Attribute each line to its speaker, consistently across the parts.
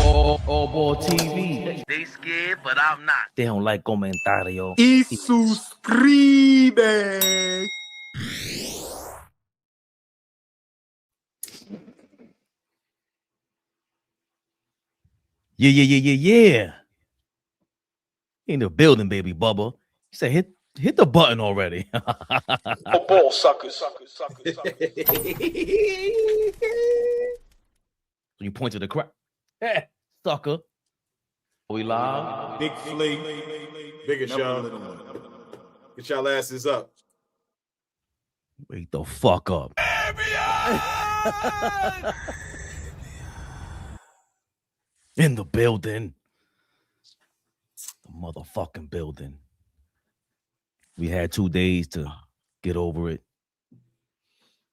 Speaker 1: AllBall TV.
Speaker 2: They scared, but I'm not.
Speaker 1: They don't like comentario.
Speaker 3: Y suscribe.
Speaker 1: Yeah. In the building, baby Bubba. He said, hit the button already.
Speaker 3: AllBall suckers.
Speaker 1: You point to the crowd. Hey, sucker. We live.
Speaker 3: Big Flea. Biggest y'all. Get y'all asses up.
Speaker 1: Wake the fuck up. In the building. The motherfucking building. We had 2 days to get over it.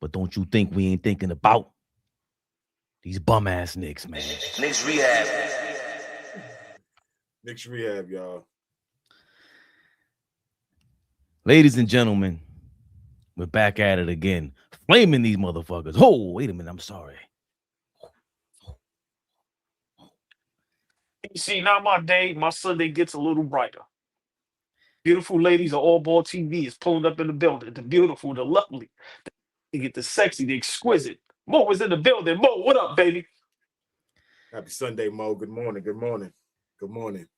Speaker 1: But don't you think we ain't thinking about these bum ass Knicks, man?
Speaker 2: Knicks Rehab.
Speaker 3: Knicks Rehab, y'all.
Speaker 1: Ladies and gentlemen, we're back at it again. Flaming these motherfuckers. Oh, wait a minute. I'm sorry.
Speaker 4: You see, now my day, my Sunday gets a little brighter. Beautiful ladies of AllBall TV is pulling up in the building. The beautiful, the lovely, they get the sexy, the exquisite. Mo was in the building. Mo, what up, baby?
Speaker 3: Happy Sunday, Mo. Good morning. Good morning. Good morning.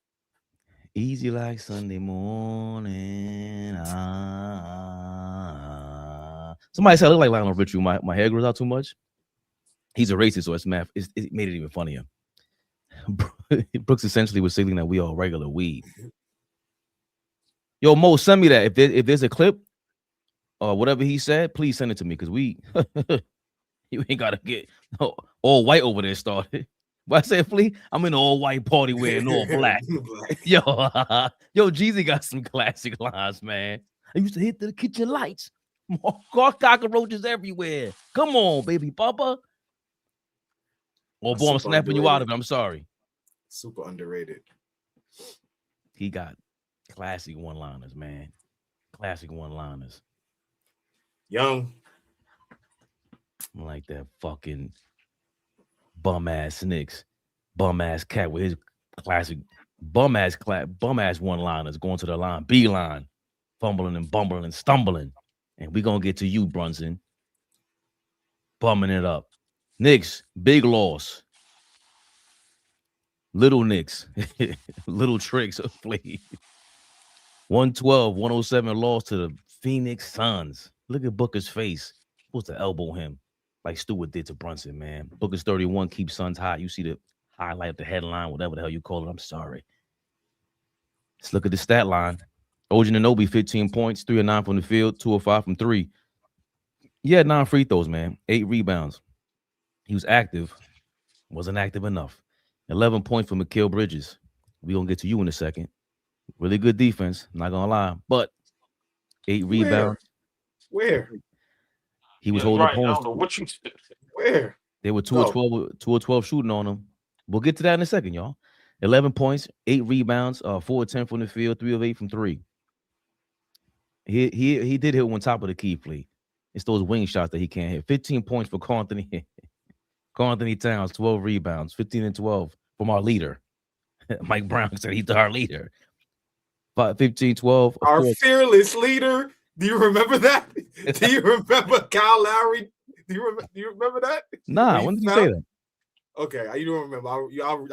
Speaker 1: Easy like Sunday morning. Somebody said I look like Lionel Richie. My hair grows out too much. He's a racist, so it's math. It made it even funnier. Brooks essentially was signaling that we all regular weed. Yo, Mo, send me that. If there's a clip or whatever he said, please send it to me because you ain't gotta get all white over there started. But I said, Flea, I'm in all white party wearing all black. Yo, Jeezy got some classic lines, man. I used to hit the kitchen lights. More cockroaches everywhere. Come on, baby Bubba. Oh, boy, I'm snapping you out of it. I'm sorry.
Speaker 3: Super underrated.
Speaker 1: He got classic one-liners, man. Classic one-liners.
Speaker 3: Young.
Speaker 1: Like that fucking bum-ass Knicks. Bum-ass KAT with his classic bum-ass one-liners going to the line. B-line. Fumbling and bumbling and stumbling. And we going to get to you, Brunson. Bumming it up. Knicks, big loss. Little Knicks. Little tricks of Flea. 112-107 loss to the Phoenix Suns. Look at Booker's face. Supposed to elbow him like Stewart did to Brunson, man. Booker's 31, keep Suns hot. You see the highlight of the headline, whatever the hell you call it. I'm sorry. Let's look at the stat line. OG Anunoby, 15 points, 3 of 9 from the field, 2 of 5 from 3. He had 9 free throws, man. 8 rebounds. He was active. Wasn't active enough. 11 points for Mikal Bridges. We're going to get to you in a second. Really good defense, not going to lie. But 8 rebounds.
Speaker 3: Where?
Speaker 1: He was holding opponents.
Speaker 4: I don't know what you said.
Speaker 3: Where?
Speaker 1: They were 2 of 12 shooting on him. We'll get to that in a second, y'all. 11 points, 8 rebounds, 4 of 10 from the field, 3 of 8 from 3. He did hit one top of the key, Flea. It's those wing shots that he can't hit. 15 points for Karl Anthony Towns, 12 rebounds, 15 and 12 from our leader. Mike Brown said he's our leader. 15, 12.
Speaker 3: Our fearless leader. Do you remember that? Do you remember Kyle Lowry? Do you remember that?
Speaker 1: Nah, when did you say that?
Speaker 3: Okay, you don't remember.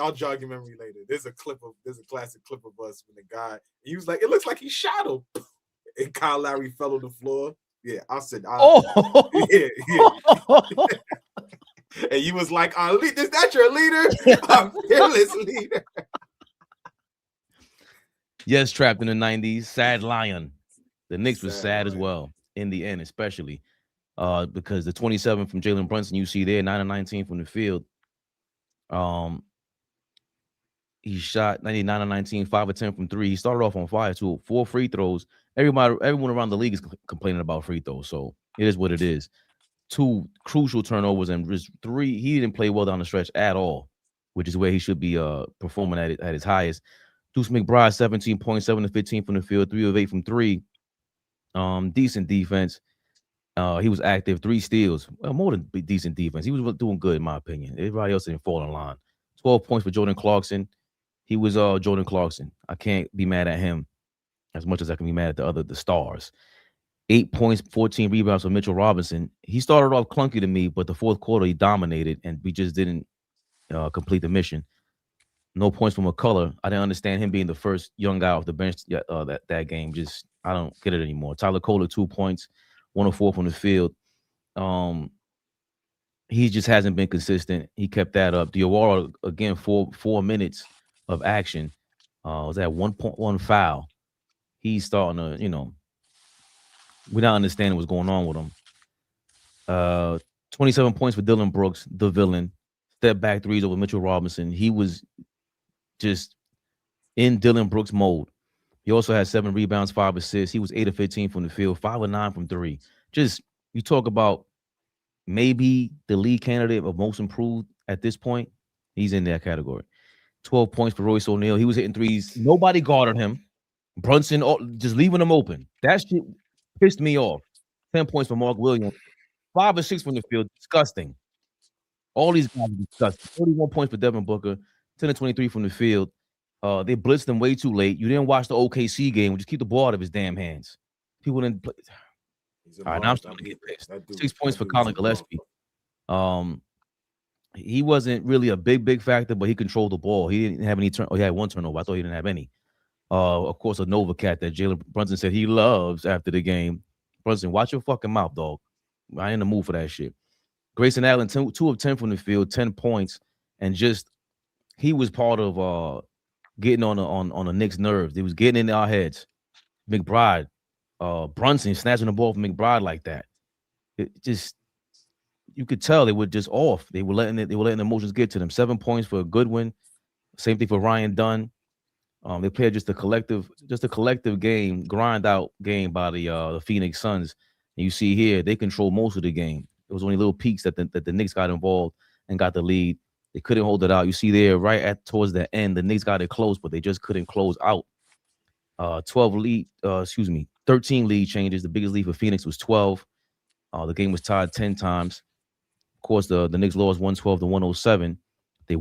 Speaker 3: I'll jog your memory later. There's a classic clip of us when the guy, he was like, it looks like he shot him. And Kyle Lowry fell on the floor. Yeah, I said, yeah. And you was like, is that your leader? Our fearless leader.
Speaker 1: Yes, trapped in the 90s. Sad lion. The Knicks was sad
Speaker 3: lion.
Speaker 1: as well in the end, especially because the 27 from Jalen Brunson you see there, 9 of 19 from the field. He shot 99 of 19, 5 of 10 from 3. He started off on fire too. 4 free throws. Everyone around the league is complaining about free throws, so it is what it is. 2 crucial turnovers and just 3. He didn't play well down the stretch at all, which is where he should be performing at his highest. Deuce McBride, 17 points, 7 of 15 from the field, 3 of 8 from 3. Decent defense. He was active, 3 steals. Well, more than decent defense. He was doing good, in my opinion. Everybody else didn't fall in line. 12 points for Jordan Clarkson. He was Jordan Clarkson. I can't be mad at him as much as I can be mad at the stars. 8 points, 14 rebounds for Mitchell Robinson. He started off clunky to me, but the fourth quarter he dominated, and we just didn't complete the mission. No points for McCullough. I didn't understand him being the first young guy off the bench that game. Just I don't get it anymore. Tyler Kohler, 2 points, 104 from the field. He just hasn't been consistent. He kept that up. Diawara, again, 4 minutes of action. Was that 1.1 foul? He's starting to, we're not understanding what's going on with him. 27 points for Dylan Brooks, the villain. Step back threes over Mitchell Robinson. He was just in Dylan Brooks mode. He also had 7 rebounds, 5 assists. He was 8 of 15 from the field, 5 of 9 from 3. Just, you talk about maybe the league candidate of most improved at this point. He's in that category. 12 points for Royce O'Neal. He was hitting threes. Nobody guarded him. Brunson just leaving him open. That shit pissed me off. 10 points for Mark Williams. 5 or 6 from the field. Disgusting. All these guys are disgusting. 31 points for Devin Booker. 10 of 23 from the field. They blitzed him way too late. You didn't watch the OKC game. Just keep the ball out of his damn hands. People didn't play. All right, now I'm starting to get pissed. 6 points for Colin Gillespie. He wasn't really a big factor, but he controlled the ball. He didn't have any he had 1 turnover. I thought he didn't have any. Of course, a Nova Cat that Jalen Brunson said he loves after the game. Brunson, watch your fucking mouth, dog. I ain't in the mood for that shit. Grayson Allen, 2 of 10 from the field, 10 points, and just he was part of getting on the Knicks' nerves. He was getting in our heads. McBride, Brunson snatching the ball from McBride like that. It just, you could tell they were just off. They were letting the emotions get to them. 7 points for Goodwin. Same thing for Ryan Dunn. They played just a collective game, grind out game by the Phoenix Suns. And you see here, they control most of the game. It was only little peaks that the Knicks got involved and got the lead. They couldn't hold it out. You see there, towards the end, the Knicks got it close, but they just couldn't close out. 13 lead changes. The biggest lead for Phoenix was 12. The game was tied 10 times. Of course, the Knicks lost 112 to 107. They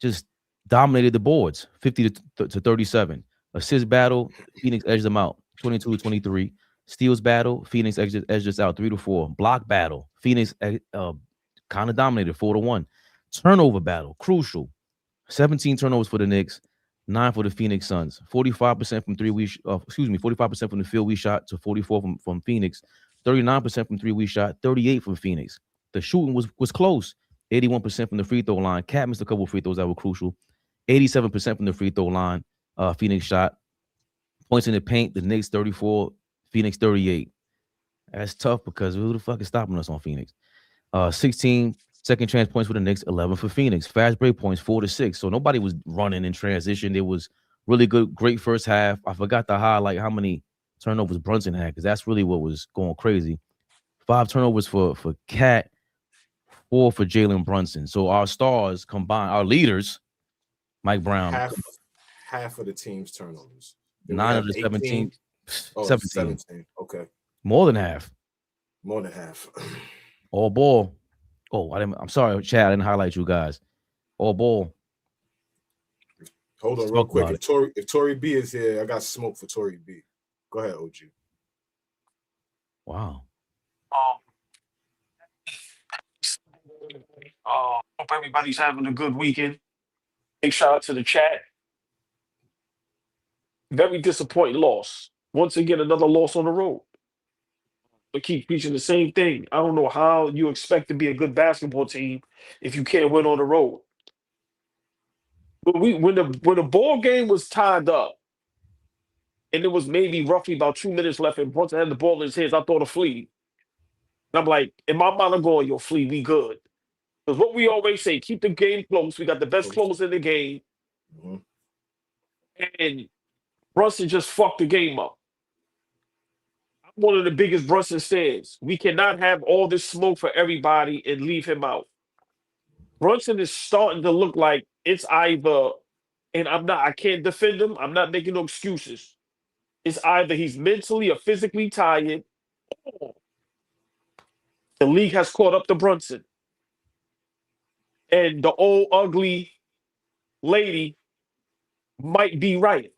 Speaker 1: just dominated the boards, 50 to 37. Assist battle, Phoenix edged them out, 22 to 23. Steals battle, Phoenix edged us out, 3 to 4. Block battle, Phoenix kind of dominated, 4 to 1. Turnover battle, crucial. 17 turnovers for the Knicks, 9 for the Phoenix Suns. 45% from 3 45% from the field we shot to 44 from Phoenix. 39% from 3 we shot, 38 from Phoenix. The shooting was close. 81% from the free throw line. KAT missed a couple of free throws that were crucial. 87% from the free throw line. Phoenix shot. Points in the paint, the Knicks 34, Phoenix 38. That's tough because who the fuck is stopping us on Phoenix? 16 second chance points for the Knicks, 11 for Phoenix. Fast break points, 4 to 6. So nobody was running in transition. It was really good, great first half. I forgot to highlight how many turnovers Brunson had because that's really what was going crazy. 5 turnovers for KAT, 4 for Jalen Brunson. So our stars combined, our leaders, Mike Brown.
Speaker 3: Half of the team's turnovers.
Speaker 1: 9 of the 17.
Speaker 3: 17. Okay.
Speaker 1: More than half. All ball. Oh, I'm sorry, Chad. I didn't highlight you guys. All ball.
Speaker 3: Hold on, real quick. If Tory B is here, I got smoke for Tory B. Go ahead, OG.
Speaker 1: Wow.
Speaker 4: Hope everybody's having a good weekend. Big shout out to the chat. Very disappointing loss. Once again, another loss on the road. But keep preaching the same thing. I don't know how you expect to be a good basketball team if you can't win on the road. But when the ball game was tied up, and it was maybe roughly about 2 minutes left, and Brunson had the ball in his hands, I thought of Flea. And I'm like, in my mind, I'm going, yo, Flea, we good. Because what we always say, keep the game close. We got the best close in the game.
Speaker 3: Mm-hmm.
Speaker 4: And Brunson just fucked the game up. I'm one of the biggest Brunson stands. We cannot have all this smoke for everybody and leave him out. Brunson is starting to look like it's either, and I can't defend him. I'm not making no excuses. It's either he's mentally or physically tired, or the league has caught up to Brunson. And the old ugly lady might be right.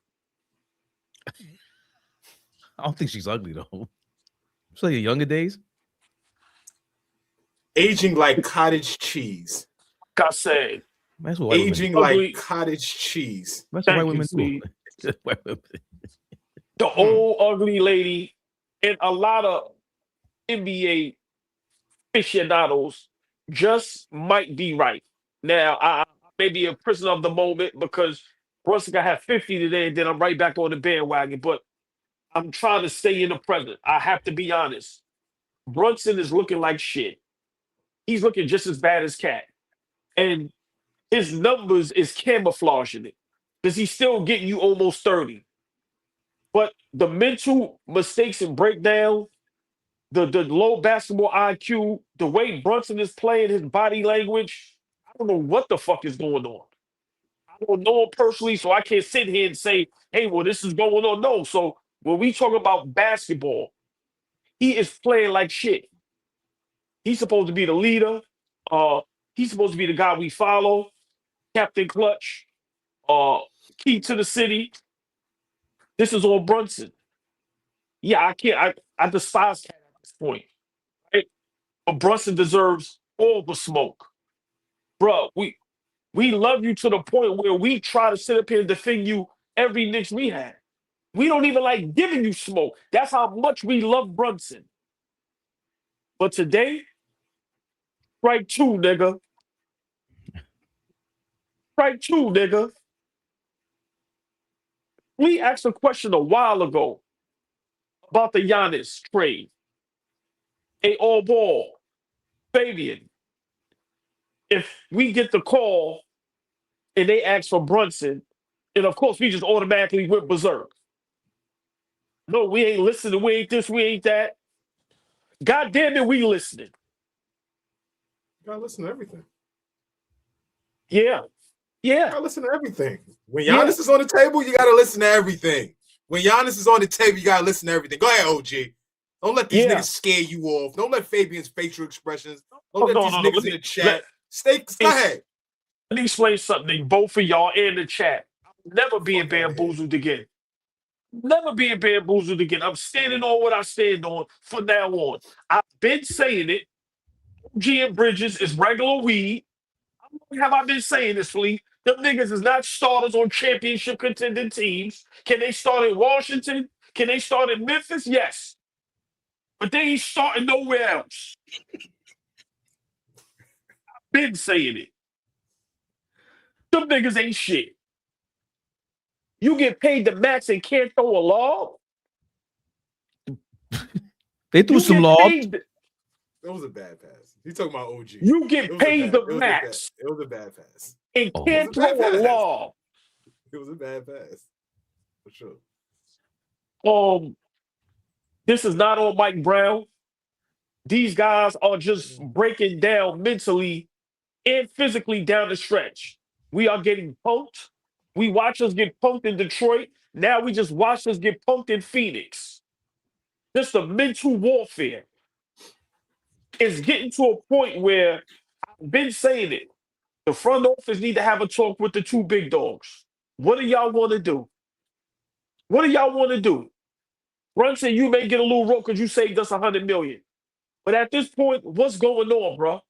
Speaker 1: I don't think she's ugly though. So your younger days.
Speaker 3: Aging like cottage cheese.
Speaker 4: Like I said,
Speaker 1: That's what white
Speaker 3: Aging
Speaker 1: women
Speaker 3: like
Speaker 4: ugly.
Speaker 3: cottage cheese.
Speaker 1: do. That's what
Speaker 4: Thank
Speaker 1: white
Speaker 4: you,
Speaker 1: women
Speaker 4: sweet.
Speaker 1: do. White women.
Speaker 4: The old ugly lady and a lot of NBA aficionados just might be right. Now, I may be a prisoner of the moment because Brunson got have 50 today, and then I'm right back on the bandwagon. But I'm trying to stay in the present. I have to be honest. Brunson is looking like shit. He's looking just as bad as KAT. And his numbers is camouflaging it because he's still getting you almost 30. But the mental mistakes and breakdown, the low basketball IQ, the way Brunson is playing, his body language, I don't know what the fuck is going on. I don't know him personally, so I can't sit here and say, hey, well, this is going on. No. So when we talk about basketball, he is playing like shit. He's supposed to be the leader. He's supposed to be the guy we follow. Captain Clutch. Key to the city. This is all Brunson. Yeah, I can't. I despise KAT at this point. Right? But Brunson deserves all the smoke. Bro, we love you to the point where we try to sit up here and defend you every Knicks Rehab. We don't even like giving you smoke. That's how much we love Brunson. But today, strike two, nigga. Strike two, nigga. We asked a question a while ago about the Giannis trade. Hey, AllBall, Fabian, if we get the call and they ask for Brunson, and of course we just automatically went berserk. No, we ain't listening. We ain't this. We ain't that. God damn it, we listening.
Speaker 3: You gotta listen to everything.
Speaker 4: Yeah.
Speaker 3: You
Speaker 4: Yeah.
Speaker 3: gotta listen to everything. When Giannis is on the table, you gotta listen to everything. When Giannis is on the table, you gotta listen to everything. Go ahead, OG. Don't let these niggas scare you off. Don't let Fabian's facial expressions. Don't let these niggas in the chat. Go ahead.
Speaker 4: Let me explain something, both of y'all in the chat. I'm never being
Speaker 3: Fuck outta here.
Speaker 4: bamboozled again. Never being bamboozled again. I'm standing on what I stand on from now on. I've been saying it. G and Bridges is regular weed. How long have I been saying this, Fleet? Them niggas is not starters on championship contending teams. Can they start in Washington? Can they start in Memphis? Yes. But they ain't starting nowhere else. I've been saying it. Them niggas ain't shit. You get paid the max and can't throw a lob?
Speaker 1: They threw some lobs.
Speaker 3: That was a bad pass. He's talking about OG.
Speaker 4: You get paid the max.
Speaker 3: It was a bad pass.
Speaker 4: And can't throw a lob.
Speaker 3: It was a bad pass. For sure.
Speaker 4: This is not on Mike Brown. These guys are just breaking down mentally and physically down the stretch. We are getting punked. We watch us get punked in Detroit. Now we just watch us get punked in Phoenix. Just the mental warfare is getting to a point where I've been saying it. The front office need to have a talk with the two big dogs. What do y'all want to do? What do y'all want to do? Brunson, you may get a little rope because you saved us $100 million. But at this point, what's going on, bro?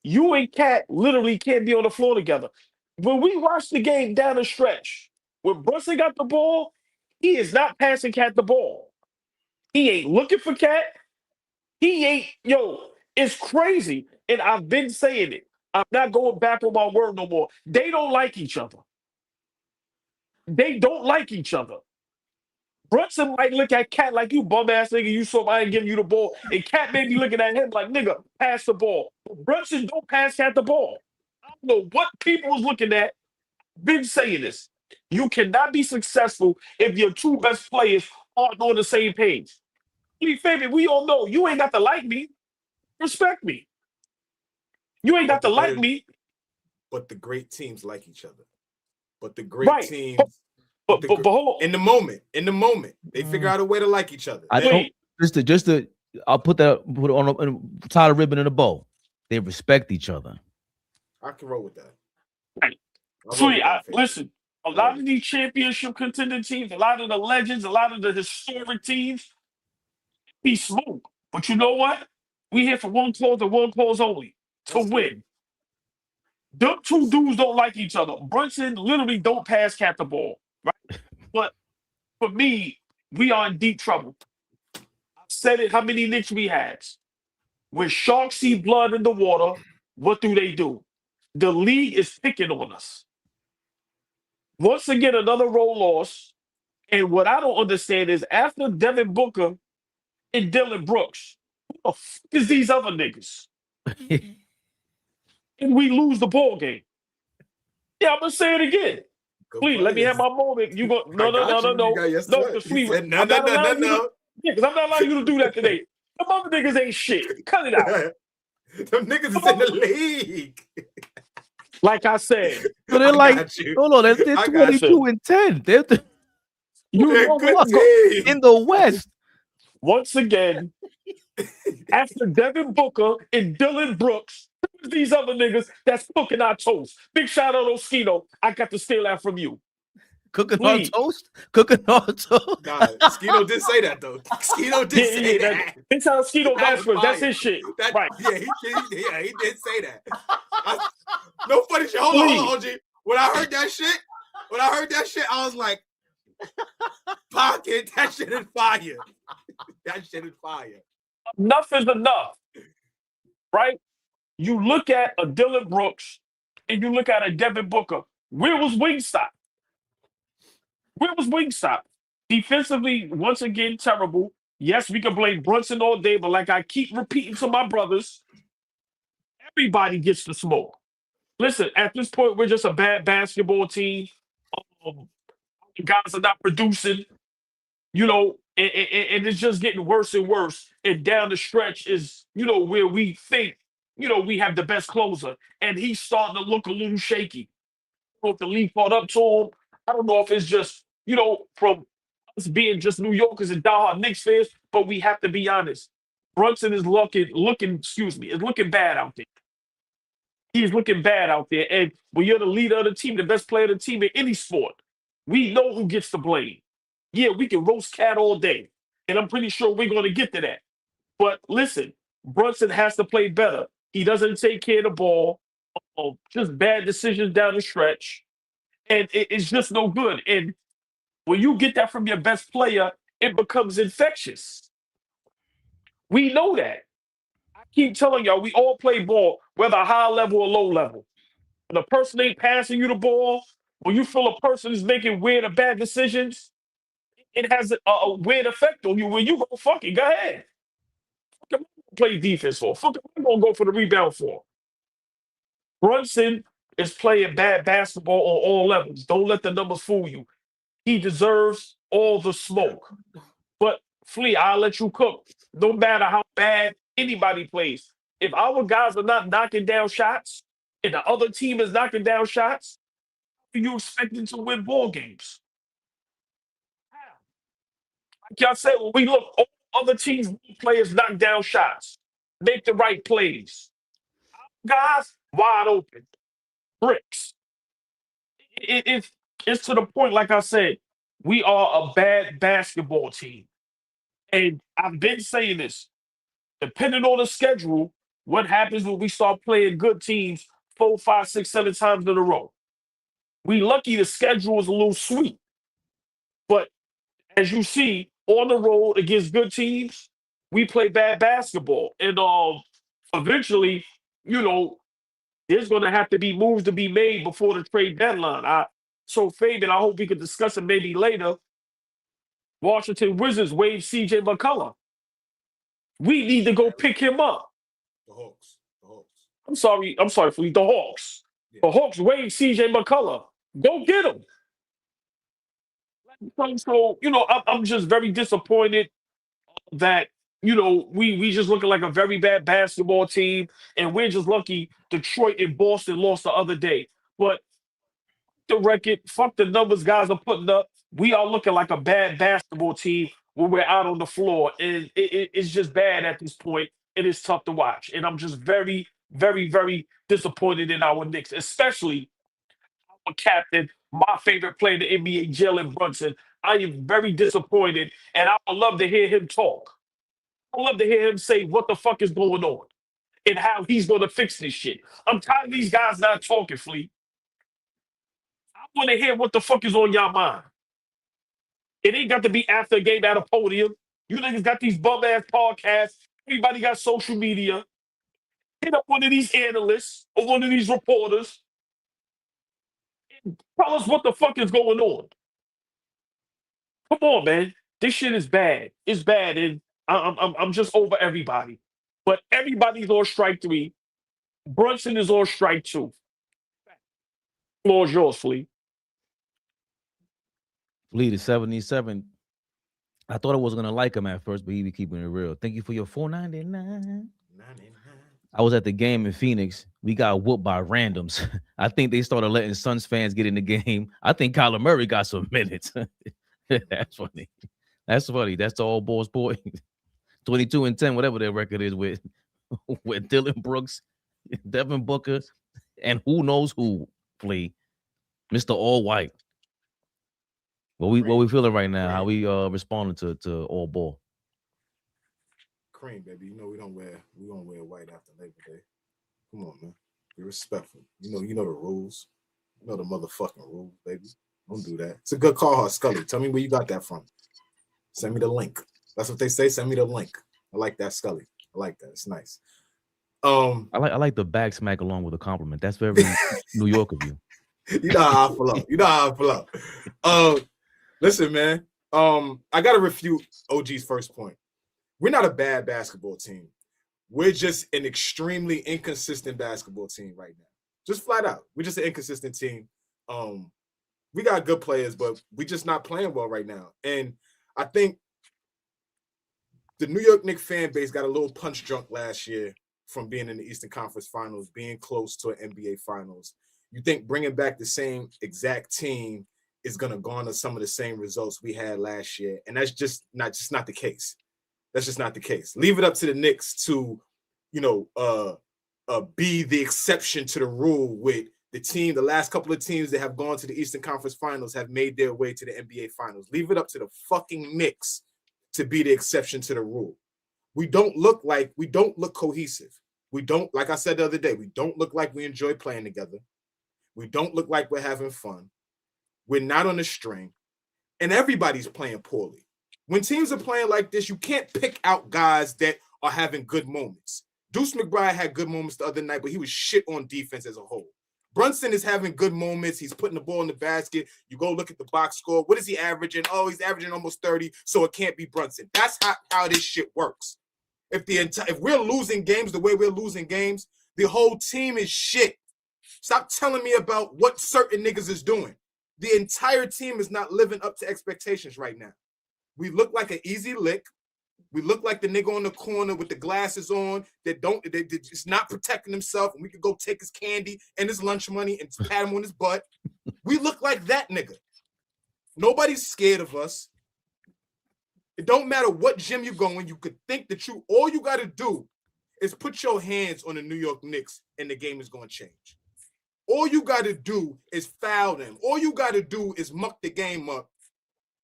Speaker 4: You and KAT literally can't be on the floor together. When we watch the game down the stretch, when Brunson got the ball, he is not passing KAT the ball. He ain't looking for KAT. He ain't, it's crazy. And I've been saying it. I'm not going back on my word no more. They don't like each other. They don't like each other. Brunson might look at KAT like, you bum ass nigga, you saw I ain't giving you the ball. And KAT may be looking at him like, nigga, pass the ball. But Brunson don't pass KAT the ball. I don't know what people is looking at. Been saying this. You cannot be successful if your two best players aren't on the same page. Fabian, we all know you ain't got to like me. Respect me. You ain't got to like me.
Speaker 3: But the great teams like each other. But the great teams.
Speaker 4: But hold on.
Speaker 3: In the moment, they figure out a way to like each other.
Speaker 1: I don't I'll put it on tie the ribbon in a bow. They respect each other.
Speaker 3: I can roll with that.
Speaker 4: Right.
Speaker 3: I roll
Speaker 4: Sweet.
Speaker 3: with that, Fabian.
Speaker 4: Listen, a lot of these championship contending teams, a lot of the legends, a lot of the historic teams, be smoke. But you know what? We here for one cause and one cause only, to
Speaker 3: That's
Speaker 4: win. Them two dudes don't like each other. Brunson literally don't pass KAT the ball, right? But for me, we are in deep trouble. I've said it how many Knicks we had. When sharks see blood in the water, what do? The league is picking on us. Once again, another road loss. And what I don't understand is after Devin Booker and Dylan Brooks, who the fuck is these other niggas? And we lose the ball game. Yeah, I'm gonna say it again.
Speaker 3: Good
Speaker 4: Please let me have
Speaker 3: players.
Speaker 4: my moment. You go
Speaker 3: I got you. You got yes,
Speaker 4: no,
Speaker 3: sir.
Speaker 4: because
Speaker 3: He said, no,
Speaker 4: I'm
Speaker 3: no,
Speaker 4: not
Speaker 3: no, no,
Speaker 4: allowing you
Speaker 3: no.
Speaker 4: to, yeah, because I'm not allowing you to do that today. Them other niggas ain't shit. Cut it out.
Speaker 3: Them niggas is in the league.
Speaker 4: Like I said,
Speaker 1: So they're
Speaker 3: I
Speaker 1: like,
Speaker 3: got you.
Speaker 1: hold on, they're
Speaker 3: I got
Speaker 1: 22 and 10. They're
Speaker 4: you
Speaker 3: They're
Speaker 4: know
Speaker 3: good
Speaker 4: what?
Speaker 3: team.
Speaker 1: in the West.
Speaker 4: Once again, after Devin Booker and Dylan Brooks, these other niggas that's cooking our toast. Big shout out to Skino. I got to steal that from you.
Speaker 1: Cooking
Speaker 4: Please.
Speaker 1: on toast? Cooking on toast?
Speaker 3: Nah, Skino did say that though. Skino did say that.
Speaker 4: That's how Skino
Speaker 3: That
Speaker 4: vouch
Speaker 3: was
Speaker 4: for. That's
Speaker 3: fire.
Speaker 4: his shit.
Speaker 3: That,
Speaker 4: Right.
Speaker 3: Yeah, he did say that. No funny shit. Hold on, OG. When I heard that shit, I was like, pocket, that shit is fire. That shit is fire.
Speaker 4: Enough is enough. Right? You look at a Dylan Brooks and you look at a Devin Booker. Where was Wingstop? Where was Wingstop? Defensively, once again, terrible. Yes, we can blame Brunson all day, but like I keep repeating to my brothers, everybody gets the smoke. Listen, at this point, we're just a bad basketball team. The guys are not producing, and it's just getting worse and worse. And down the stretch is, where we think, we have the best closer. And he's starting to look a little shaky. I don't know if the league caught up to him. I don't know if it's just, from us being just New Yorkers and diehard Knicks fans, but we have to be honest. Brunson is is looking bad out there. He's looking bad out there. And when you're the leader of the team, the best player of the team in any sport, we know who gets the blame. Yeah, we can roast KAT all day. And I'm pretty sure we're going to get to that. But listen, Brunson has to play better. He doesn't take care of the ball. Just bad decisions down the stretch. And it's just no good. And when you get that from your best player, it becomes infectious. We know that. I keep telling y'all, we all play ball, whether high level or low level. When a person ain't passing you the ball, when you feel a person is making weird or bad decisions, it has a weird effect on you. When you go, fuck it, go ahead. Fuck am I gonna play defense for? Fuck am I gonna go for the rebound for? Brunson is playing bad basketball on all levels. Don't let the numbers fool you. He deserves all the smoke. But Flea, I'll let you cook. No matter how bad anybody plays. If our guys are not knocking down shots and the other team is knocking down shots, how are you expecting to win ball games? Like y'all said, when we look, all other teams' players knock down shots, make the right plays. Guys, wide open, bricks. It's to the point, like I said, we are a bad basketball team. And I've been saying this. Depending on the schedule, what happens when we start playing good teams 4, 5, 6, 7 times in a row? We lucky the schedule is a little sweet. But as you see, on the road against good teams, we play bad basketball. And eventually, there's going to have to be moves to be made before the trade deadline. So, Fabian, I hope we could discuss it maybe later. Washington Wizards waive CJ McCullough. We need to go pick him up.
Speaker 3: The Hawks.
Speaker 4: I'm sorry, Fleet. The Hawks.
Speaker 3: Yeah.
Speaker 4: The Hawks waive CJ McCullough. Go get him. So, I'm just very disappointed that, we just looking like a very bad basketball team, and we're just lucky Detroit and Boston lost the other day. But the record, fuck the numbers guys are putting up. We are looking like a bad basketball team when we're out on the floor, and it's just bad at this point. It is tough to watch, and I'm just very, very, very disappointed in our Knicks, especially former captain, my favorite player in the NBA, Jalen Brunson. I am very disappointed, and I would love to hear him talk. I would love to hear him say what the fuck is going on and how he's going to fix this shit. I'm tired of these guys not talking, Fleet. I want to hear what the fuck is on your mind. It ain't got to be after a game at a podium. You niggas got these bum-ass podcasts. Everybody got social media. Hit up one of these analysts or one of these reporters. Tell us what the fuck is going on. Come on, man. This shit is bad. It's bad, and I'm just over everybody. But everybody's on strike 3. Brunson is on strike 2. Floor is yours, Flea.
Speaker 1: Flea, the 77. I thought I was gonna like him at first, but he be keeping it real. Thank you for your $4.99. I was at the game in Phoenix. We got whooped by randoms. I think they started letting Suns fans get in the game. I think Kyler Murray got some minutes. That's funny. That's funny. That's the AllBall boy. 22-10, whatever their record is with Dylan Brooks, Devin Booker, and who knows who play. Mr. All White. What we feeling right now? How we responding to AllBall?
Speaker 3: Cream, baby. You know we don't wear white after Labor Day. Come on, man. Be respectful. You know the rules. You know the motherfucking rules, baby. Don't do that. It's a good call, Scully. Tell me where you got that from. Send me the link. That's what they say. Send me the link. I like that, Scully. I like that. It's nice.
Speaker 1: I like the back smack along with a compliment. That's very New York of you.
Speaker 3: You know how I flow. Listen, man. I gotta refute OG's first point. We're not a bad basketball team. We're just an extremely inconsistent basketball team right now. Just flat out. We're just an inconsistent team. We got good players, but we're just not playing well right now. And I think the New York Knicks fan base got a little punch drunk last year from being in the Eastern Conference Finals, being close to an NBA Finals. You think bringing back the same exact team is going to garner some of the same results we had last year, and that's just not the case. That's just not the case. Leave it up to the Knicks to, be the exception to the rule with the team. The last couple of teams that have gone to the Eastern Conference Finals have made their way to the NBA Finals. Leave it up to the fucking Knicks to be the exception to the rule. We don't look cohesive. We don't, like I said the other day, we don't look like we enjoy playing together. We don't look like we're having fun. We're not on the string. And everybody's playing poorly. When teams are playing like this, you can't pick out guys that are having good moments. Deuce McBride had good moments the other night, but he was shit on defense as a whole. Brunson is having good moments. He's putting the ball in the basket. You go look at the box score. What is he averaging? Oh, he's averaging almost 30, so it can't be Brunson. That's how this shit works. If we're losing games the way we're losing games, the whole team is shit. Stop telling me about what certain niggas is doing. The entire team is not living up to expectations right now. We look like an easy lick. We look like the nigga on the corner with the glasses on that just not protecting himself, and we could go take his candy and his lunch money and pat him on his butt. We look like that nigga. Nobody's scared of us. It don't matter what gym you go in. You could think that all you got to do is put your hands on the New York Knicks and the game is going to change. All you got to do is foul them. All you got to do is muck the game up,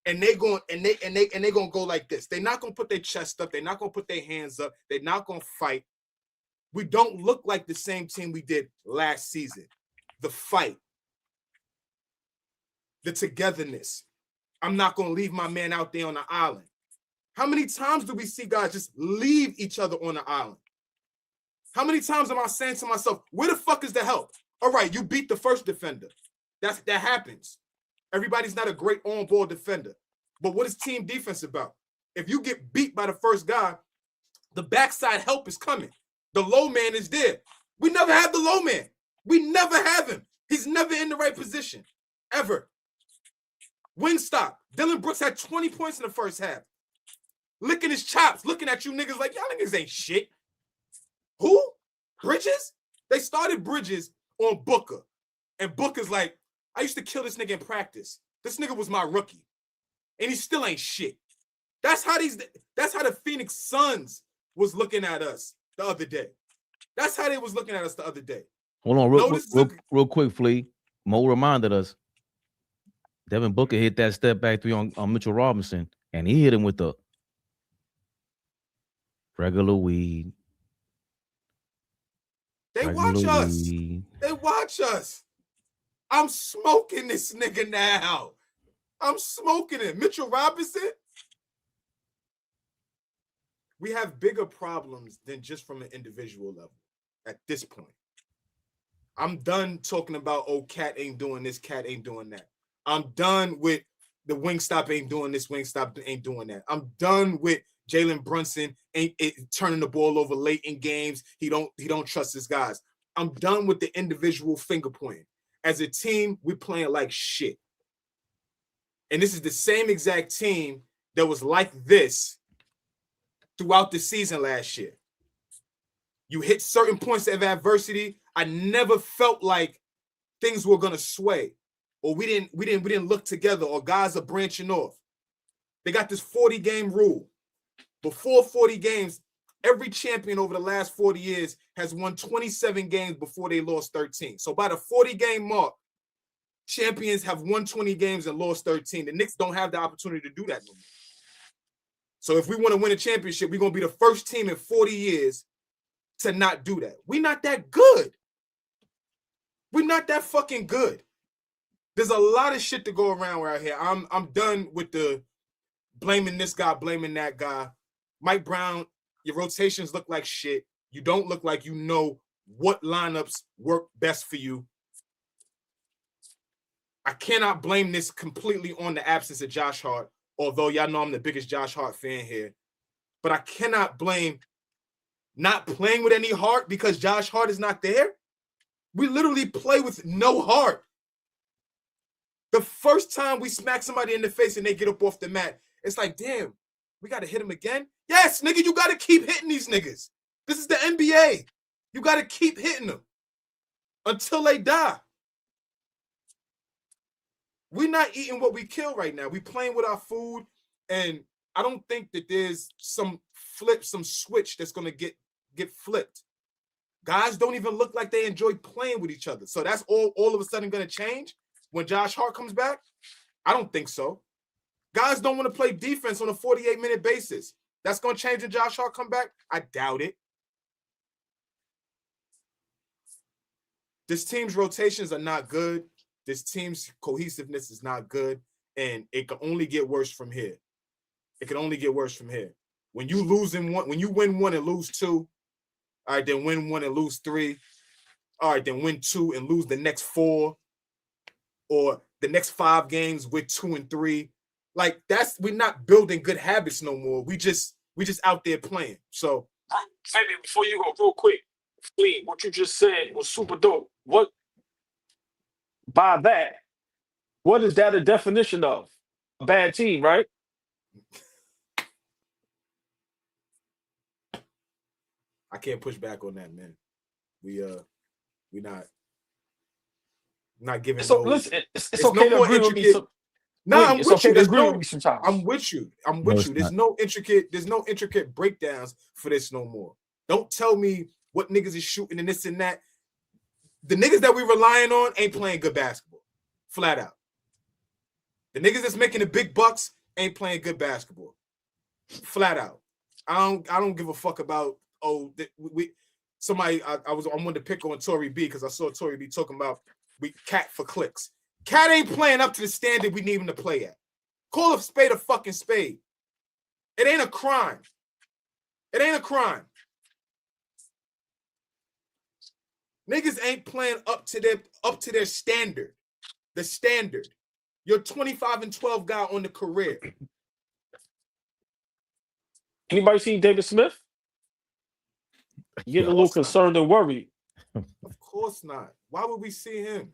Speaker 3: and they're going to go like this. They're not going to put their chest up. They're not going to put their hands up. They're not going to fight. We don't look like the same team we did last season. The fight, the togetherness. I'm not going to leave my man out there on the island. How many times do we see guys just leave each other on the island? How many times am I saying to myself, where the fuck is the help? All right, you beat the first defender. That happens. Everybody's not a great on-ball defender. But what is team defense about? If you get beat by the first guy, the backside help is coming. The low man is there. We never have the low man. We never have him. He's never in the right position, ever. Wing stop. Dylan Brooks had 20 points in the first half. Licking his chops, looking at you niggas like, y'all niggas ain't shit. Who? Bridges? They started Bridges on Booker. And Booker's like, I used to kill this nigga in practice. This nigga was my rookie. And he still ain't shit. That's how the Phoenix Suns was looking at us the other day. That's how they was looking at us the other day.
Speaker 1: Hold on, real quick, Flea. Mo reminded us. Devin Booker hit that step back three on Mitchell Robinson, and he hit him with the regular weed.
Speaker 3: They watch us. They watch us. I'm smoking this nigga now. I'm smoking it. Mitchell Robinson. We have bigger problems than just from an individual level at this point. I'm done talking about, oh, KAT ain't doing this, KAT ain't doing that. I'm done with the Wingstop ain't doing this, Wingstop ain't doing that. I'm done with Jalen Brunson ain't turning the ball over late in games. He don't trust his guys. I'm done with the individual finger pointing. As a team, we're playing like shit. And this is the same exact team that was like this throughout the season last year. You hit certain points of adversity. I never felt like things were gonna sway, or we didn't look together, or guys are branching off. They got this 40-game rule. Before 40 games, every champion over the last 40 years has won 27 games before they lost 13. So by the 40-game mark, champions have won 20 games and lost 13. The Knicks don't have the opportunity to do that no more. So if we want to win a championship, we're going to be the first team in 40 years to not do that. We're not that good. We're not that fucking good. There's a lot of shit to go around right here. I'm done with the blaming this guy, blaming that guy. Mike Brown, your rotations look like shit. You don't look like you know what lineups work best for you. I cannot blame this completely on the absence of Josh Hart, although y'all know I'm the biggest Josh Hart fan here. But I cannot blame not playing with any heart because Josh Hart is not there. We literally play with no heart. The first time we smack somebody in the face and they get up off the mat, it's like, damn, we got to hit him again? Yes, nigga, you got to keep hitting these niggas. This is the NBA. You got to keep hitting them until they die. We're not eating what we kill right now. We playing with our food, and I don't think that there's some switch that's going to get flipped. Guys don't even look like they enjoy playing with each other. So that's all of a sudden going to change when Josh Hart comes back? I don't think so. Guys don't want to play defense on a 48-minute basis. That's going to change when Josh Hart come back? I doubt it. This team's rotations are not good. This team's cohesiveness is not good, and it can only get worse from here. It can only get worse from here. When you win one and lose two, all right, then win one and lose three. All right, then win two and lose the next four, or the next 5 games with 2 and 3. Like we're not building good habits no more. We just out there playing. So,
Speaker 4: Fabian, before you go, real quick, please, what you just said was super dope. What by that? What is that a definition of? A bad team, right?
Speaker 3: I can't push back on that, man. We're not giving.
Speaker 4: So listen, it's okay to agree with me.
Speaker 3: No, I'm with you.
Speaker 4: I'm with
Speaker 3: you. There's no intricate breakdowns for this no more. Don't tell me what niggas is shooting and this and that. The niggas that we relying on ain't playing good basketball. Flat out. The niggas that's making the big bucks ain't playing good basketball. Flat out. I don't give a fuck about I wanted to pick on Tory B because I saw Tory B talking about we KAT for clicks. KAT ain't playing up to the standard we need him to play at. Call a spade a fucking spade. It ain't a crime. It ain't a crime. Niggas ain't playing up to their standard. The standard. You're 25-12 guy on the career.
Speaker 4: Anybody seen David Smith? Getting a little concerned and worried.
Speaker 3: Of course not. Why would we see him?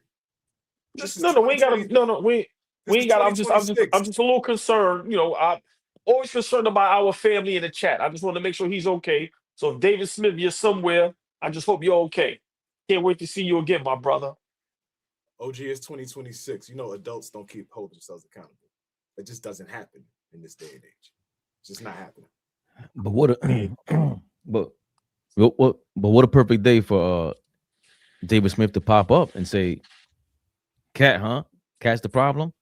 Speaker 4: We ain't got to. We ain't got. I'm just a little concerned. You know, I'm always concerned about our family in the chat. I just want to make sure he's okay. So if David Smith, you're somewhere, I just hope you're okay. Can't wait to see you again, my brother.
Speaker 3: OG is 2026. You know, adults don't hold themselves accountable. It just doesn't happen in this day and age. It's just not happening.
Speaker 1: But what a perfect day for David Smith to pop up and say, KAT, huh? KAT's the problem.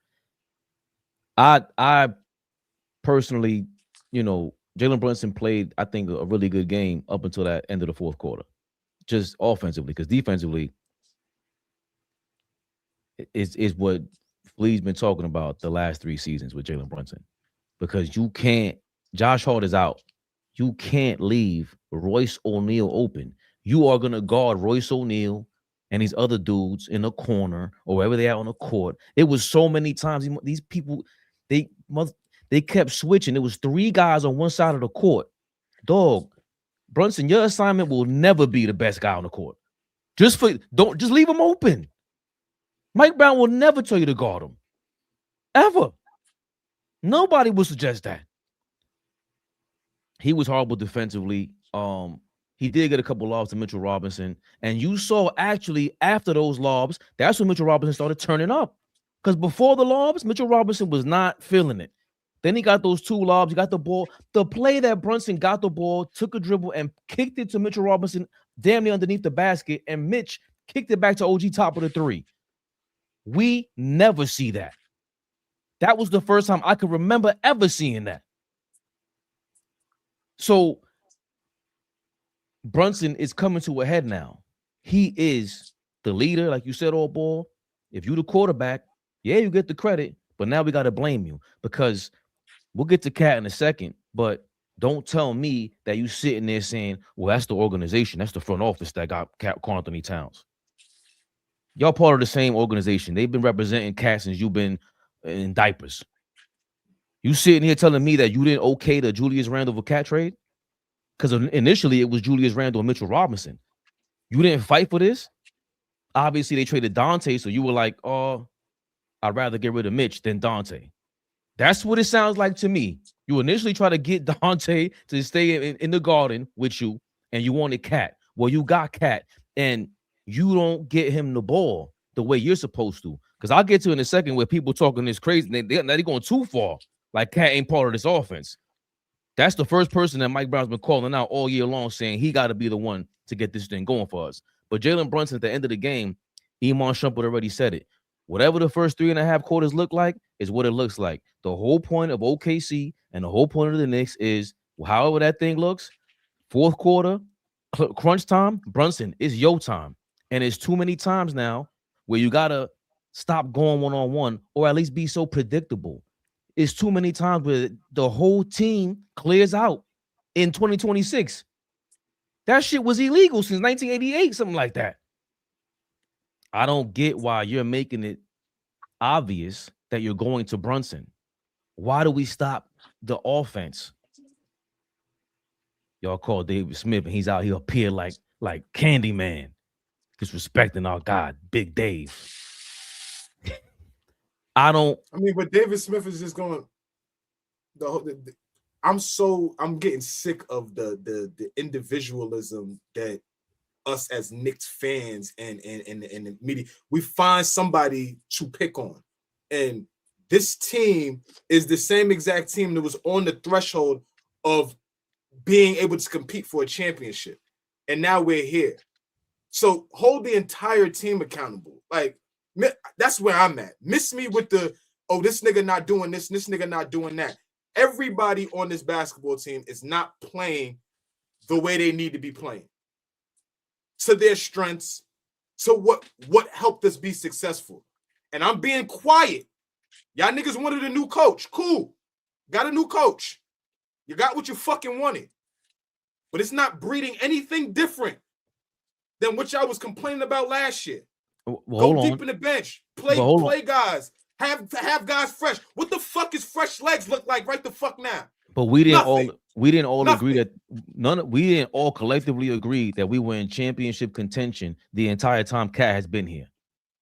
Speaker 1: I personally, Jalen Brunson played, I think, a really good game up until that end of the fourth quarter, just offensively, because defensively is what Flea's been talking about the last 3 seasons with Jalen Brunson, because you can't. Josh Hart is out. You can't leave Royce O'Neal open. You are gonna guard Royce O'Neal and these other dudes in the corner or wherever they are on the court. It was so many times these people they kept switching. It was 3 guys on one side of the court. Dog, Brunson, your assignment will never be the best guy on the court. Just leave him open. Mike Brown will never tell you to guard him. Ever. Nobody will suggest that. He was horrible defensively. He did get a couple lobs to Mitchell Robinson. And you saw actually after those lobs, that's when Mitchell Robinson started turning up. Because before the lobs, Mitchell Robinson was not feeling it. Then he got those 2 lobs. He got the ball. The play that Brunson got the ball, took a dribble, and kicked it to Mitchell Robinson damn near underneath the basket. And Mitch kicked it back to OG top of the 3. We never see that. That was the first time I could remember ever seeing that. So Brunson is coming to a head now. He is the leader, like you said, AllBall. If you the quarterback, yeah, you get the credit, but now we got to blame you, because we'll get to KAT in a second, but don't tell me that you sitting there saying, well, that's the organization, that's the front office that got Karl Anthony Towns. Y'all part of the same organization. They've been representing KAT since you've been in diapers. You sitting here telling me that you didn't okay the Julius Randle for KAT trade? Because initially it was Julius Randle and Mitchell Robinson. You didn't fight for this? Obviously, they traded Dante, so you were like, oh, I'd rather get rid of Mitch than Dante. That's what it sounds like to me. You initially try to get Dante to stay in the Garden with you, and you wanted KAT. Well, you got KAT, and you don't get him the ball the way you're supposed to. Because I'll get to in a second where people talking this crazy. They're going too far. Like KAT ain't part of this offense. That's the first person that Mike Brown's been calling out all year long, saying he got to be the one to get this thing going for us. But Jalen Brunson at the end of the game, Iman Shumpert already said it. Whatever the first 3.5 quarters look like is what it looks like. The whole point of OKC and the whole point of the Knicks is, however that thing looks, fourth quarter, crunch time, Brunson, it's your time. And it's too many times now where you got to stop going one-on-one or at least be so predictable. It's too many times where the whole team clears out in 2026. That shit was illegal since 1988, something like that. I don't get why you're making it obvious that you're going to Brunson. Why do we stop the offense? Y'all call David Smith and he's out here appear like Candyman, disrespecting our God, Big Dave.
Speaker 3: But David Smith is just going. I'm getting sick of the individualism that us as Knicks fans and the media, we find somebody to pick on. And this team is the same exact team that was on the threshold of being able to compete for a championship. And now we're here. So hold the entire team accountable. Like, that's where I'm at. Miss me with the, oh, this nigga not doing this nigga not doing that. Everybody on this basketball team is not playing the way they need to be playing, to their strengths, to what helped us be successful. And I'm being quiet. Y'all niggas wanted a new coach. Cool. Got a new coach. You got what you fucking wanted. But it's not breeding anything different than what y'all was complaining about last year.
Speaker 1: Well,
Speaker 3: go deep in the bench. Play guys. Have guys fresh. What the fuck is fresh legs look like right the fuck now?
Speaker 1: But we didn't all agree that we didn't all collectively agree that we were in championship contention the entire time KAT has been here.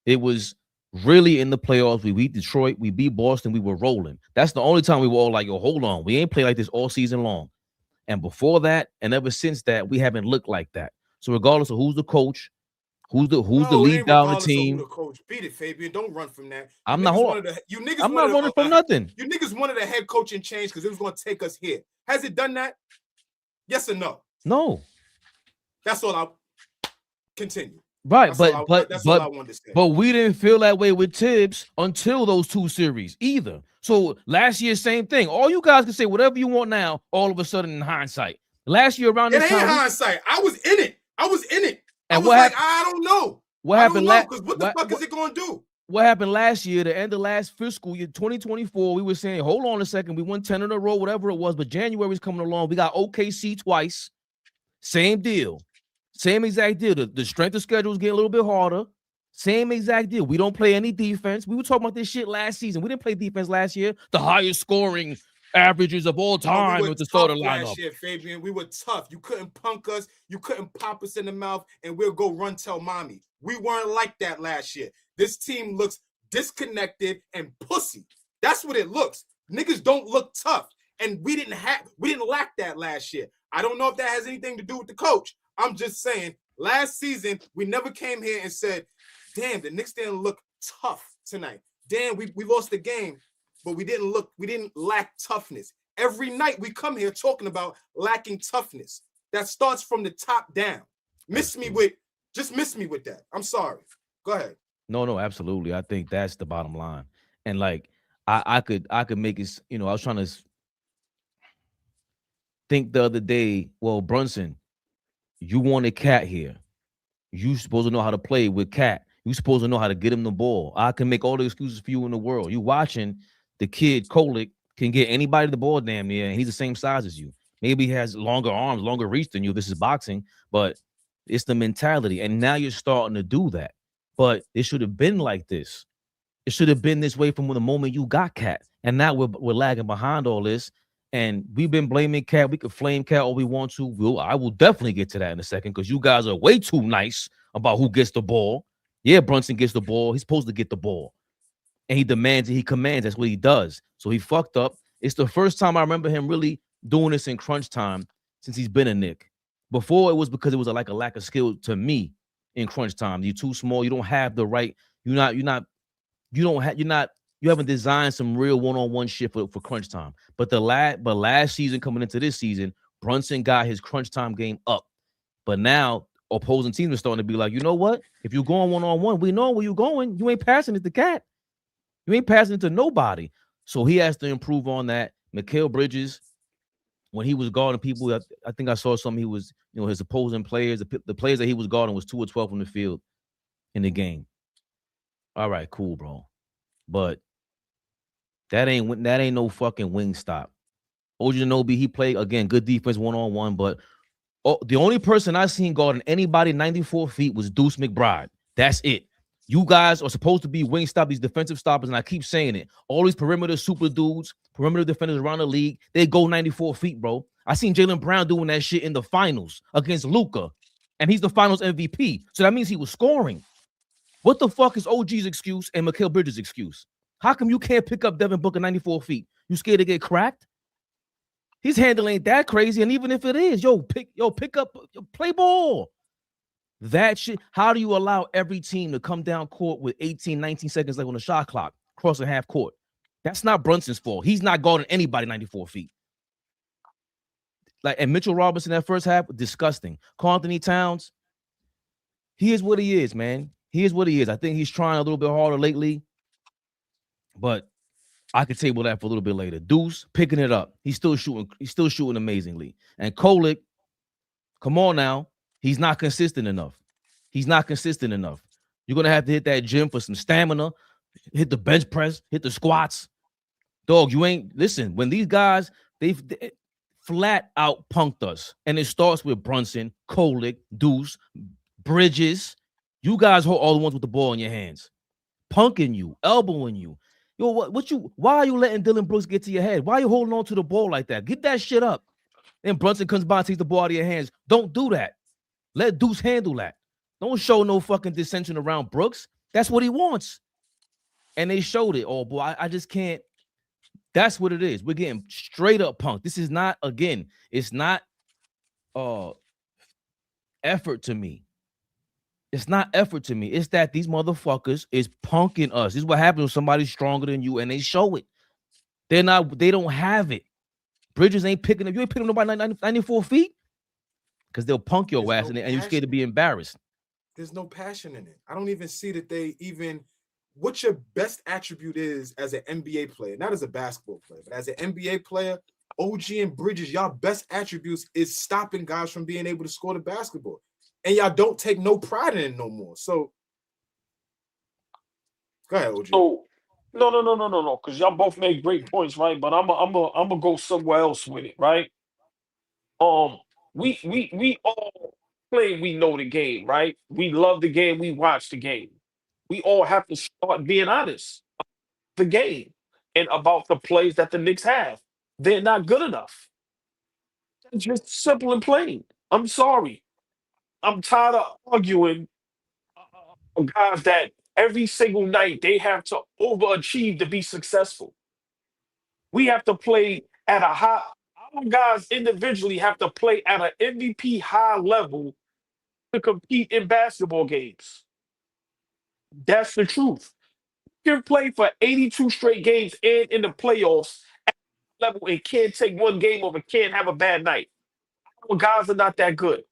Speaker 1: It was really in the playoffs. We beat Detroit, we beat Boston, we were rolling. That's the only time we were all like, yo, hold on. We ain't played like this all season long. And before that, and ever since that, we haven't looked like that. So regardless of who's the coach, who's the lead guy on the team.
Speaker 3: Coach. Beat it, Fabian. Don't run from that.
Speaker 1: I'm not running from nothing.
Speaker 3: You niggas wanted a head coaching change because it was going to take us here. Has it done that? Yes or no?
Speaker 1: No.
Speaker 3: That's all. I'll continue.
Speaker 1: Right,
Speaker 3: That's all I wanted to say.
Speaker 1: but we didn't feel that way with Tibbs until those 2 series either. So last year, same thing. All you guys can say whatever you want now, all of a sudden in hindsight. Last year around
Speaker 3: It
Speaker 1: this
Speaker 3: ain't
Speaker 1: time,
Speaker 3: I was in it. I
Speaker 1: And
Speaker 3: was like, I don't know.
Speaker 1: what happened
Speaker 3: because what the fuck is it going to do?
Speaker 1: What happened last year, the end of last fiscal year, 2024, we were saying, hold on a second, we won 10 in a row, whatever it was, but January's coming along. We got OKC twice. Same deal. Same exact deal. The strength of schedule is getting a little bit harder. Same exact deal. We don't play any defense. We were talking about this shit last season. We didn't play defense last year. The highest scoring averages of all time with the starter lineup.
Speaker 3: Last year, Fabian, we were tough. You couldn't punk us. You couldn't pop us in the mouth, and we'll go run tell mommy. We weren't like that last year. This team looks disconnected and pussy. That's what it looks. Niggas don't look tough, and we didn't lack that last year. I don't know if that has anything to do with the coach. I'm just saying, last season we never came here and said, "Damn, the Knicks didn't look tough tonight. Damn, we lost the game, but we didn't lack toughness." Every night we come here talking about lacking toughness. That starts from the top down. Miss me with that. I'm sorry. Go ahead.
Speaker 1: No, absolutely. I think that's the bottom line. And like I could make it, I was trying to think the other day, well, Brunson, you wanted KAT here. You supposed to know how to play with KAT. You supposed to know how to get him the ball. I can make all the excuses for you in the world. You watching the kid Kolick can get anybody the ball damn near, and he's the same size as you. Maybe he has longer arms, longer reach than you. This is boxing, but it's the mentality. And now you're starting to do that. But it should have been like this. It should have been this way from the moment you got KAT. And now we're lagging behind all this. And we've been blaming KAT. We could flame KAT all we want to. I will definitely get to that in a second because you guys are way too nice about who gets the ball. Yeah, Brunson gets the ball. He's supposed to get the ball. And he demands it. He commands. That's what he does. So he fucked up. It's the first time I remember him really doing this in crunch time since he's been a Knick. Before, it was because it was like a lack of skill to me in crunch time. You're too small. You don't have the right. You haven't designed some real one-on-one shit for crunch time. But last season coming into this season, Brunson got his crunch time game up. But now opposing teams are starting to be like, you know what? If you're going one-on-one, we know where you're going. You ain't passing it to KAT. You ain't passing it to nobody. So he has to improve on that. Mikal Bridges, when he was guarding people, I think I saw something. He was, his opposing players, the players that he was guarding was 2 of 12 from the field in the game. All right, cool, bro. But that ain't no fucking wing stop. OG Anunoby, he played, again, good defense one-on-one, but the only person I seen guarding anybody 94 feet was Deuce McBride. That's it. You guys are supposed to be wing stop, these defensive stoppers, and I keep saying it. All these perimeter super dudes, perimeter defenders around the league, they go 94 feet, bro. I seen Jaylen Brown doing that shit in the finals against Luka, and he's the finals MVP. So that means he was scoring. What the fuck is OG's excuse and Mikal Bridges' excuse? How come you can't pick up Devin Booker 94 feet? You scared to get cracked? His handle ain't that crazy, and even if it is, pick up, play ball. That shit, how do you allow every team to come down court with 18, 19 seconds left on the shot clock, crossing half court? That's not Brunson's fault. He's not guarding anybody 94 feet. And Mitchell Robinson that first half, disgusting. Karl Anthony Towns, he is what he is, man. He is what he is. I think he's trying a little bit harder lately, but I could table that for a little bit later. Deuce picking it up. He's still shooting amazingly. And Kolick, come on now. He's not consistent enough. You're going to have to hit that gym for some stamina, hit the bench press, hit the squats. Dog, listen, when these guys, they flat out punked us. And it starts with Brunson, Kolick, Deuce, Bridges. You guys hold all the ones with the ball in your hands. Punking you, elbowing you. Why are you letting Dylan Brooks get to your head? Why are you holding on to the ball like that? Get that shit up. Then Brunson comes by and takes the ball out of your hands. Don't do that. Let Deuce handle that. Don't show no fucking dissension around Brooks. That's what he wants. And they showed it. Oh, boy, I just can't. That's what it is. We're getting straight up punked. This is not, again, it's not effort to me. It's not effort to me. It's that these motherfuckers is punking us. This is what happens when somebody's stronger than you and they show it. They don't have it. Bridges ain't picking up. You ain't picking up nobody 94 feet because they'll punk your ass and you're scared to be embarrassed.
Speaker 3: there's no passion in it. I don't even see that they even what your best attribute is as an NBA player, not as a basketball player, but as an NBA player, OG and Bridges, y'all best attributes is stopping guys from being able to score the basketball. And y'all don't take no pride in it no more. So go ahead, OG.
Speaker 4: So no, because y'all both made great points, right? But I'm gonna go somewhere else with it, right? We all play, we know the game, right? We love the game, we watch the game. We all have to start being honest the game and about the plays that the Knicks have. They're not good enough. It's just simple and plain. I'm sorry. I'm tired of arguing guys that every single night they have to overachieve to be successful. We have to play at a high. Our guys individually have to play at an MVP high level to compete in basketball games. That's the truth. You can play for 82 straight games and in the playoffs at level and can't take one game over, can't have a bad night. Our guys are not that good.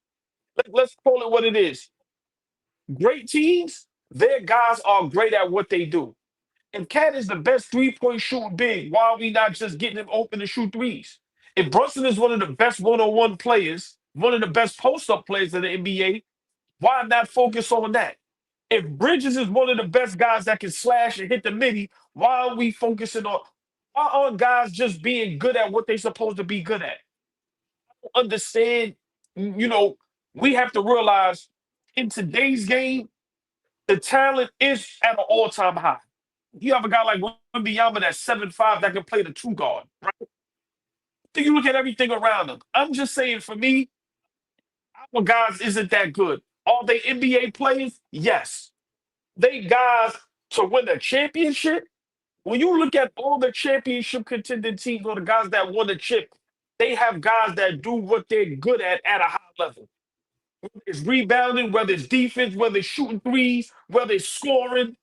Speaker 4: Let's call it what it is. Great teams, their guys are great at what they do. If KAT is the best three-point shooting big, why are we not just getting him open to shoot threes? If Brunson is one of the best one-on-one players, one of the best post-up players in the NBA, why not focus on that? If Bridges is one of the best guys that can slash and hit the midi, why are we focusing on? Why aren't guys just being good at what they're supposed to be good at? I don't understand. We have to realize in today's game, the talent is at an all-time high. You have a guy like Wembanyama that's 7'5" that can play the two guard, right? Then you look at everything around him. I'm just saying, for me, our guys isn't that good. Are they NBA players? Yes. They guys to win a championship. When you look at all the championship contending teams or the guys that won the chip, they have guys that do what they're good at a high level. Whether it's rebounding, whether it's defense, whether it's shooting threes, whether it's scoring.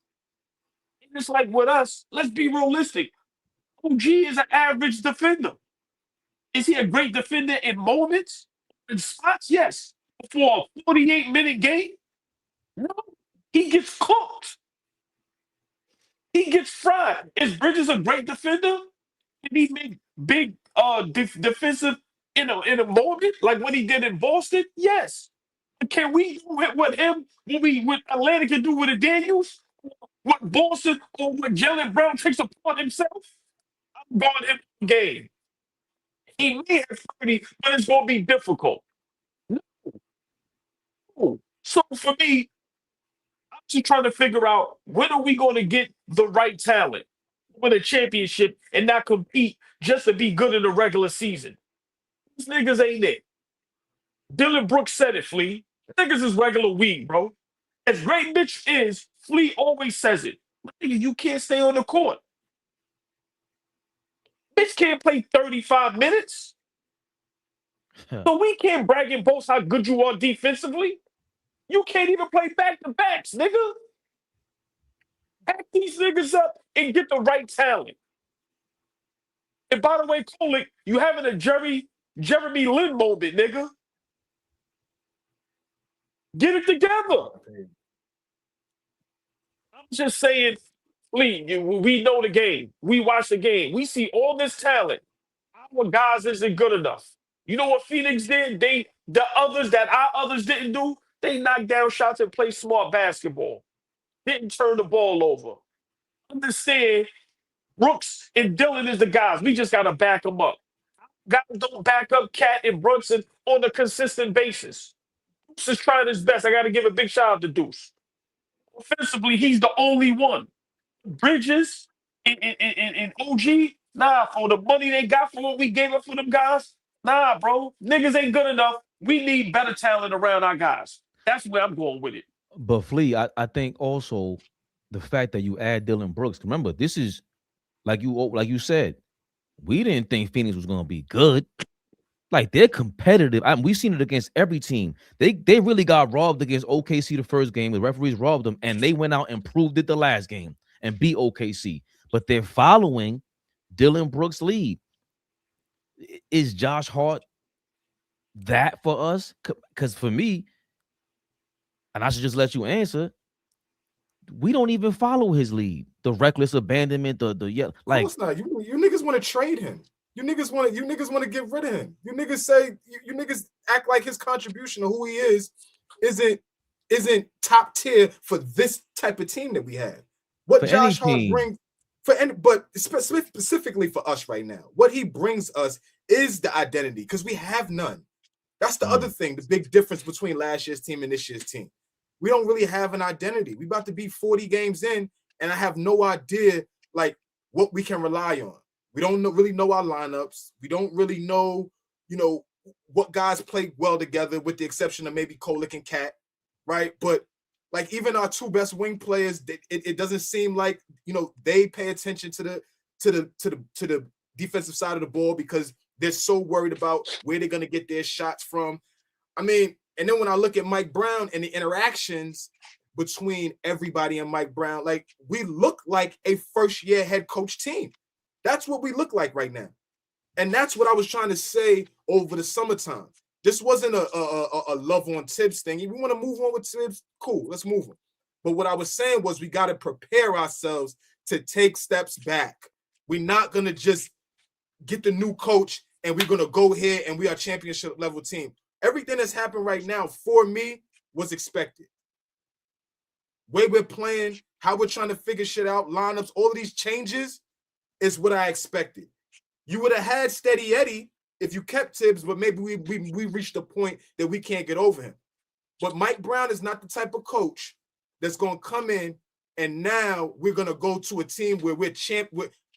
Speaker 4: And it's like with us, let's be realistic. OG is an average defender. Is he a great defender in moments? In spots? Yes. For a 48-minute game? No. He gets cooked. He gets fried. Is Bridges a great defender? Can he make big defensive in a moment like what he did in Boston? Yes. Can we do what Atlanta can do with the Daniels? What Boston or what Jalen Brown takes upon himself? I'm going him game. He may have 30, but it's going to be difficult. No. So for me, I'm just trying to figure out when are we going to get the right talent, win a championship, and not compete just to be good in the regular season. These niggas ain't it. Dylan Brooks said it, Flea. Niggas is regular weed, bro. As great Mitch is, Flea always says it. Nigga, you can't stay on the court. Mitch can't play 35 minutes. So we can't brag and boast how good you are defensively. You can't even play back-to-backs, nigga. Back these niggas up and get the right talent. And by the way, Kolick, you having a Jeremy Lin moment, nigga. Get it together. I'm just saying, Lee, we know the game. We watch the game. We see all this talent. Our guys isn't good enough. You know what Phoenix did? The others that our others didn't do, they knocked down shots and played smart basketball. Didn't turn the ball over. Understand, Brooks and Dillon is the guys. We just got to back them up. Guys don't back up KAT and Brunson on a consistent basis. Deuce is trying his best. I got to give a big shout out to Deuce. Offensively, he's the only one. Bridges and OG, nah, for the money they got for what we gave up for them guys, nah, bro. Niggas ain't good enough. We need better talent around our guys. That's where I'm going with it.
Speaker 1: But Flea, I think also the fact that you add Dylan Brooks. Remember, this is like you said, we didn't think Phoenix was gonna be good. Like they're competitive. We've seen it against every team. They really got robbed against OKC the first game. The referees robbed them, and they went out and proved it the last game and beat OKC. But they're following Dylan Brooks' lead. Is Josh Hart that for us? Because for me, and I should just let you answer. We don't even follow his lead. The reckless abandonment, yeah,
Speaker 3: Of
Speaker 1: like
Speaker 3: course not. You niggas want to trade him. You niggas want to get rid of him. You niggas say you niggas act like his contribution or who he is isn't top tier for this type of team that we have. What
Speaker 1: for any
Speaker 3: Josh Hart
Speaker 1: team.
Speaker 3: brings but specifically for us right now, what he brings us is the identity because we have none. That's the other thing, the big difference between last year's team and this year's team. We don't really have an identity. We about to be 40 games in, and I have no idea like what we can rely on. We don't really know our lineups. We don't really know, what guys play well together, with the exception of maybe Kolek and KAT, right? But like even our two best wing players, it doesn't seem like they pay attention to the defensive side of the ball because they're so worried about where they're gonna get their shots from. I mean, and then when I look at Mike Brown and the interactions between everybody and Mike Brown, like we look like a first-year head coach team. That's what we look like right now. And that's what I was trying to say over the summertime. This wasn't a love on Tibbs thing. If we want to move on with Tibbs, cool, let's move on. But what I was saying was we got to prepare ourselves to take steps back. We're not going to just get the new coach and we're going to go here and we are a championship level team. Everything that's happened right now for me was expected. Way we're playing, how we're trying to figure shit out, lineups, all of these changes is what I expected. You would have had Steady Eddie if you kept Tibbs, but maybe we reached a point that we can't get over him. But Mike Brown is not the type of coach that's going to come in and now we're going to go to a team where we're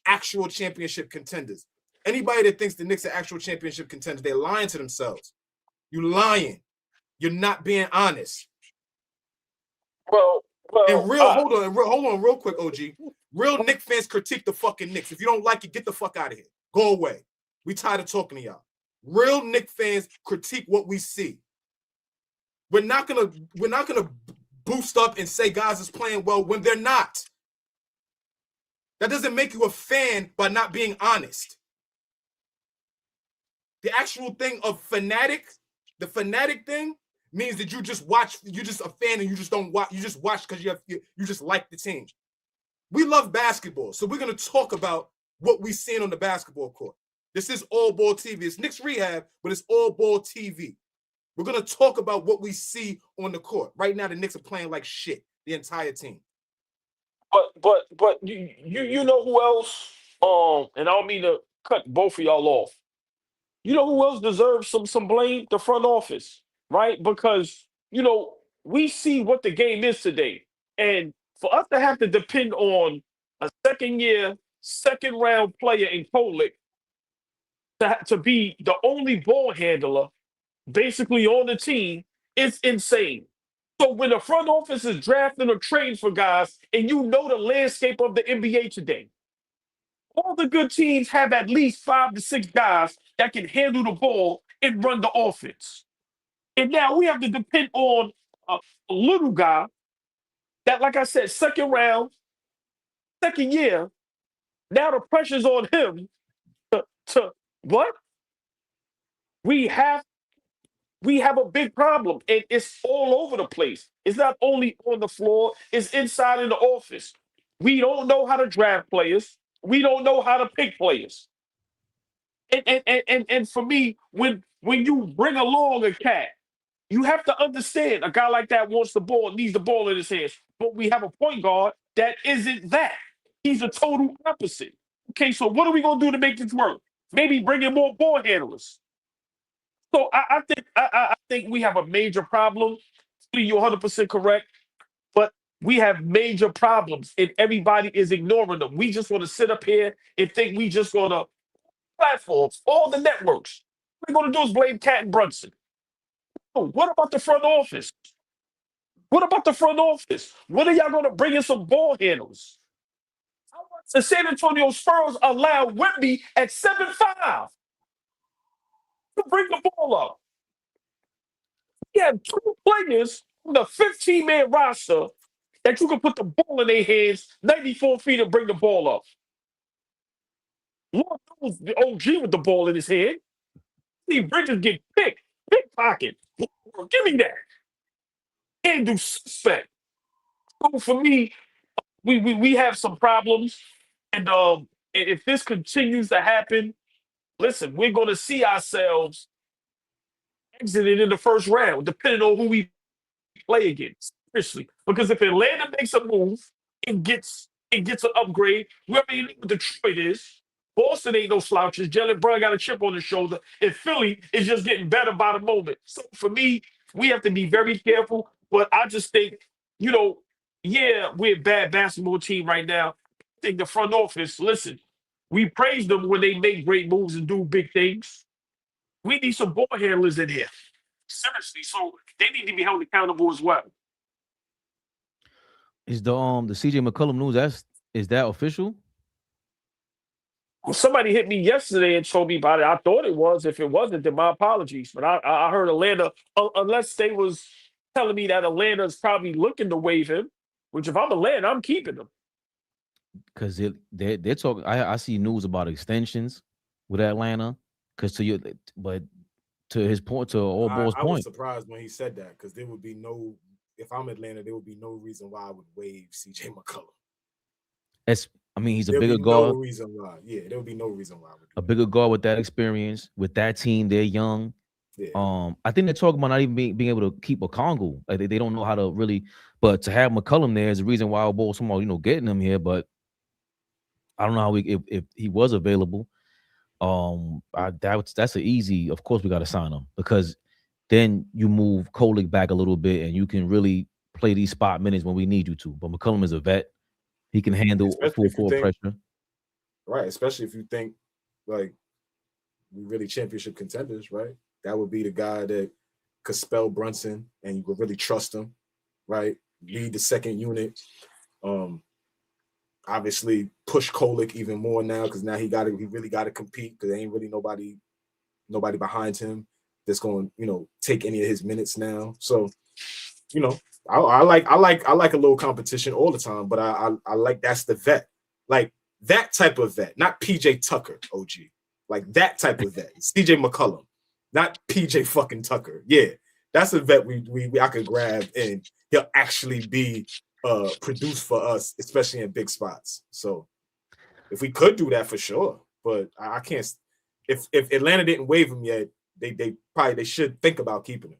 Speaker 3: actual championship contenders. Anybody that thinks the Knicks are actual championship contenders, they're lying to themselves. You lying. You're not being honest.
Speaker 4: Well,
Speaker 3: and hold on real quick, OG. Real Knicks fans critique the fucking Knicks. If you don't like it, get the fuck out of here. Go away. We tired of talking to y'all. Real Knicks fans critique what we see. We're not gonna boost up and say guys is playing well when they're not. That doesn't make you a fan by not being honest. The actual thing of fanatic, the fanatic thing means that you just watch, you're just a fan and you just don't watch, you just watch because you just like the team. We love basketball, so we're going to talk about what we've seen on the basketball court. This is AllBall TV. It's Knicks Rehab, but it's AllBall TV. We're going to talk about what we see on the court. Right now, the Knicks are playing like shit, the entire team.
Speaker 4: But you know who else? And I don't mean to cut both of y'all off. You know who else deserves some blame? The front office, right? Because we see what the game is today, and for us to have to depend on a second-year, second-round player in Kolek to be the only ball handler basically on the team is insane. So when the front office is drafting or trading for guys, and you know the landscape of the NBA today, all the good teams have at least 5 to 6 guys that can handle the ball and run the offense. And now we have to depend on a little guy that, like I said, second round, second year. Now the pressure's on him to what? We have a big problem, and it's all over the place. It's not only on the floor, it's inside in the office. We don't know how to draft players. We don't know how to pick players. And for me, when you bring along a KAT, you have to understand a guy like that wants the ball, needs the ball in his hands. But we have a point guard that isn't that. He's a total opposite. Okay, so what are we gonna do to make this work? Maybe bring in more ball handlers. So I think we have a major problem. You're 100% correct, but we have major problems, and everybody is ignoring them. We just want to sit up here and think we just gonna platforms, all the networks. What we're gonna do is blame KAT and Brunson. Oh, what about the front office? What about the front office? When are y'all gonna bring in some ball handlers? The San Antonio Spurs allow Wemby at 7'5" to bring the ball up. You have 2 players on the 15-man roster that you can put the ball in their hands 94 feet and bring the ball up. Lord knows the OG with the ball in his hand. See Bridges get pickpocket. Give me that. handle suspect. So for me, we have some problems, and if this continues to happen, listen, we're going to see ourselves exited in the first round, depending on who we play against. Seriously, because if Atlanta makes a move and gets an upgrade, we already know what Detroit is. Boston ain't no slouches. Jalen Brown got a chip on his shoulder, and Philly is just getting better by the moment. So for me, we have to be very careful. But I just think, yeah, we're a bad basketball team right now. I think the front office, listen, we praise them when they make great moves and do big things. We need some ball handlers in here. Seriously. So they need to be held accountable as well.
Speaker 1: Is the CJ McCollum news, is that official?
Speaker 4: Well, somebody hit me yesterday and told me about it. I thought it was. If it wasn't, then my apologies. But I heard Atlanta, unless they was telling me that Atlanta's probably looking to waive him, which if I'm Atlanta, I'm keeping him.
Speaker 1: Because they're talking. I see news about extensions with Atlanta. But to his point, to AllBall's
Speaker 3: I was
Speaker 1: point,
Speaker 3: surprised when he said that because there would be no. If I'm Atlanta, there would be no reason why I would waive CJ McCollum.
Speaker 1: He's a
Speaker 3: There'll
Speaker 1: bigger
Speaker 3: be
Speaker 1: guard.
Speaker 3: No reason why. Yeah, there would be no reason why I would.
Speaker 1: A bigger guard with that experience, with that team, they're young.
Speaker 3: Yeah.
Speaker 1: I think they're talking about not even being able to keep a Congo. Like they don't know how to really. But to have McCollum there is the reason why AllBall somehow getting him here. But I don't know how if he was available. That's an easy. Of course, we got to sign him because then you move Kolek back a little bit and you can really play these spot minutes when we need you to. But McCollum is a vet; he can handle full court pressure.
Speaker 3: Right, especially if you think like we really championship contenders, right? That would be the guy that could spell Brunson and you could really trust him, right? Lead the second unit. Obviously push Kolek even more now because now he really got to compete because there ain't really nobody behind him that's going to take any of his minutes now. So I like a little competition all the time, but I like that's the vet, like that type of vet, not PJ Tucker, OG, like that type of vet, CJ McCollum, not PJ fucking Tucker. Yeah, that's a vet I could grab and he'll actually be produced for us, especially in big spots. So if we could do that for sure, but I can't. If Atlanta didn't waive him yet, they should think about keeping him.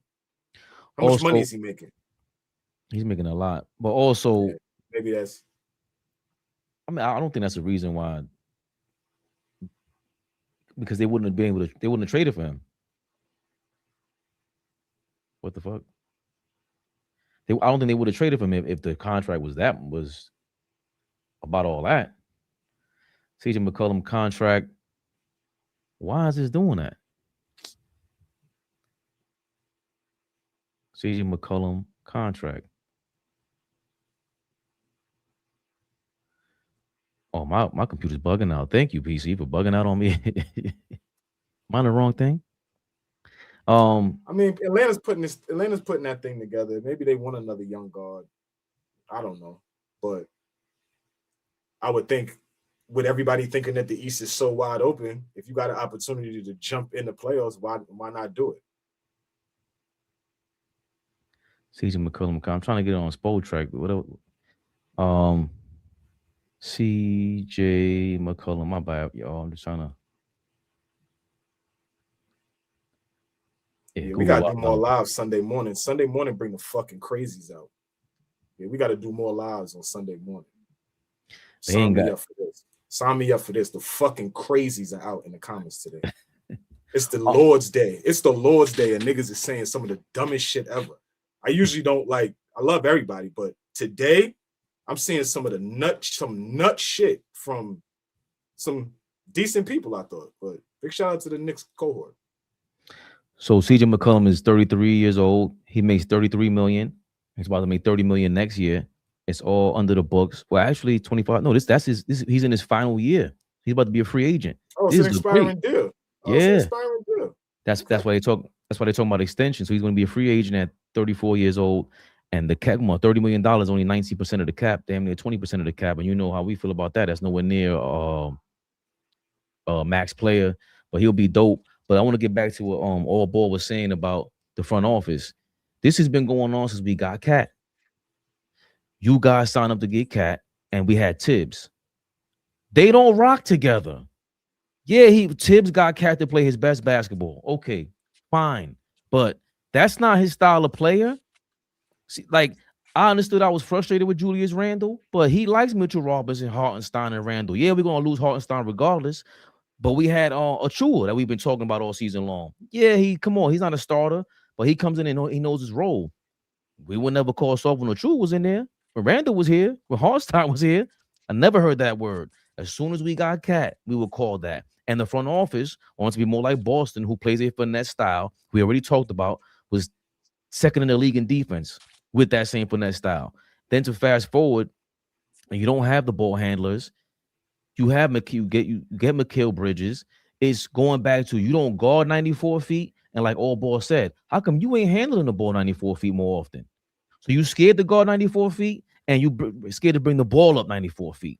Speaker 3: How much money is he making?
Speaker 1: He's making a lot, but also
Speaker 3: maybe that's.
Speaker 1: I don't think that's the reason why. Because they wouldn't have been able to. They wouldn't have traded for him. What the fuck? I don't think they would have traded for him if the contract was about all that. CJ McCollum contract. Why is this doing that? CJ McCollum contract. Oh, my computer's bugging out. Thank you, PC, for bugging out on me. Am I the wrong thing?
Speaker 3: I mean, Atlanta's putting that thing together. Maybe they want another young guard. I don't know, but I would think with everybody thinking that the East is so wide open, if you got an opportunity to jump in the playoffs, why not do it?
Speaker 1: CJ McCollum. I'm trying to get it on Spole Track. CJ McCollum. My bad, y'all. I'm just trying to.
Speaker 3: Yeah, we gotta do more lives Sunday morning. Sunday morning, bring the fucking crazies out. Yeah, we gotta do more lives on Sunday morning. Sign me up for this. Sign me up for this. The fucking crazies are out in the comments today. It's the Lord's Day. It's the Lord's Day, and niggas is saying some of the dumbest shit ever. I usually don't I love everybody, but today I'm seeing some nut shit from some decent people, I thought. But big shout out to the Knicks cohort.
Speaker 1: So CJ McCollum is 33 years old. He makes $33 million. He's about to make $30 million next year. It's all under the books. Well, actually, 25. No, he's in his final year. He's about to be a free agent.
Speaker 3: Oh, it's an expiring deal.
Speaker 1: Yeah. It's an expiring deal. That's why they talk. That's why they're talking about extension. So he's going to be a free agent at 34 years old. And the cap, $30 million, only 19% of the cap, damn near 20% of the cap. And you know how we feel about that. That's nowhere near max player, but he'll be dope. But I want to get back to what AllBall was saying about the front office. This has been going on since we got KAT. You guys signed up to get KAT, and we had Tibbs. They don't rock together. Yeah, Tibbs got KAT to play his best basketball. Okay, fine. But that's not his style of player. See, like, I understood I was frustrated with Julius Randle, but he likes Mitchell Robinson, Hartenstein, and Randle. Yeah, we're going to lose Hartenstein regardless. But we had Achua that we've been talking about all season long. Yeah, come on, he's not a starter, but he comes in and he knows his role. We would never call soft when Achua was in there. When Randle was here, when Hartenstein was here, I never heard that word. As soon as we got KAT, we would call that. And the front office wants to be more like Boston, who plays a finesse style. We already talked about, was second in the league in defense with that same finesse style. Then to fast forward, and you don't have the ball handlers, you have you get Mikal Bridges. It's going back to you don't guard 94 feet. And like AllBall said, how come you ain't handling the ball 94 feet more often? So you scared to guard 94 feet and you scared to bring the ball up 94 feet.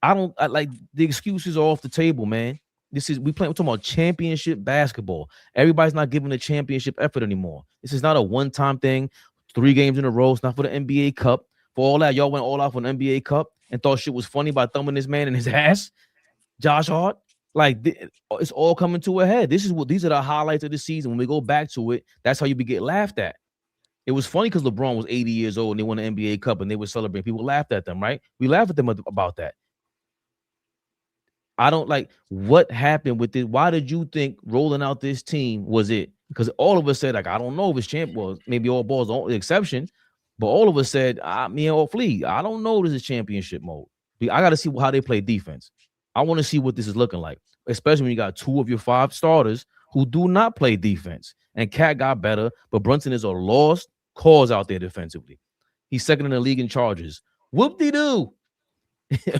Speaker 1: I like the excuses are off the table, man. We're talking about championship basketball. Everybody's not giving a championship effort anymore. This is not a one-time thing, 3 games in a row. It's not for the NBA Cup. For all that, y'all went all out for the NBA Cup and thought shit was funny by thumbing this man in his ass, Josh Hart. Like, it's all coming to a head. These are the highlights of the season. When we go back to it, that's how you get laughed at. It was funny because LeBron was 80 years old and they won the NBA Cup and they were celebrating. People laughed at them, right? We laughed at them about that. I don't like what happened with it. Why did you think rolling out this team was it? Because all of us said, like, I don't know if it's champ. Well, maybe AllBall's the exception, but all of us said, me and Flea, I don't know this is championship mode. I got to see how they play defense. I want to see what this is looking like, especially when you got 2 of your 5 starters who do not play defense. And KAT got better, but Brunson is a lost cause out there defensively. He's second in the league in charges. Whoop-de-doo.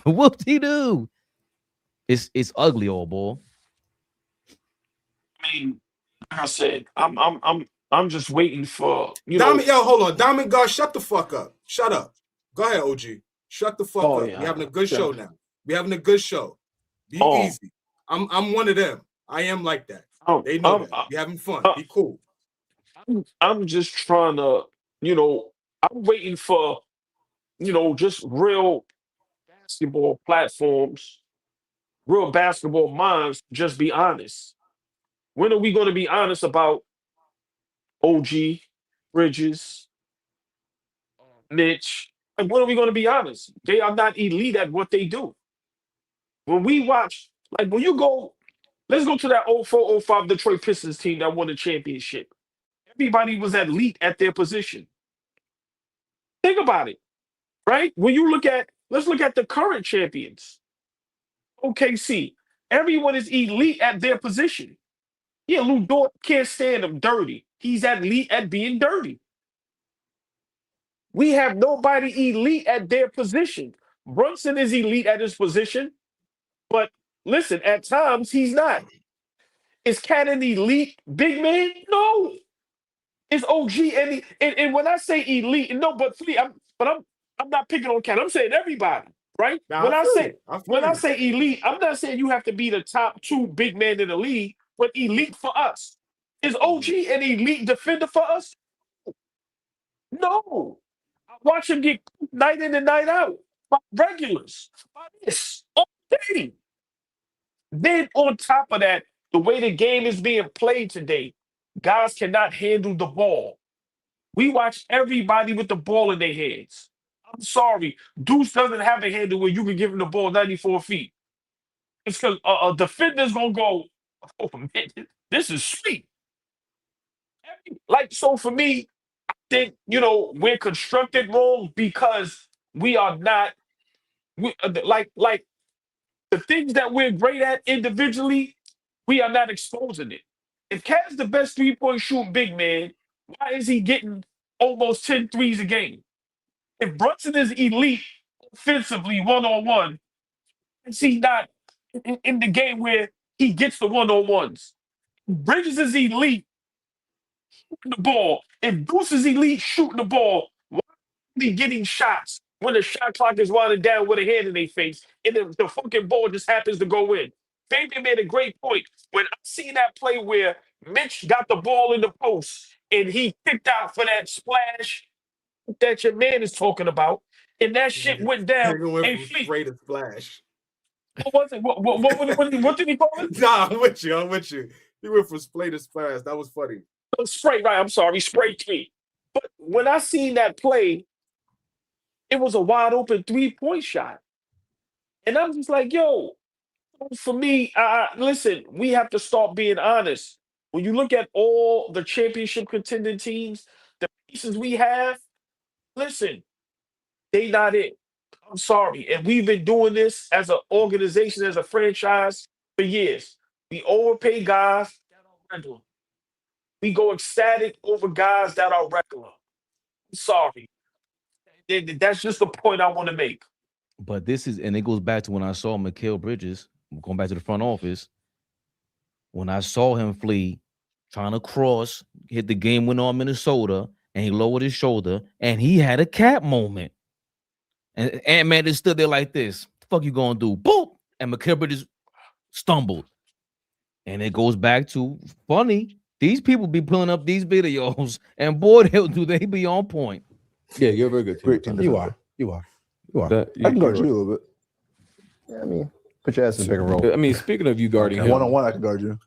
Speaker 1: Whoop-de-doo. It's ugly, AllBall.
Speaker 4: I mean, like I said, I'm just waiting for
Speaker 3: hold on. Diamond God, shut the fuck up. Shut up. Go ahead, OG. Shut the fuck up.
Speaker 4: Yeah.
Speaker 3: We're having a good show now. We're having a good show. Be easy. I'm one of them. I am like that. They know that. We're having fun. Be cool.
Speaker 4: I'm just trying to, I'm waiting for, just real basketball platforms, real basketball minds, just be honest. When are we going to be honest about OG, Bridges, Mitch? And when are we going to be honest? They are not elite at what they do. When we watch, like when you go, let's go to that 04-05 Detroit Pistons team that won the championship. Everybody was elite at their position. Think about it, right? When you let's look at the current champions. OKC. Everyone is elite at their position. Yeah, Lou Dort can't stand him dirty. He's elite at being dirty. We have nobody elite at their position. Brunson is elite at his position, but listen, at times he's not. Is KAT an elite big man? No. Is OG and when I say elite, no, but I'm not picking on KAT. I'm saying everybody, right?
Speaker 3: Now,
Speaker 4: When I say elite, I'm not saying you have to be the top 2 big men in the league, but elite for us. Is OG an elite defender for us? No. I watch him get night in and night out by regulars. By this all day. Then on top of that, the way the game is being played today, guys cannot handle the ball. We watch everybody with the ball in their hands. I'm sorry. Deuce doesn't have a handle where you can give him the ball 94 feet. It's because a defender's going to go, oh, man, this is sweet. So for me, I think, we're constructed wrong because we are not, like the things that we're great at individually, we are not exposing it. If KAT's the best 3-point shooting big man, why is he getting almost 10 threes a game? If Brunson is elite offensively one-on-one, is he not in the game where he gets the one-on-ones? Bridges is elite shooting the ball. If Deuce is elite shooting the ball, why are they getting shots when the shot clock is winding down with a hand in their face and the fucking ball just happens to go in? Fabian made a great point. When I seen that play where Mitch got the ball in the post and he kicked out for that splash that your man is talking about, and that shit went down.
Speaker 3: Nigga went
Speaker 4: Hey,
Speaker 3: from
Speaker 4: Fleet,
Speaker 3: spray to splash.
Speaker 4: what was it? What did he call it?
Speaker 3: Nah, I'm with you. He went from spray to splash. That was funny.
Speaker 4: Spray, right? I'm sorry, spray me. But when I seen that play, it was a wide open 3-point shot, and I'm just like, yo. For me, listen, we have to start being honest. When you look at all the championship contending teams, the pieces we have, listen, they not it. I'm sorry. And we've been doing this as an organization, as a franchise for years. We overpay guys that are regular. We go ecstatic over guys that are regular. I'm sorry. That's just the point I want to make.
Speaker 1: But this is, and it goes back to when I saw Mikal Bridges, going back to the front office, when I saw him flee, trying to cross, hit the game winner on Minnesota, and he lowered his shoulder, and he had a cat moment. And Ant-Man just stood there like this. The fuck you gonna do? Boop! And Mikal Bridges stumbled. And it goes back to funny. These people be pulling up these videos, and boy, do they be on point.
Speaker 5: Yeah, you're a very good team.
Speaker 6: Great team. You are.
Speaker 5: That,
Speaker 6: I can guard
Speaker 5: you're
Speaker 6: you a little bit. Yeah, I mean, put your ass in a bigger role.
Speaker 5: I mean, speaking of you guarding him,
Speaker 6: One-on-one, I can guard you.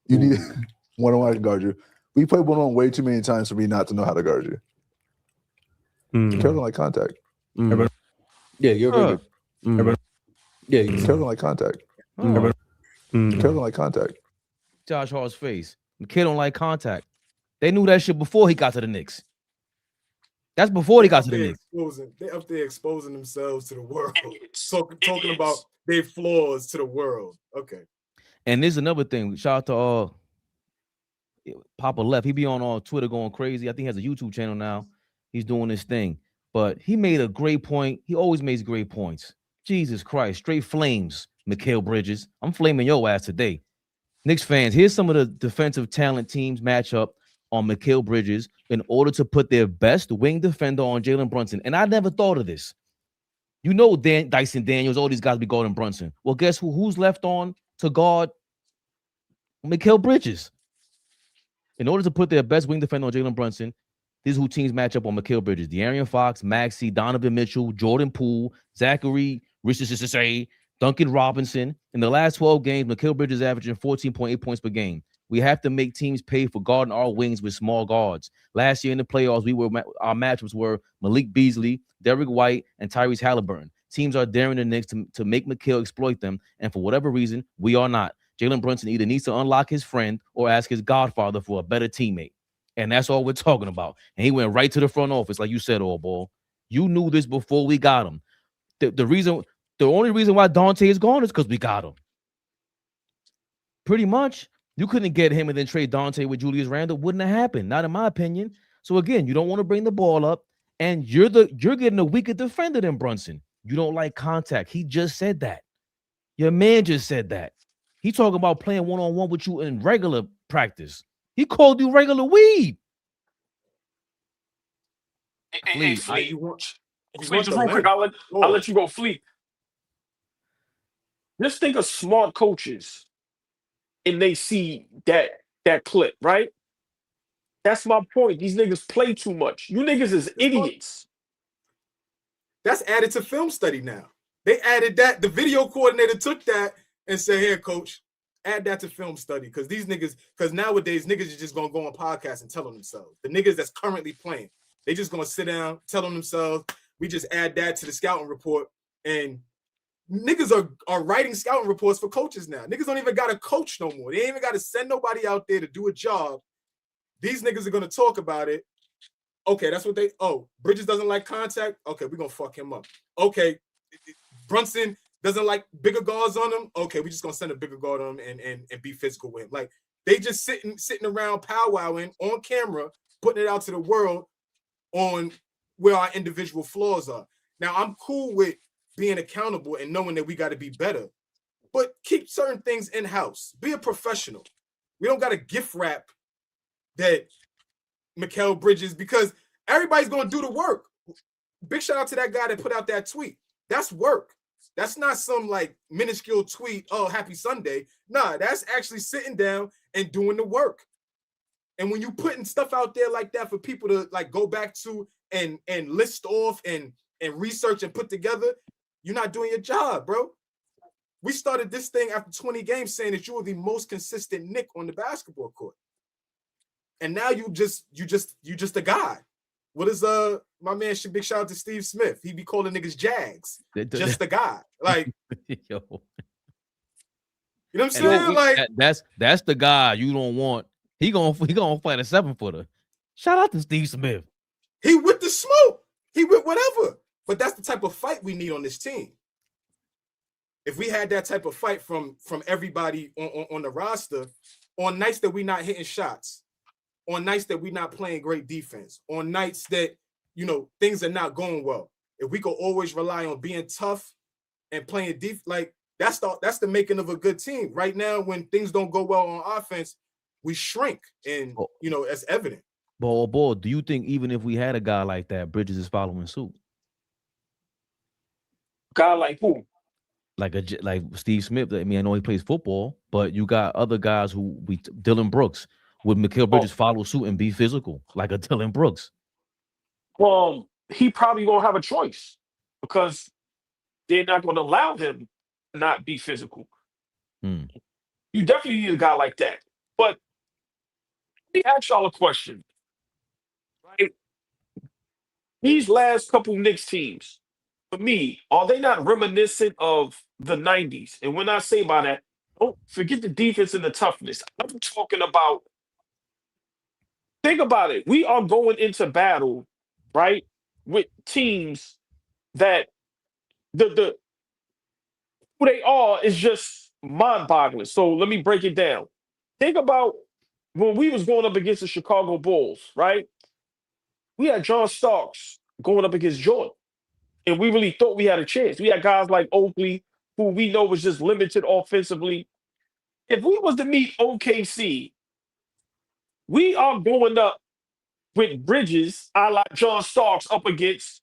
Speaker 6: You need one-on-one, I can guard you. We played one-on-one way too many times for me not to know how to guard you. Carol don't like contact.
Speaker 5: Yeah, you're very good. Yeah,
Speaker 6: Carol don't like contact. Carol don't like contact.
Speaker 1: Josh Hart's face. The kid don't like contact. They knew that shit before he got to the Knicks. That's before he got to the Knicks.
Speaker 3: They up there exposing themselves to the world. Talking about their flaws to the world. Okay.
Speaker 1: And there's another thing. Shout out to Papa Left. He be on Twitter going crazy. I think he has a YouTube channel now. He's doing this thing. But he made a great point. He always makes great points. Jesus Christ. Straight flames, Mikal Bridges. I'm flaming your ass today. Knicks fans, here's some of the defensive talent teams match up on Mikal Bridges in order to put their best wing defender on Jalen Brunson. And I never thought of this. You know Dyson Daniels, all these guys be guarding Brunson. Well, guess who's left on to guard Mikal Bridges? In order to put their best wing defender on Jalen Brunson, these who teams match up on Mikal Bridges. De'Aaron Fox, Maxey, Donovan Mitchell, Jordan Poole, Zachary, Richardson, Duncan Robinson. In the last 12 games, Mikal Bridges averaging 14.8 points per game. We have to make teams pay for guarding our wings with small guards. Last year in the playoffs, our matchups were Malik Beasley, Derrick White, and Tyrese Halliburton. Teams are daring the Knicks to make Mikal exploit them, and for whatever reason, we are not. Jalen Brunson either needs to unlock his friend or ask his godfather for a better teammate. And that's all we're talking about. And he went right to the front office, like you said, AllBall. You knew this before we got him. The only reason why Dante is gone is because we got him. Pretty much. You couldn't get him and then trade Dante with Julius Randle. Wouldn't have happened, not in my opinion. So again, you don't want to bring the ball up, and you're getting a weaker defender than Brunson. You don't like contact. He just said that. Your man just said that. He talking about playing one-on-one with you in regular practice. He called you regular weed.
Speaker 4: Fleet, just real quick, I'll let you go, Fleet. Just think of smart coaches, and they see that clip, right? That's my point. These niggas play too much. You niggas is idiots.
Speaker 3: That's added to film study now. They added that. The video coordinator took that and said, "Here, coach, add that to film study." Because nowadays niggas are just gonna go on podcasts and tell them themselves. The niggas that's currently playing, they just gonna sit down, tell them themselves. We just add that to the scouting report, and niggas are writing scouting reports for coaches now. Niggas don't even got to coach no more. They ain't even got to send nobody out there to do a job. These niggas are gonna talk about it. Okay, that's what Bridges doesn't like contact. Okay, we're gonna fuck him up. Okay, Brunson doesn't like bigger guards on him. Okay, we just gonna send a bigger guard on him and be physical with him. Like, they just sitting around powwowing on camera, putting it out to the world on where our individual flaws are. Now, I'm cool with being accountable and knowing that we got to be better, but keep certain things in-house. Be a professional. We don't got to gift wrap that Mikal Bridges, because everybody's going to do the work. Big shout out to that guy that put out that tweet. That's work. That's not some like minuscule tweet, "Oh, happy Sunday." Nah, that's actually sitting down and doing the work. And when you putting stuff out there like that for people to like go back to and list off and research and put together, you're not doing your job, bro. We started this thing after 20 games saying that you were the most consistent Knick on the basketball court. And now you just a guy. What is my man? Big shout out to Steve Smith. He be calling niggas Jags. Just a guy. Like,
Speaker 1: Yo.
Speaker 3: You know what I'm saying? Like
Speaker 1: that's the guy you don't want. He gonna fight a 7-footer. Shout out to Steve Smith.
Speaker 3: He with the smoke. He with whatever. But that's the type of fight we need on this team. If we had that type of fight from everybody on the roster, on nights that we not hitting shots, on nights that we not playing great defense, on nights that, you know, things are not going well, if we could always rely on being tough and playing deep, like that's the making of a good team. Right now, when things don't go well on offense, we shrink, and you know, that's evident.
Speaker 1: Boy, do you think even if we had a guy like that, Bridges is following suit?
Speaker 4: Guy like who?
Speaker 1: Like Steve Smith. I mean, I know he plays football, but you got other guys who Dylan Brooks. Would Mikal Bridges follow suit and be physical like a Dylan Brooks?
Speaker 4: Well, he probably won't have a choice because they're not going to allow him to not be physical. You definitely need a guy like that. But let me ask y'all a question. Right? These last couple Knicks teams, for me, are they not reminiscent of the 90s? And when I say by that, don't forget the defense and the toughness. I'm talking about, think about it. We are going into battle, right, with teams that who they are is just mind-boggling. So let me break it down. Think about when we was going up against the Chicago Bulls, right? We had John Starks going up against Jordan, and we really thought we had a chance. We had guys like Oakley, who we know was just limited offensively. If we was to meet OKC, we are going up with Bridges, a la John Starks, up against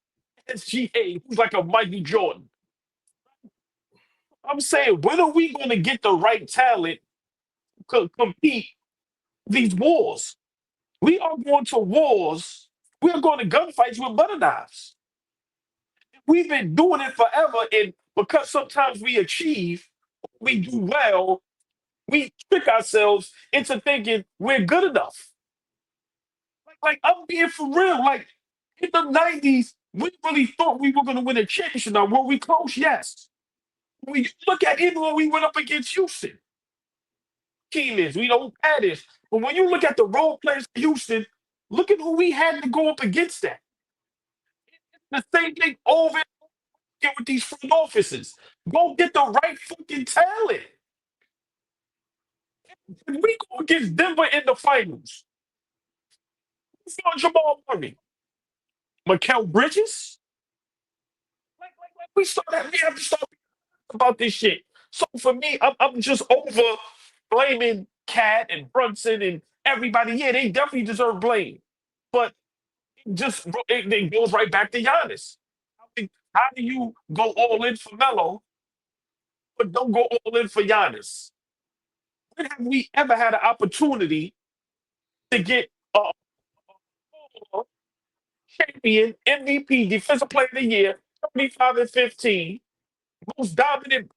Speaker 4: SGA, who's like a Michael Jordan. I'm saying, when are we going to get the right talent to compete these wars? We are going to wars. We are going to gunfights with butter knives. We've been doing it forever, and because sometimes we achieve, we do well, we trick ourselves into thinking we're good enough. Like I'm being for real. Like in the 90s, we really thought we were going to win a championship. Now, were we close? Yes. When you look at even when we went up against Houston, team is, we know who that is. But when you look at the role players for Houston, look at who we had to go up against that. The same thing over again with these front offices. Go get the right fucking talent. When we go against Denver in the finals, who's on Jamal Murray? Mikal Bridges? Like we have to start about this shit. So for me, I'm just over blaming KAT and Brunson and everybody. Yeah, they definitely deserve blame. But it goes right back to Giannis. How do you go all in for Melo, but don't go all in for Giannis? When have we ever had an opportunity to get a champion, MVP, Defensive Player of the Year, 35 and 15, most dominant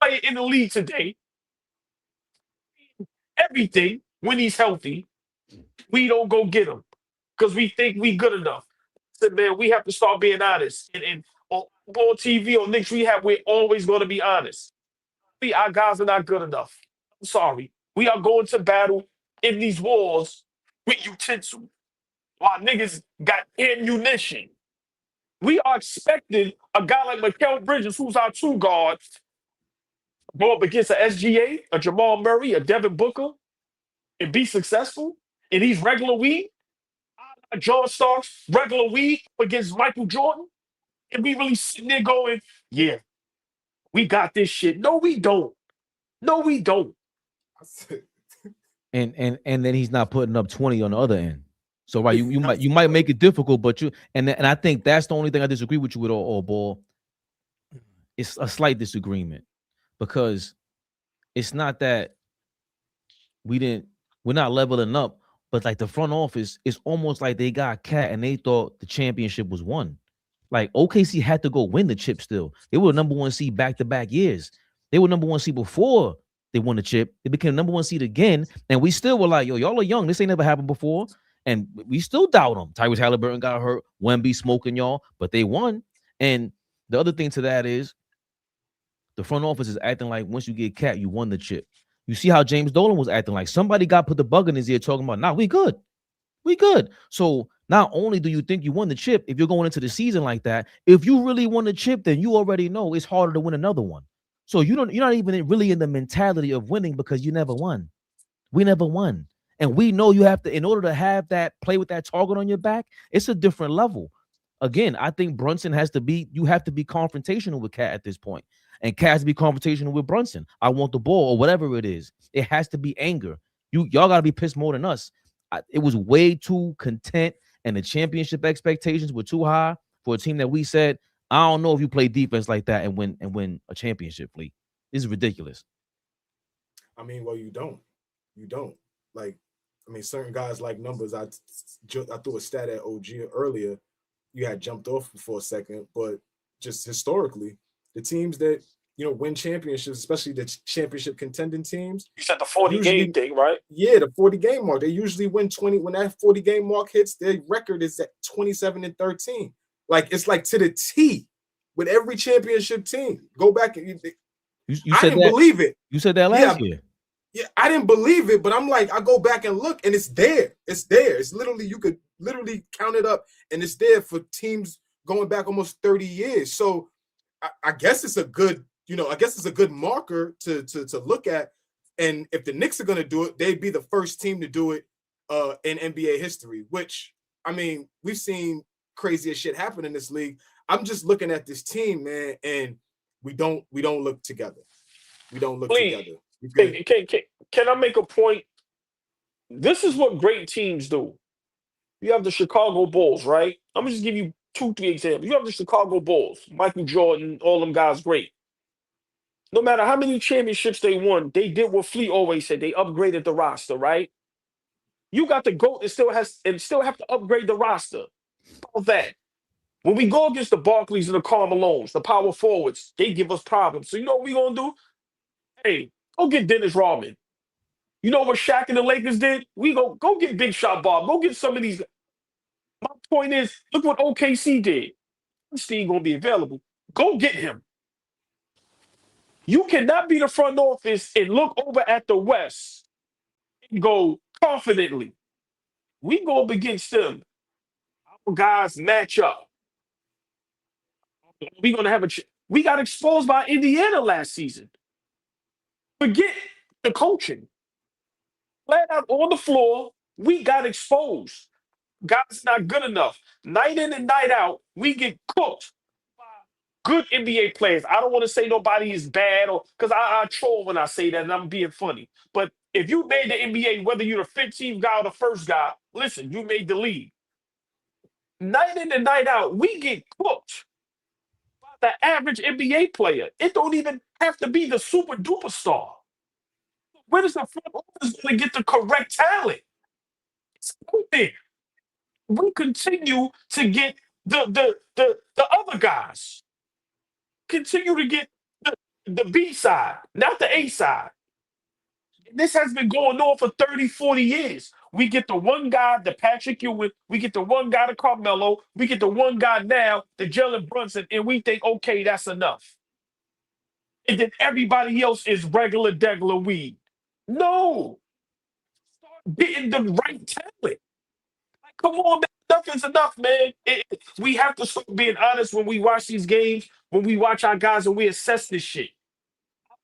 Speaker 4: player in the league today, everything when he's healthy, we don't go get him because we think we good enough. I said, man, we have to start being honest. And on AllBall TV or Knicks Rehab, we're always going to be honest. Our guys are not good enough. I'm sorry. We are going to battle in these wars with utensil while niggas got ammunition. We are expecting a guy like Mikal Bridges, who's our two guard, go up against a SGA, a Jamal Murray, a Devin Booker, and be successful in these regular week. John Starks, regular week against Michael Jordan. And we really sitting there going, yeah, we got this shit. No, we don't. No, we don't.
Speaker 1: And then he's not putting up 20 on the other end. So right, you might make it difficult, but and I think that's the only thing I disagree with you with AllBall. It's a slight disagreement because it's not that we're not leveling up But like the front office, it's almost like they got KAT and they thought the championship was won. Like OKC had to go win the chip still. They were number one seed back-to-back years. They were number one seed before they won the chip. They became number one seed again. And we still were like, yo, y'all are young. This ain't never happened before. And we still doubt them. Tyrese Halliburton got hurt. Wemby smoking y'all. But they won. And the other thing to that is the front office is acting like once you get KAT, you won the chip. You see how James Dolan was acting like somebody got put the bug in his ear talking about, nah, we good. We good. So not only do you think you won the chip, if you're going into the season like that, if you really won the chip, then you already know it's harder to win another one. So you're not even really in the mentality of winning because you never won. We never won. And we know you have to, in order to have that, play with that target on your back, it's a different level. Again, I think Brunson you have to be confrontational with KAT at this point. And KAT has to be confrontational with Brunson. I want the ball or whatever it is. It has to be anger. Y'all got to be pissed more than us. It was way too content, and the championship expectations were too high for a team that we said, I don't know if you play defense like that and win a championship, Fleet. This is ridiculous.
Speaker 3: I mean, well, you don't. You don't. Like, I mean, certain guys like numbers. I threw a stat at OG earlier. You had jumped off for a second, but just historically, the teams that, you know, win championships, especially the championship contending teams.
Speaker 4: You said the 40-game thing, right?
Speaker 3: Yeah, the 40-game mark. They usually win 20. When that 40-game mark hits, their record is at 27-13. Like, it's like to the T with every championship team. Go back and I didn't believe it.
Speaker 1: You said that last year.
Speaker 3: Yeah, I didn't believe it, but I'm like, I go back and look, and it's there. It's there. It's literally, you could literally count it up, and it's there for teams going back almost 30 years. So I guess it's a good, I guess it's a good marker to look at. And if the Knicks are going to do it, they'd be the first team to do it in NBA history, which, I mean, we've seen crazier shit happen in this league. I'm just looking at this team, man, and we don't look together. We don't look together.
Speaker 4: Can I make a point? This is what great teams do. You have the Chicago Bulls, right? I'm going to just give you 2-3 examples. You have the Chicago Bulls, Michael Jordan, all them guys, great. No matter how many championships they won, they did what Fleet always said. They upgraded the roster, right? You got the GOAT and still have to upgrade the roster. All that. When we go against the Barclays and the Carmelones, the power forwards, they give us problems. So you know what we're going to do? Hey, go get Dennis Rodman. You know what Shaq and the Lakers did? We go get Big Shot Bob. Go get some of these. My point is, look what OKC did. Steve going to be available. Go get him. You cannot be the front office and look over at the West and go confidently. We go up against them. Our guys match up. We're going to have we got exposed by Indiana last season. Forget the coaching. Flat out on the floor, we got exposed. Guys not good enough. Night in and night out, we get cooked by good NBA players. I don't want to say nobody is bad, or because I troll when I say that and I'm being funny. But if you made the NBA, whether you're the 15th guy or the first guy, listen, you made the league. Night in and night out, we get cooked by the average NBA player. It don't even have to be the super duper star. Where does the front office going to get the correct talent? It's there. We continue to get the other guys. Continue to get the B side, not the A side. This has been going on for 30, 40 years. We get the one guy, the Patrick Ewing. We get the one guy, the Carmelo. We get the one guy now, the Jalen Brunson, and we think, okay, that's enough. And then everybody else is regular, degular weed. No. Start getting the right talent. Like, come on, man. Enough is enough, man. We have to start being honest when we watch these games, when we watch our guys and we assess this shit.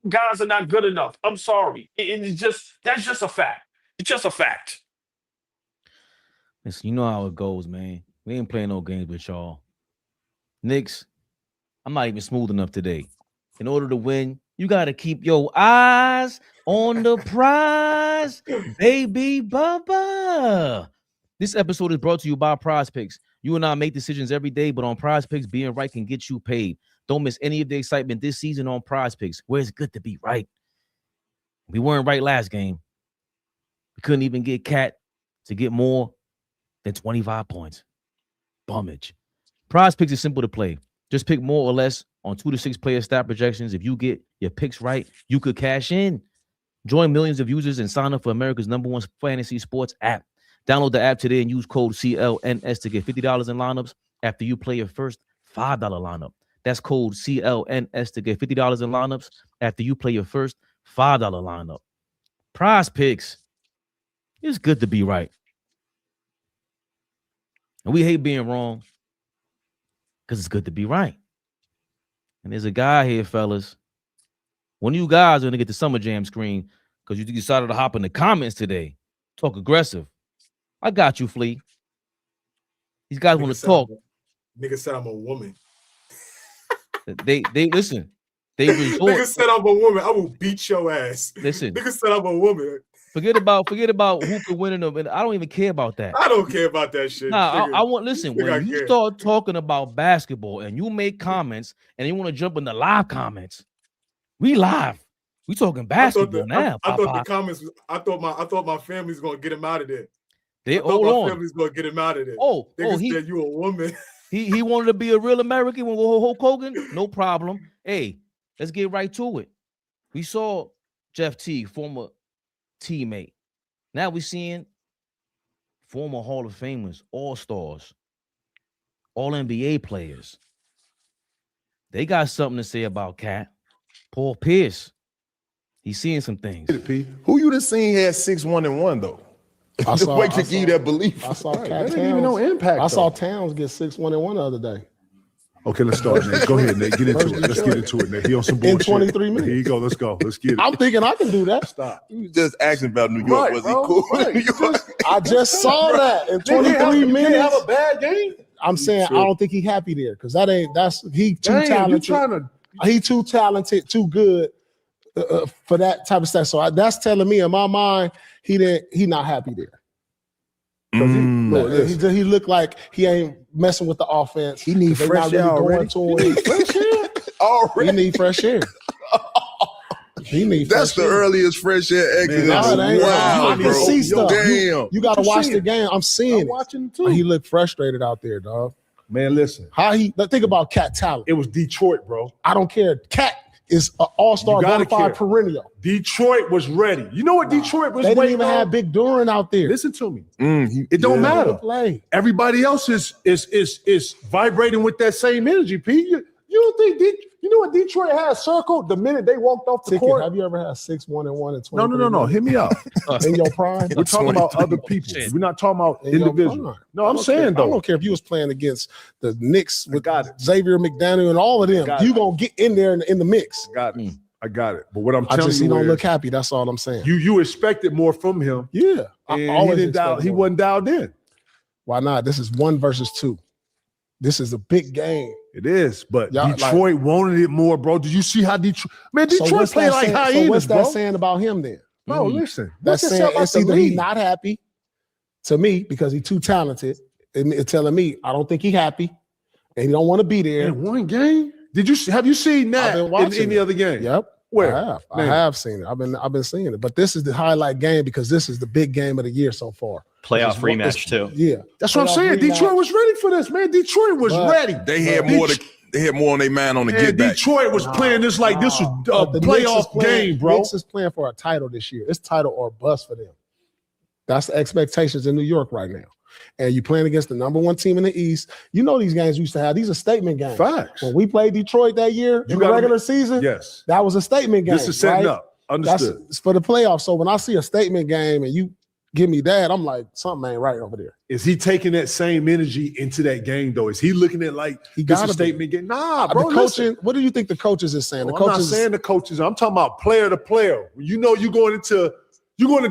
Speaker 4: Guys are not good enough. I'm sorry. That's just a fact. It's just a fact.
Speaker 1: Listen, you know how it goes, man. We ain't playing no games with y'all. Knicks, I'm not even smooth enough today. In order to win, you got to keep your eyes on the prize, baby Bubba. This episode is brought to you by Prize Picks. You and I make decisions every day, but on Prize Picks, being right can get you paid. Don't miss any of the excitement this season on Prize Picks, where it's good to be right. We weren't right last game. We couldn't even get KAT to get more than 25 points. Bummage. Prize Picks is simple to play. Just pick more or less on 2 to 6 player stat projections. If you get your picks right, you could cash in. Join millions of users and sign up for America's #1 fantasy sports app. Download the app today and use code CLNS to get $50 in lineups after you play your first $5 lineup. That's code CLNS to get $50 in lineups after you play your first $5 lineup. Prize Picks. It's good to be right. And we hate being wrong because it's good to be right. And there's a guy here, fellas. One of you guys are going to get the Summer Jam screen because you decided to hop in the comments today. Talk aggressive. I got you, Flea. These guys want to talk.
Speaker 3: Nigga said I'm a woman.
Speaker 1: They listen. They resort.
Speaker 3: Nigga said I'm a woman. I will beat your ass.
Speaker 1: Listen.
Speaker 3: Nigga said I'm a woman.
Speaker 1: Forget about who could win them. And I don't even care about that.
Speaker 3: I don't care about that shit.
Speaker 1: Nah, I want listen. When you start talking about basketball and you make comments and you want to jump in the live comments, we live. We talking basketball now.
Speaker 3: I thought the comments. I thought my family's gonna get him out of there.
Speaker 1: Hold on.
Speaker 3: My family's gonna get him out of there.
Speaker 1: He
Speaker 3: said you a woman.
Speaker 1: He wanted to be a real American with Hulk Hogan. No problem. Hey, let's get right to it. We saw Jeff T, former teammate. Now we're seeing former Hall of Famers, All-Stars, All-NBA players. They got something to say about KAT. Paul Pierce. He's seeing some things.
Speaker 7: Who you done seen had 6-1-1 though? I saw you that belief.
Speaker 8: I saw KAT
Speaker 7: Towns. Even no impact.
Speaker 8: I saw Towns get 6-1-1 the other day.
Speaker 9: Okay, let's start, Nate. Go ahead, Nate. Get into it. Let's get into it, Nate. He on some bullshit.
Speaker 8: In 23 minutes.
Speaker 9: Here you go. Let's go. Let's get it.
Speaker 8: I'm thinking I can do that.
Speaker 9: Stop.
Speaker 7: You was just asking about New York. Was he cool?
Speaker 8: Right. I just saw that in 23 minutes.
Speaker 9: Have a bad game.
Speaker 8: I'm saying I don't think he happy there because he too talented. He too talented, too good for that type of stuff. So that's telling me in my mind he not happy there. He looked like he ain't messing with the offense.
Speaker 7: He need fresh air already.
Speaker 8: He need fresh air.
Speaker 7: That's the earliest fresh air exit.
Speaker 8: Wow,
Speaker 7: you can
Speaker 8: see stuff.
Speaker 7: Damn.
Speaker 8: You got to watch the game. I'm seeing it.
Speaker 9: Watching too.
Speaker 8: He looked frustrated out there, dog.
Speaker 9: Man, listen.
Speaker 8: Think about KAT talent.
Speaker 9: It was Detroit, bro.
Speaker 8: I don't care. KAT is an all-star, bonafide perennial.
Speaker 9: Detroit was ready. You know what Detroit was?
Speaker 8: They didn't even have Big Duran out there.
Speaker 9: Listen to me. It don't matter.
Speaker 8: Play.
Speaker 9: Everybody else is vibrating with that same energy. Pete, you don't think you know what Detroit had circled the minute they walked off the court?
Speaker 8: Have you ever had 6-1-1 and 20?
Speaker 9: No. Hit me up.
Speaker 8: In your prime?
Speaker 9: We're talking about other people. We're not talking about individuals. No, I'm saying though.
Speaker 8: I don't care if you was playing against the Knicks with Xavier McDaniel and all of them. You gonna get in there in the mix.
Speaker 9: I got it. But what I'm telling you,
Speaker 8: he don't look happy. That's all I'm saying.
Speaker 9: You expected more from him.
Speaker 8: Yeah,
Speaker 9: he wasn't dialed in.
Speaker 8: Why not? This is 1 versus 2. This is a big game.
Speaker 9: It is, but Detroit wanted it more, bro. Did you see how Detroit played like hyenas,
Speaker 8: so what's that
Speaker 9: bro?
Speaker 8: saying about him then?
Speaker 9: Bro, listen.
Speaker 8: That's saying it's either he's not happy to me because he's too talented. And it's telling me I don't think he's happy and he don't want to be there.
Speaker 9: In one game? Have you seen that in any other game?
Speaker 8: Yep.
Speaker 9: Where?
Speaker 8: I have seen it. I've been seeing it. But this is the highlight game because this is the big game of the year so far.
Speaker 10: Playoff rematch too.
Speaker 8: Yeah.
Speaker 9: That's what I'm saying. Detroit was ready for this, man. Detroit was ready.
Speaker 7: They had more on their mind on the get back.
Speaker 9: Detroit was playing this like this was a playoff game, bro.
Speaker 8: Knicks is playing for a title this year. It's title or bust for them. That's the expectations in New York right now. And you're playing against the #1 team in the East. You know these games we used to have. These are statement games.
Speaker 9: Facts.
Speaker 8: When we played Detroit that year in the regular season,
Speaker 9: yes,
Speaker 8: that was a statement game.
Speaker 9: This is setting up. Understood.
Speaker 8: That's for the playoffs. So when I see a statement game and you give me that, I'm like, something ain't right over there.
Speaker 9: Is he taking that same energy into that game, though? Is he looking at like this a statement game? Nah, bro.
Speaker 8: The coaching, what do you think the coaches is saying?
Speaker 9: I'm not saying the coaches. I'm talking about player to player. You know you're going into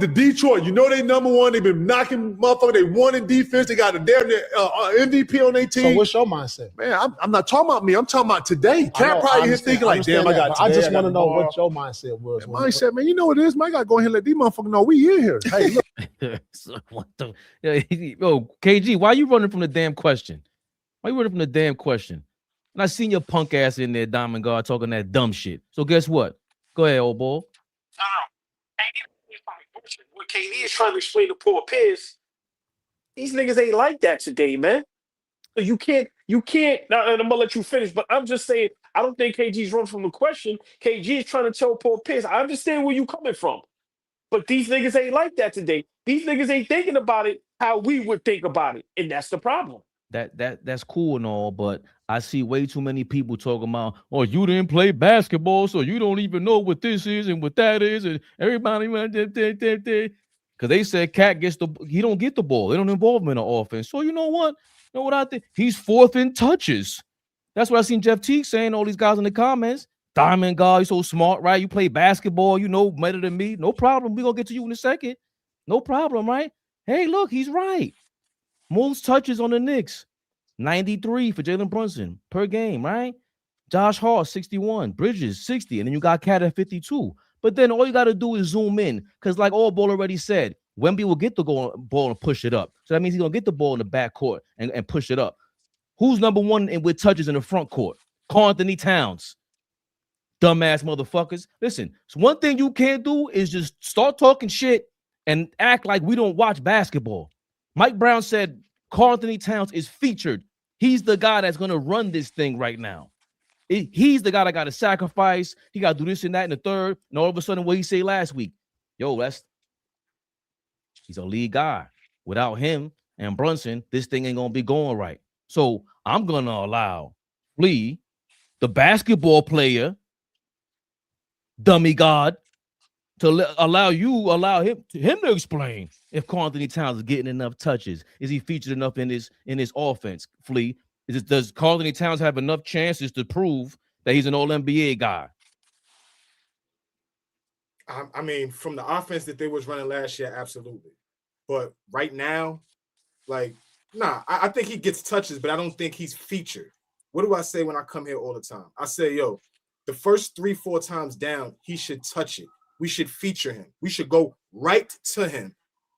Speaker 9: Detroit. You know they #1. They've been knocking motherfucker. They won in defense. They got a damn MVP on their team.
Speaker 8: So what's your mindset?
Speaker 9: Man, I'm not talking about me. I'm talking about today. KAT probably here thinking like, damn, I got today.
Speaker 8: I just want to know what your mindset was.
Speaker 9: Mindset, man, you know what it is. Man, I got to go ahead and let these motherfuckers know we in here. Hey, look.
Speaker 1: So what the yo, KG, why you running from the damn question? Why you running from the damn question? And I seen your punk ass in there, Diamond Guard, talking that dumb shit. So guess what? Go ahead, old boy.
Speaker 4: What KD is trying to explain to Paul Pierce These niggas ain't like that today, man. So you can't. Now, and I'm gonna let you finish, but I'm just saying, I don't think KG's run from the question. KG is trying to tell Paul Pierce, I understand where you coming from, but these niggas ain't like that today. These niggas ain't thinking about it how we would think about it, and that's the problem.
Speaker 1: That's cool and all, but I see way too many people talking about, oh, you didn't play basketball, so you don't even know what this is and what that is, and everybody because they said KAT he don't get the ball. They don't involve him in the offense. So you know what? You know what I think? He's fourth in touches. That's what I seen Jeff Teague saying, all these guys in the comments. Diamond guy, you so smart, right? You play basketball, you know better than me. No problem. We're gonna get to you in a second. No problem, right? Hey, look, he's right. Most touches on the Knicks, 93 for Jalen Brunson per game, right? Josh Hart, 61. Bridges, 60. And then you got KAT at 52. But then all you got to do is zoom in because like AllBall already said, Wemby will get the ball and push it up. So that means he's going to get the ball in the backcourt and push it up. Who's number one with touches in the front court? Karl Anthony Towns. Dumbass motherfuckers. Listen, so one thing you can't do is just start talking shit and act like we don't watch basketball. Mike Brown said Karl Anthony Towns is featured. He's the guy that's going to run this thing right now. He's the guy that got to sacrifice. He got to do this and that in the third. And all of a sudden, what he said last week, he's a lead guy. Without him and Brunson, this thing ain't going to be going right. So I'm going to allow Flea, the basketball player, dummy god, to allow him to explain if Karl Anthony Towns is getting enough touches. Is he featured enough in his offense, Flea? Does Karl Anthony Towns have enough chances to prove that he's an All-NBA guy?
Speaker 3: I mean, from the offense that they was running last year, absolutely. But right now, like, nah, I think he gets touches, but I don't think he's featured. What do I say when I come here all the time? I say, the first 3-4 times down, he should touch it. We should feature him. We should go right to him.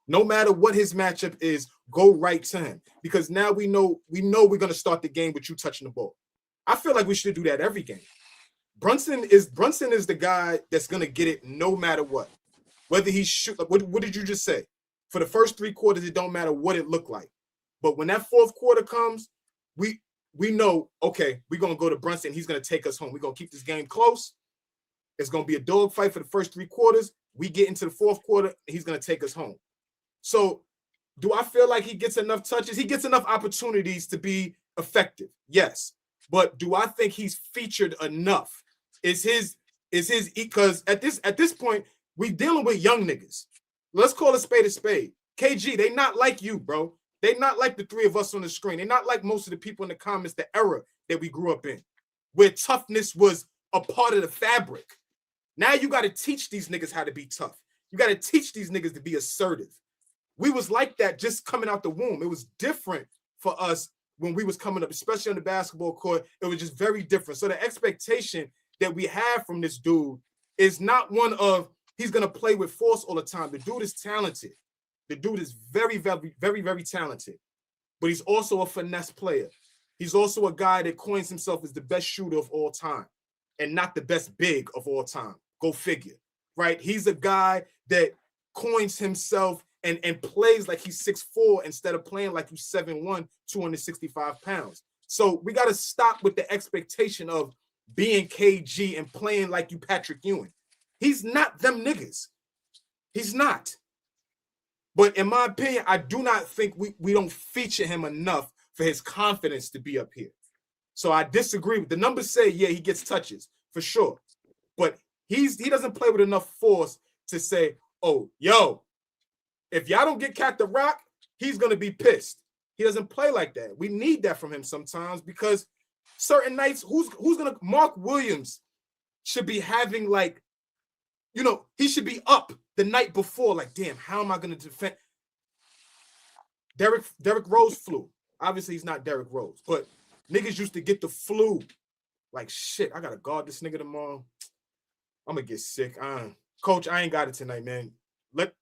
Speaker 3: No matter what his matchup is, go right to him. Because now we know we're going to start the game with you touching the ball. I feel like we should do that every game. Brunson is the guy that's going to get it no matter what. Whether he shoot, what did you just say? For the first 3 quarters, it don't matter what it looked like. But when that fourth quarter comes, we know, okay, we're going to go to Brunson. He's going to take us home. We're going to keep this game close. It's going to be a dogfight for the first 3 quarters. We get into the fourth quarter, and he's going to take us home. So do I feel like he gets enough touches? He gets enough opportunities to be effective. Yes. But do I think he's featured enough? Because at this point, we dealing with young niggas. Let's call a spade a spade. KG, they not like you, bro. They not like the 3 of us on the screen. They not like most of the people in the comments, the era that we grew up in, where toughness was a part of the fabric. Now you got to teach these niggas how to be tough. You got to teach these niggas to be assertive. We was like that just coming out the womb. It was different for us when we was coming up, especially on the basketball court. It was just very different. So the expectation that we have from this dude is not one of he's going to play with force all the time. The dude is talented. The dude is very, very, very, very talented. But he's also a finesse player. He's also a guy that coins himself as the best shooter of all time and not the best big of all time. Go figure, right? He's a guy that coins himself and plays like he's 6'4" instead of playing like he's 7'1", 265 pounds. So we got to stop with the expectation of being KG and playing like you Patrick Ewing. He's not them niggas. He's not. But in my opinion, I do not think we don't feature him enough for his confidence to be up here. So I disagree. The numbers say, yeah, he gets touches for sure. But he doesn't play with enough force to say, oh, yo, if y'all don't get KAT the rock, he's going to be pissed. He doesn't play like that. We need that from him sometimes because certain nights, who's going to – Mark Williams should be having like, he should be up the night before like, damn, how am I going to defend? Derrick Rose flu. Obviously, he's not Derrick Rose, but niggas used to get the flu. Like, shit, I got to guard this nigga tomorrow. I'm going to get sick. Coach, I ain't got it tonight, man. Let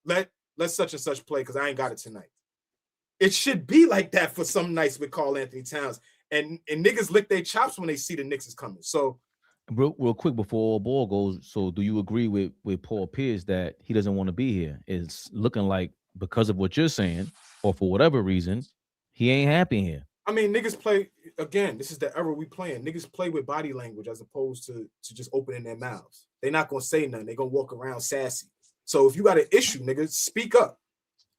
Speaker 3: such and such play because I ain't got it tonight. It should be like that for some nights with Karl Anthony Towns. And niggas lick their chops when they see the Knicks is coming. So,
Speaker 1: real quick before AllBall goes, so do you agree with Paul Pierce that he doesn't want to be here? It's looking like because of what you're saying, or for whatever reason, he ain't happy here.
Speaker 3: I mean, niggas play again. This is the era we playing. Niggas play with body language as opposed to just opening their mouths. They're not gonna say nothing. They're gonna walk around sassy. So if you got an issue, nigga, speak up.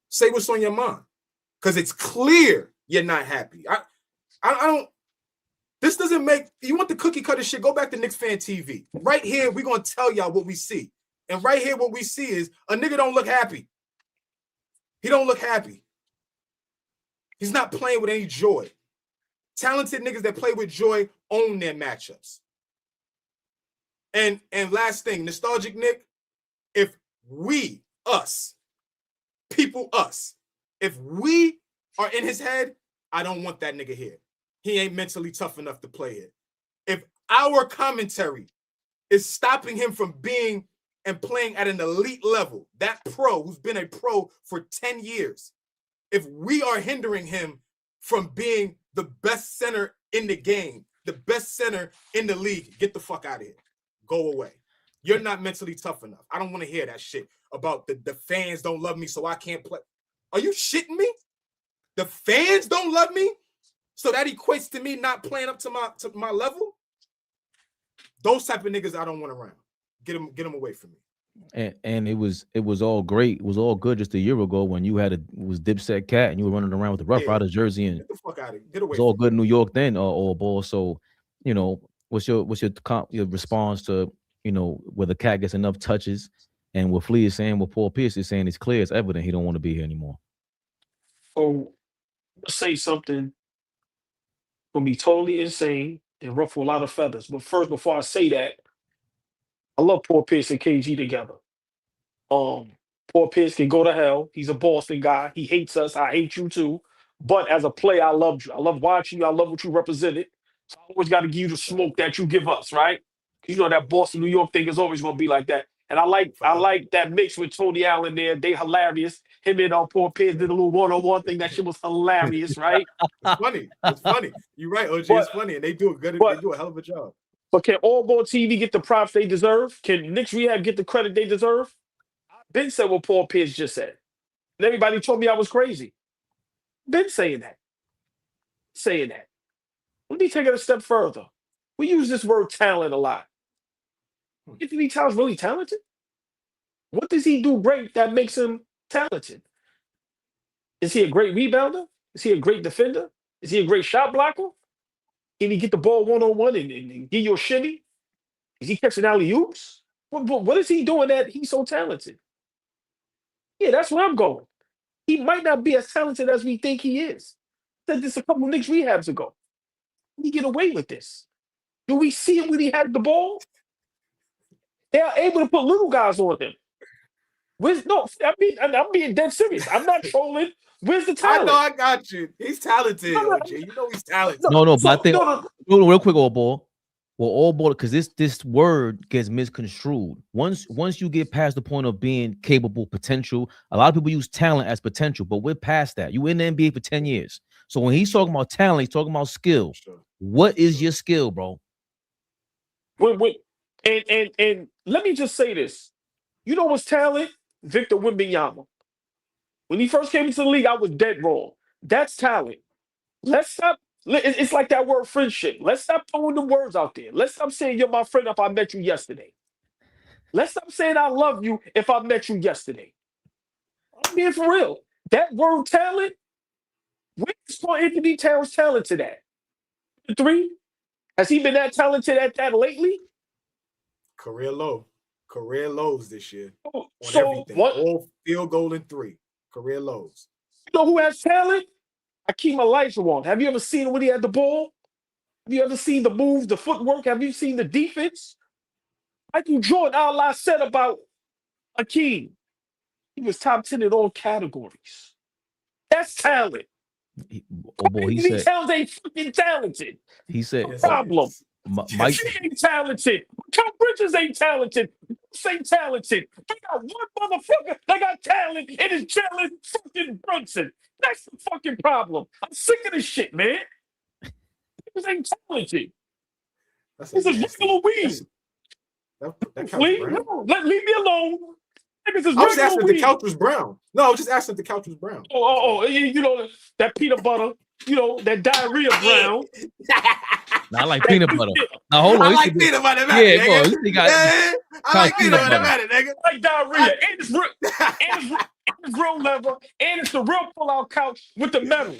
Speaker 3: Say what's on your mind, because it's clear you're not happy. I don't. This doesn't make you want the cookie cutter shit. Go back to Knicks Fan TV. Right here, we're gonna tell y'all what we see, and right here, what we see is a nigga don't look happy. He don't look happy. He's not playing with any joy. Talented niggas that play with joy own their matchups. And last thing, nostalgic Nick, if we, us, people, us, if we are in his head, I don't want that nigga here. He ain't mentally tough enough to play it. If our commentary is stopping him from being and playing at an elite level, that pro who's been a pro for 10 years, if we are hindering him from being the best center in the game, the best center in the league, get the fuck out of here. Go away. You're not mentally tough enough. I don't want to hear that shit about the fans don't love me, so I can't play. Are you shitting me? The fans don't love me, so that equates to me not playing up to my level? Those type of niggas I don't want around. Get them away from me.
Speaker 1: And it was all great. It was all good just a year ago when you had was Dipset KAT and you were running around with the Rough Riders jersey, and
Speaker 3: get the fuck out of here. Get away.
Speaker 1: It was all good in New York then, AllBall. So, you know, what's your response to, you know, whether KAT gets enough touches, and what Flea is saying, what Paul Pierce is saying, it's clear, it's evident he don't want to be here anymore.
Speaker 4: So, let's say something will be totally insane and ruffle a lot of feathers. But first, before I say that, I love Paul Pierce and KG together. Paul Pierce can go to hell. He's a Boston guy. He hates us. I hate you too. But as a player, I loved you. I love watching you. I love what you represented. So I always got to give you the smoke that you give us, right? Because you know that Boston, New York thing is always going to be like that. And I like that mix with Tony Allen there. They hilarious. Him and Paul Pierce did a little one-on-one thing. That shit was hilarious, right?
Speaker 3: It's funny. It's funny. You're right, OG. It's funny, and they do a hell of a job.
Speaker 4: But can AllBall TV get the props they deserve? Can Knicks Rehab get the credit they deserve? I've been saying what Paul Pierce just said. And everybody told me I was crazy. Been saying that. Let me take it a step further. We use this word talent a lot. Anthony Towns really talented? What does he do great that makes him talented? Is he a great rebounder? Is he a great defender? Is he a great shot blocker? Can he get the ball one-on-one and give you a shimmy? Is he catching alley-oops? What is he doing that he's so talented? Yeah, that's where I'm going. He might not be as talented as we think he is. I said this a couple of Knicks rehabs ago. He get away with this. Do we see him when he had the ball? They are able to put little guys on him. I'm being dead serious. I'm not trolling. Where's the talent?
Speaker 3: I know, I got you. He's talented, OG. You know he's talented.
Speaker 1: But I think real quick, AllBall. Well, AllBall, because this word gets misconstrued. Once you get past the point of being capable, potential, a lot of people use talent as potential, but we're past that. You in the NBA for 10 years. So when he's talking about talent, he's talking about skill. Sure. What is your skill, bro?
Speaker 4: And let me just say this. You know what's talent? Victor Wembanyama. When he first came into the league, I was dead wrong. That's talent. Let's stop. It's like that word friendship. Let's stop throwing the words out there. Let's stop saying you're my friend if I met you yesterday. Let's stop saying I love you if I met you yesterday. I'm being for real. That word talent, where's Paul Anthony Towns talented at? 3? Has he been that talented at that lately?
Speaker 3: Career lows this year.
Speaker 4: On
Speaker 3: so everything. All field goal in 3. Career lows.
Speaker 4: You know who has talent? Akeem Olajuwon. Have you ever seen him when he had the ball? Have you ever seen the moves, the footwork? Have you seen the defense? Michael Jordan, all I said about Akeem, he was top 10 in all categories. That's talent.
Speaker 1: He said
Speaker 4: Towns ain't fucking talented.
Speaker 1: He said
Speaker 4: problem.
Speaker 1: Mike
Speaker 4: he ain't talented. Cal Bridges ain't talented. Ain't talented. They got one motherfucker that got talent and is Jalen fucking Brunson. That's the fucking problem. I'm sick of this shit, man. Niggas ain't talented. This is regular weed.
Speaker 3: Leave
Speaker 4: me alone.
Speaker 3: I was just asking if the couch was brown. No, I was just asking if the couch was brown.
Speaker 4: You know, that peanut butter, you know, that diarrhea brown.
Speaker 1: Nah, I like peanut butter. Now hold on.
Speaker 3: I like peanut butter.
Speaker 1: Yeah, bro.
Speaker 3: I like peanut butter, nigga.
Speaker 4: I like diarrhea. And it's real, it's real leather, and it's the real pull-out couch with the metal.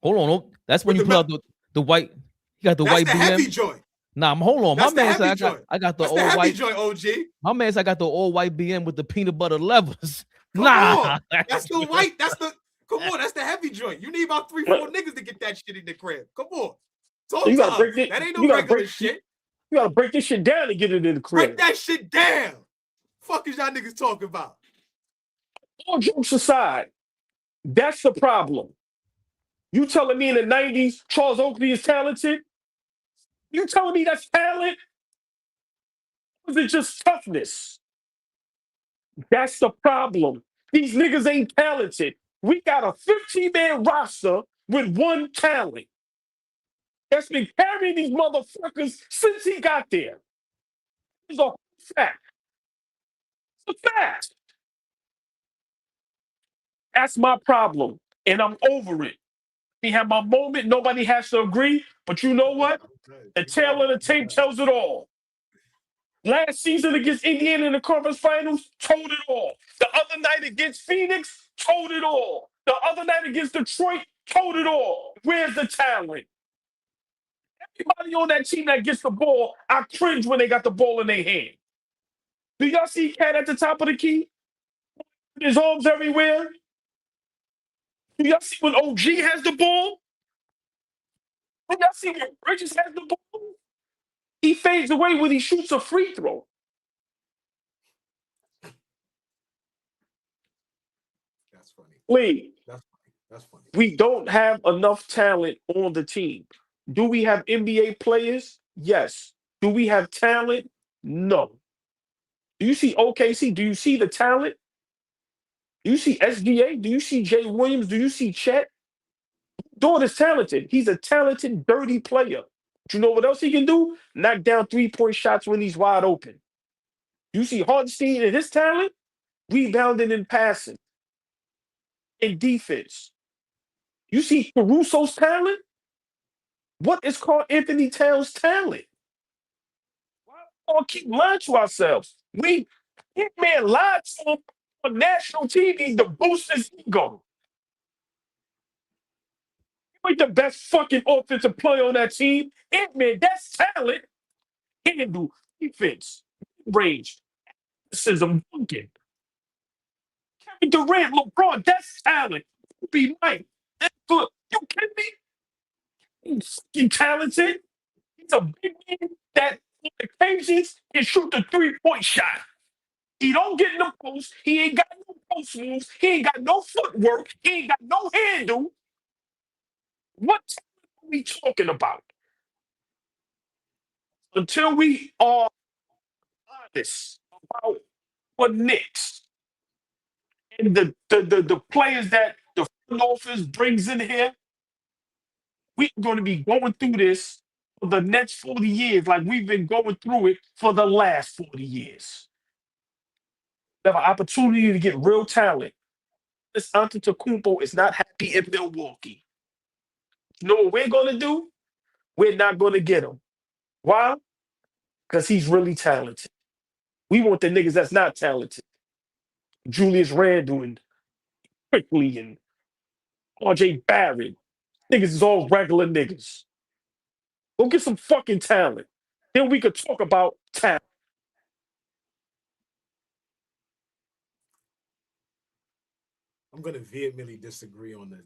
Speaker 1: Hold on. That's when you pull out the white. You got the white BM.
Speaker 3: Heavy joint.
Speaker 1: Nah, hold on. My man said I got the
Speaker 3: That's
Speaker 1: old
Speaker 3: heavy
Speaker 1: white
Speaker 3: joint, OG.
Speaker 1: My man said I got the all white BM with the peanut butter levers.
Speaker 3: Come on. That's the white. Come on. That's the heavy joint. You need about 3-4 niggas to get that shit in the crib. Come on.
Speaker 4: You gotta break it.
Speaker 3: That ain't no regular shit.
Speaker 4: You gotta break this shit down and get it in the crib.
Speaker 3: Break that shit down. Fuck is y'all niggas talking about?
Speaker 4: All jokes aside, that's the problem. You telling me in the 90s Charles Oakley is talented? You telling me that's talent? Or is it just toughness? That's the problem. These niggas ain't talented. We got a 15-man roster with one talent that's been carrying these motherfuckers since he got there. It's a fact. It's a fact. That's my problem, and I'm over it. We have my moment. Nobody has to agree, but you know what? The tail of the tape tells it all. Last season against Indiana in the conference finals, told it all. The other night against Phoenix, told it all. The other night against Detroit, told it all. Where's the talent? Everybody on that team that gets the ball, I cringe when they got the ball in their hand. Do y'all see KAT at the top of the key? His arms everywhere. Do y'all see when OG has the ball? Do y'all see when Bridges has the ball? He fades away when he shoots a free throw.
Speaker 3: That's funny.
Speaker 4: Lee,
Speaker 3: That's funny.
Speaker 4: we don't have enough talent on the team. Do we have NBA players? Yes. Do we have talent? No. Do you see OKC? Do you see the talent? Do you see SGA? Do you see Jay Williams? Do you see Chet? Dort is talented. He's a talented, dirty player. But you know what else he can do? Knock down three-point shots when he's wide open. You see Hartenstein and his talent? Rebounding and passing. In defense. You see Caruso's talent? What is called Anthony Towns' talent? Why do we keep lying to ourselves? Man lied to him on national TV to boost his ego. He ain't the best fucking offensive player on that team. Man, that's talent. Handle, defense, range, athleticism, dunking. Kevin Durant, LeBron, that's talent. Be Mike. That's good. You kidding me? He's fucking talented. He's a big man that on occasions can shoot the three-point shot. He don't get in the post. He ain't got no post moves. He ain't got no footwork. He ain't got no handle. What talent are we talking about? Until we are honest about what Knicks and the players that the front office brings in here, we're going to be going through this for the next 40 years like we've been going through it for the last 40 years. We have an opportunity to get real talent. This Antetokounmpo is not happy in Milwaukee. You know what we're going to do? We're not going to get him. Why? Because he's really talented. We want the niggas that's not talented. Julius Randle and Quickly and RJ Barrett. Niggas is all regular niggas. Go get some fucking talent. Then we could talk about talent.
Speaker 3: I'm gonna vehemently disagree on the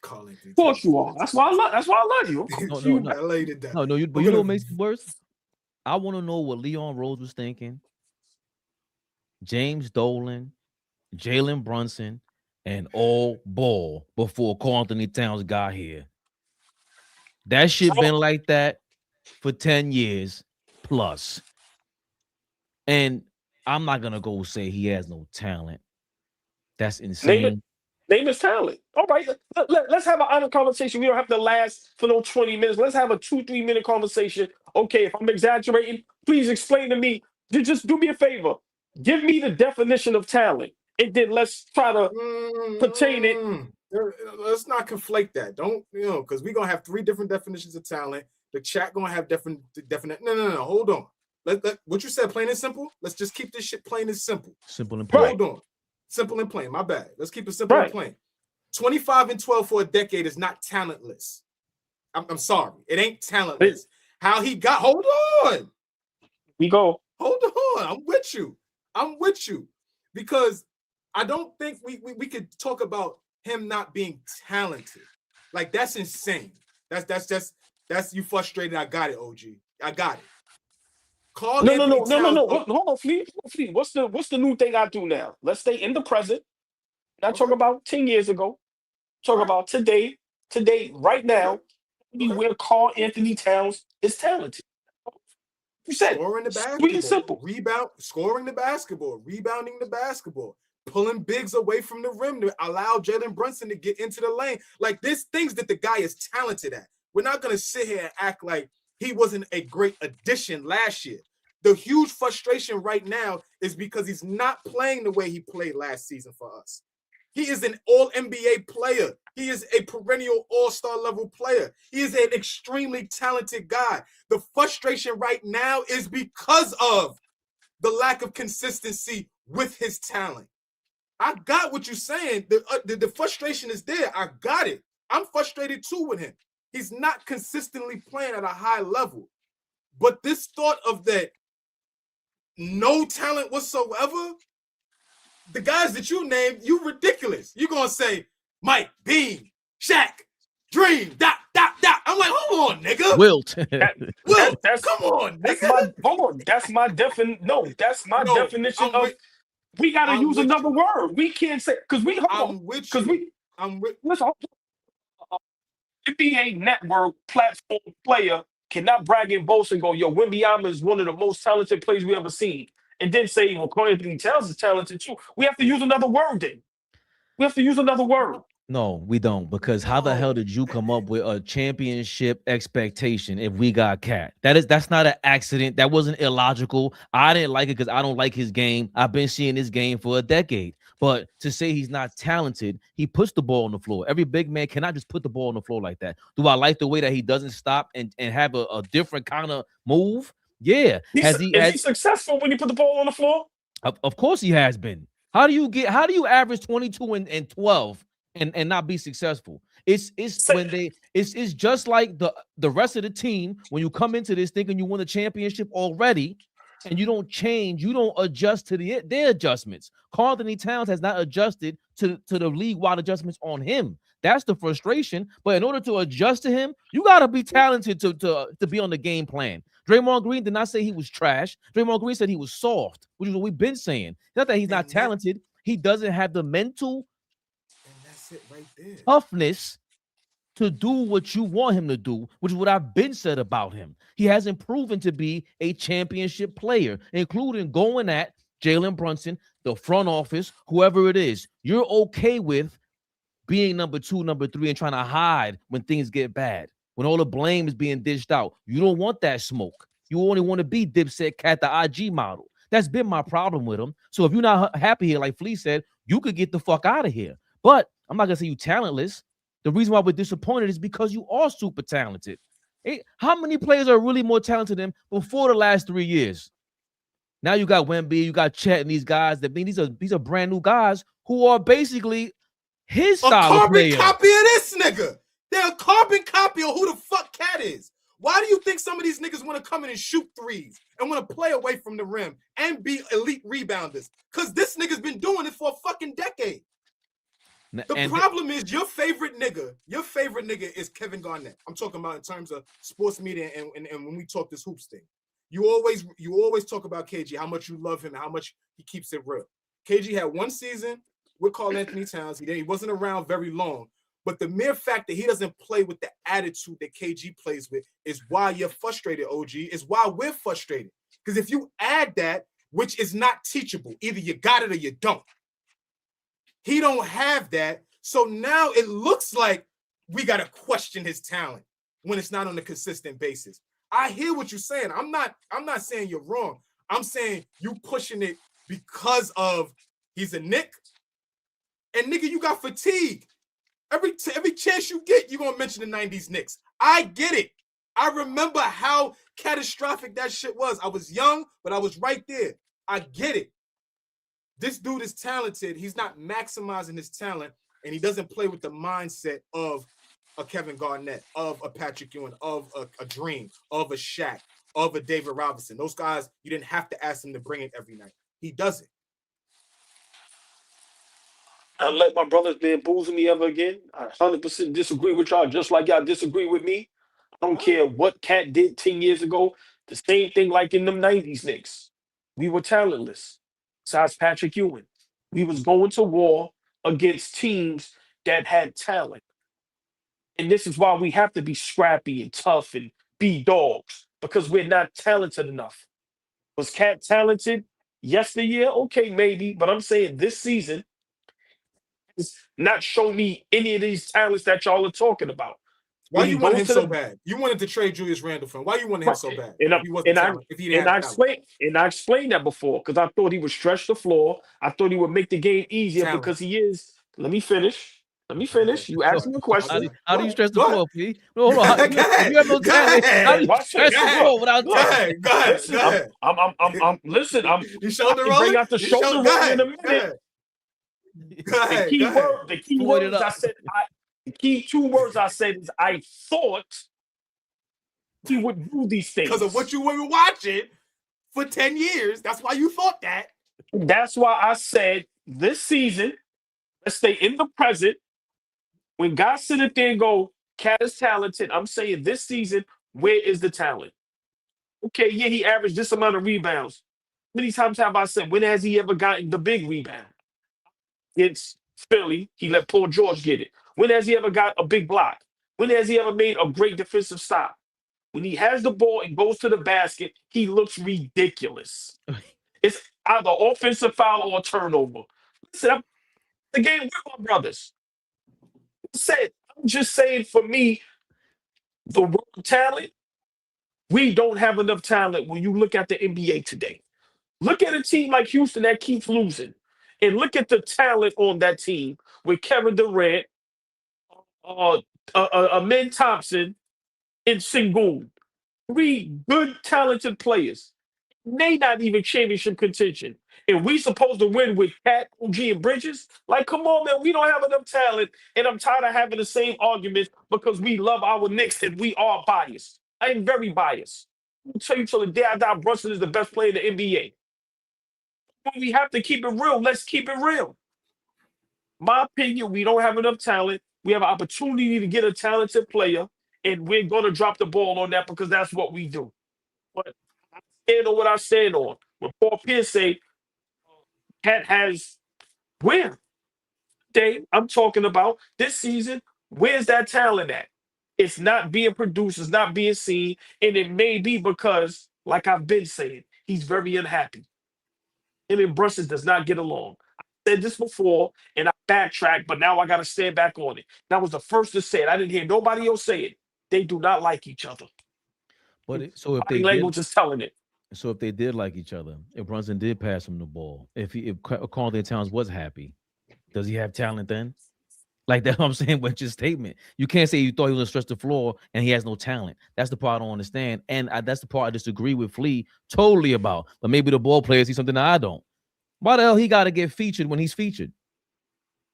Speaker 3: calling thing.
Speaker 4: Of course you are. That's why I love you.
Speaker 1: But you know what makes it worse? I want to know what Leon Rose was thinking. James Dolan, Jalen Brunson, and AllBall before Karl Anthony Towns got here. That shit been like that for 10 years plus. And I'm not gonna go say he has no talent. That's insane.
Speaker 4: Name his talent. All right, let's have an honest conversation. We don't have to last for no 20 minutes. Let's have a 2-3 minute conversation. Okay, if I'm exaggerating, please explain to me. Just do me a favor. Give me the definition of talent, and then let's try to pertain it.
Speaker 3: Let's not conflate that. Don't, because we're gonna have 3 different definitions of talent. The chat gonna have definite. No. Hold on. What you said, plain and simple. Let's just keep this shit plain and simple.
Speaker 1: Simple and plain.
Speaker 3: Hold on. Simple and plain. My bad. Let's keep it simple and plain. 25 and 12 for a decade is not talentless. I'm sorry. It ain't talentless. How he got, hold on.
Speaker 4: We go.
Speaker 3: Hold on. I'm with you. Because I don't think we could talk about him not being talented. Like, that's insane. That's you frustrated. I got it, OG. I got it.
Speaker 4: No. Hold on, Fleet. What's the new thing I do now? Let's stay in the present. Not talk about 10 years ago. Talk about today, right now, where Karl Anthony Towns is talented. You said
Speaker 3: scoring the
Speaker 4: basketball, simple.
Speaker 3: Scoring the basketball, rebounding the basketball, pulling bigs away from the rim to allow Jalen Brunson to get into the lane. Like, there's things that the guy is talented at. We're not gonna sit here and act like he wasn't a great addition last year. The huge frustration right now is because he's not playing the way he played last season for us. He is an all-NBA player. He is a perennial all-star level player. He is an extremely talented guy. The frustration right now is because of the lack of consistency with his talent. I got what you're saying. The frustration is there. I got it. I'm frustrated too with him. He's not consistently playing at a high level. But this thought of that no talent whatsoever, the guys that you named, you ridiculous. You're going to say Mike, Bean, Shaq, Dream, dot. I'm like, hold on, nigga.
Speaker 1: Wilt.
Speaker 3: That's come on, nigga.
Speaker 4: That's my definition. No, that's my definition of. We got to use another word. We can't say because we.
Speaker 3: I'm with you.
Speaker 4: Listen, NBA Network platform player cannot brag and boast and go, yo, Wembanyama is one of the most talented players we ever seen, and then say, well, Karl Anthony Towns is talented too. We have to use another word then. We have to use another word.
Speaker 1: No, we don't, because how the hell did you come up with a championship expectation if we got KAT? That's not an accident. That wasn't illogical. I didn't like it because I don't like his game. I've been seeing his game for a decade. But to say he's not talented, he puts the ball on the floor. Every big man cannot just put the ball on the floor like that. Do I like the way that he doesn't stop and have a different kind of move? Yeah.
Speaker 4: Is he successful when he put the ball on the floor?
Speaker 1: Of course he has been. How do you average 22 and 12 and not be successful? It's just like the rest of the team. When you come into this thinking you won a championship already, and you don't change, you don't adjust to their adjustments. Karl Anthony Towns has not adjusted to the league-wide adjustments on him. That's the frustration. But in order to adjust to him, you got to be talented to be on the game plan. Draymond Green did not say he was trash. Draymond Green said he was soft, which is what we've been saying. Not that he's not talented. He doesn't have the mental toughness to do what you want him to do, which is what I've been said about him. He hasn't proven to be a championship player, including going at Jalen Brunson, the front office, whoever it is. You're okay with being number 2, number 3, and trying to hide when things get bad, when all the blame is being dished out. You don't want that smoke. You only want to be Dipset KAT, the IG model. That's been my problem with him. So if you're not happy here, like Flea said, you could get the fuck out of here. But I'm not going to say you talentless. The reason why we're disappointed is because you are super talented. Hey, how many players are really more talented than before the last 3 years? Now you got Wemby, you got Chet, and these guys. These are brand new guys who are basically his style of player.
Speaker 3: A carbon copy of this nigga. They're a carbon copy of who the fuck KAT is. Why do you think some of these niggas want to come in and shoot threes and want to play away from the rim and be elite rebounders? Because this nigga's been doing it for a fucking decade. The problem is your favorite nigga is Kevin Garnett. I'm talking about in terms of sports media and when we talk this hoops thing. You always talk about KG, how much you love him, how much he keeps it real. KG had one season with Karl Anthony Towns. He wasn't around very long. But the mere fact that he doesn't play with the attitude that KG plays with is why you're frustrated, OG, is why we're frustrated. Because if you add that, which is not teachable, either you got it or you don't. He don't have that. So now it looks like we got to question his talent when it's not on a consistent basis. I hear what you're saying. I'm not saying you're wrong. I'm saying you pushing it because of he's a Knick. And nigga, you got fatigue. Every chance you get, you're gonna mention the 90s Knicks. I get it. I remember how catastrophic that shit was. I was young, but I was right there. I get it. This dude is talented. He's not maximizing his talent, and he doesn't play with the mindset of a Kevin Garnett, of a Patrick Ewing, of a Dream, of a Shaq, of a David Robinson. Those guys, you didn't have to ask him to bring it every night. He doesn't.
Speaker 4: I let my brothers bamboozle me ever again. I 100% disagree with y'all, just like y'all disagree with me. I don't care what Cat did 10 years ago. The same thing like in them 90s Knicks. We were talentless. Besides Patrick Ewing. We was going to war against teams that had talent. And this is why we have to be scrappy and tough and be dogs, because we're not talented enough. Was Cat talented yesteryear? Okay, maybe. But I'm saying this season, not show me any of these talents that y'all are talking about.
Speaker 3: Why you wanted him so bad? You wanted to trade Julius Randle for him. Why you wanted him so bad?
Speaker 4: I explained that before because I thought he would stretch the floor. I thought he would make the game easier because he is. Let me finish. You asked me a question.
Speaker 1: How do you stretch the floor, P? No, hold on. You have no talent. How do you stretch the floor without talent?
Speaker 3: Go ahead.
Speaker 4: Listen,
Speaker 3: you shoulder roll.
Speaker 4: Bring out the shoulder roll in a minute. The key words I said. The key 2 words I said is I thought he would do these things.
Speaker 3: Because of what you were watching for 10 years. That's why you thought that.
Speaker 4: That's why I said this season, let's stay in the present. When guys sit up there and go, Cat is talented, I'm saying this season, where is the talent? Okay, yeah, he averaged this amount of rebounds. How many times have I said, when has he ever gotten the big rebound? Against Philly, he let Paul George get it. When has he ever got a big block? When has he ever made a great defensive stop? When he has the ball and goes to the basket, he looks ridiculous. It's either offensive foul or turnover. Listen, the game with my brothers. I'm just saying for me, the world talent, we don't have enough talent when you look at the NBA today. Look at a team like Houston that keeps losing. And look at the talent on that team with Kevin Durant, Amen Thompson, and Sengun. 3 good, talented players. They not even championship contention. And we supposed to win with Cat, OG, and Bridges? Like, come on, man. We don't have enough talent. And I'm tired of having the same arguments because we love our Knicks and we are biased. I am very biased. I'll tell you till the day I die, Brunson is the best player in the NBA. When we have to keep it real, let's keep it real. My opinion, we don't have enough talent. We have an opportunity to get a talented player, and we're going to drop the ball on that because that's what we do. But I stand on what I stand on. When Paul Pierce say, Cat has where? Dave, I'm talking about this season. Where's that talent at? It's not being produced. It's not being seen. And it may be because, like I've been saying, he's very unhappy. Him and Brunson does not get along. I said this before, and I backtracked, but now I got to stand back on it. And I was the first to say it. I didn't hear nobody else say it. They do not like each other.
Speaker 1: But so if
Speaker 4: Body language is telling it.
Speaker 1: So if they did like each other, if Brunson did pass him the ball, if Carlton Towns was happy, does he have talent then? Like that's what I'm saying with your statement. You can't say you thought he was gonna stretch the floor and he has no talent. That's the part I don't understand. And that's the part I disagree with Flea totally about. But maybe the ball players see something that I don't. Why the hell he got to get featured when he's featured?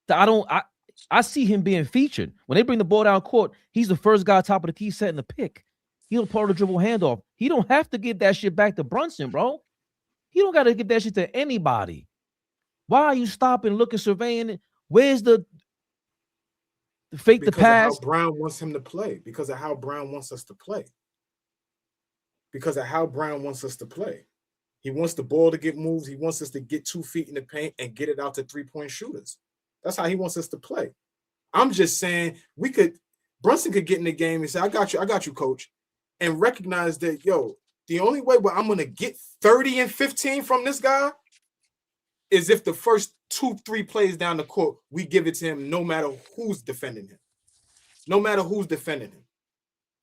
Speaker 1: I see him being featured. When they bring the ball down court, he's the first guy top of the key setting the pick. He'll part of the dribble handoff. He don't have to give that shit back to Brunson, bro. He don't got to give that shit to anybody. Why are you stopping, looking, surveying it? Where's the fake the pass?
Speaker 3: Because of how Brown wants him to play. Because of how Brown wants us to play. Because of how Brown wants us to play. He wants the ball to get moves. He wants us to get 2 feet in the paint and get it out to 3-point shooters. That's how he wants us to play. I'm just saying Brunson could get in the game and say, I got you, coach. And recognize that, the only way where I'm going to get 30 and 15 from this guy is if the first 2-3 plays down the court, we give it to him no matter who's defending him. No matter who's defending him.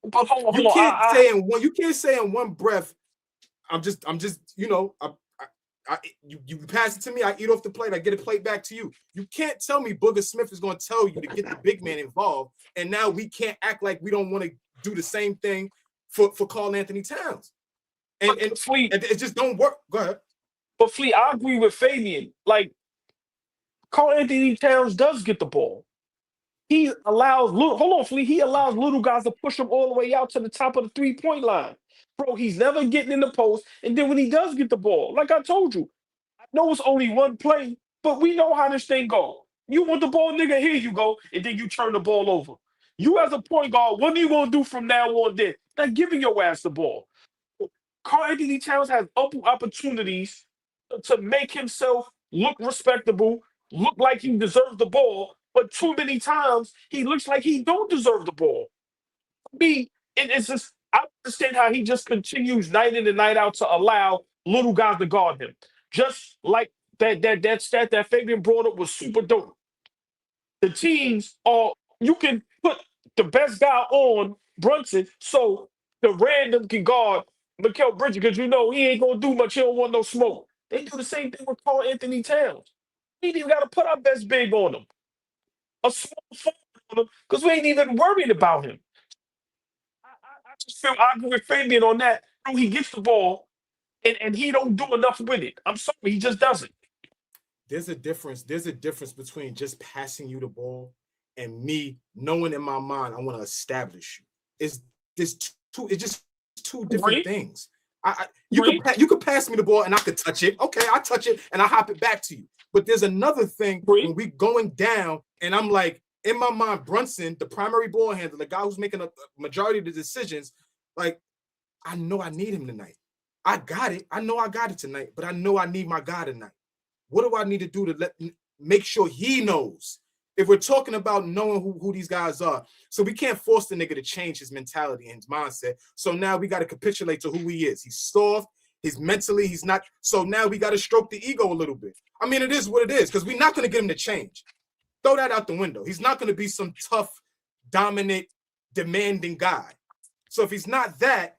Speaker 4: But hold
Speaker 3: you can't say in one breath, I'm just, you pass it to me, I eat off the plate, I get a plate back to you. You can't tell me Booger Smith is going to tell you to get the big man involved, and now we can't act like we don't want to do the same thing for Karl Anthony Towns. And Fleet, it just don't work. Go ahead.
Speaker 4: But Fleet, I agree with Fabian. Like, Karl Anthony Towns does get the ball. He allows Fleet. He allows little guys to push him all the way out to the top of the 3-point line. Bro, he's never getting in the post. And then when he does get the ball, like I told you, I know it's only one play, but we know how this thing goes. You want the ball, nigga, here you go, and then you turn the ball over. You as a point guard, what are you going to do from now on then? Not giving your ass the ball. Karl Anthony Towns has ample opportunities to make himself look respectable, look like he deserves the ball, but too many times he looks like he don't deserve the ball. It's just, I understand how he just continues night in and night out to allow little guys to guard him. Just like that stat that Fabian brought up was super dope. The teams you can put the best guy on Brunson so the random can guard Mikal Bridges because you know he ain't going to do much. He don't want no smoke. They do the same thing with Karl Anthony Towns. We ain't even got to put our best big on him. A small forward on him because we ain't even worried about him. I just feel I agree with Fabian on that. He gets the ball and he don't do enough with it. I'm sorry, he just doesn't.
Speaker 3: There's a difference. There's a difference between just passing you the ball and me knowing in my mind I want to establish you. It's just two different things. You could pass me the ball and I could touch it. Okay, I touch it and I hop it back to you. But there's another thing when we going down and I'm like, in my mind, Brunson, the primary ball handler, the guy who's making a majority of the decisions, like, I know I need him tonight. I got it. I know I got it tonight, but I know I need my guy tonight. What do I need to do to make sure he knows? If we're talking about knowing who these guys are, so we can't force the nigga to change his mentality and his mindset. So now we got to capitulate to who he is. He's soft. He's mentally, he's not. So now we got to stroke the ego a little bit. I mean, it is what it is because we're not going to get him to change. Throw that out the window. He's not going to be some tough, dominant, demanding guy. So if he's not that,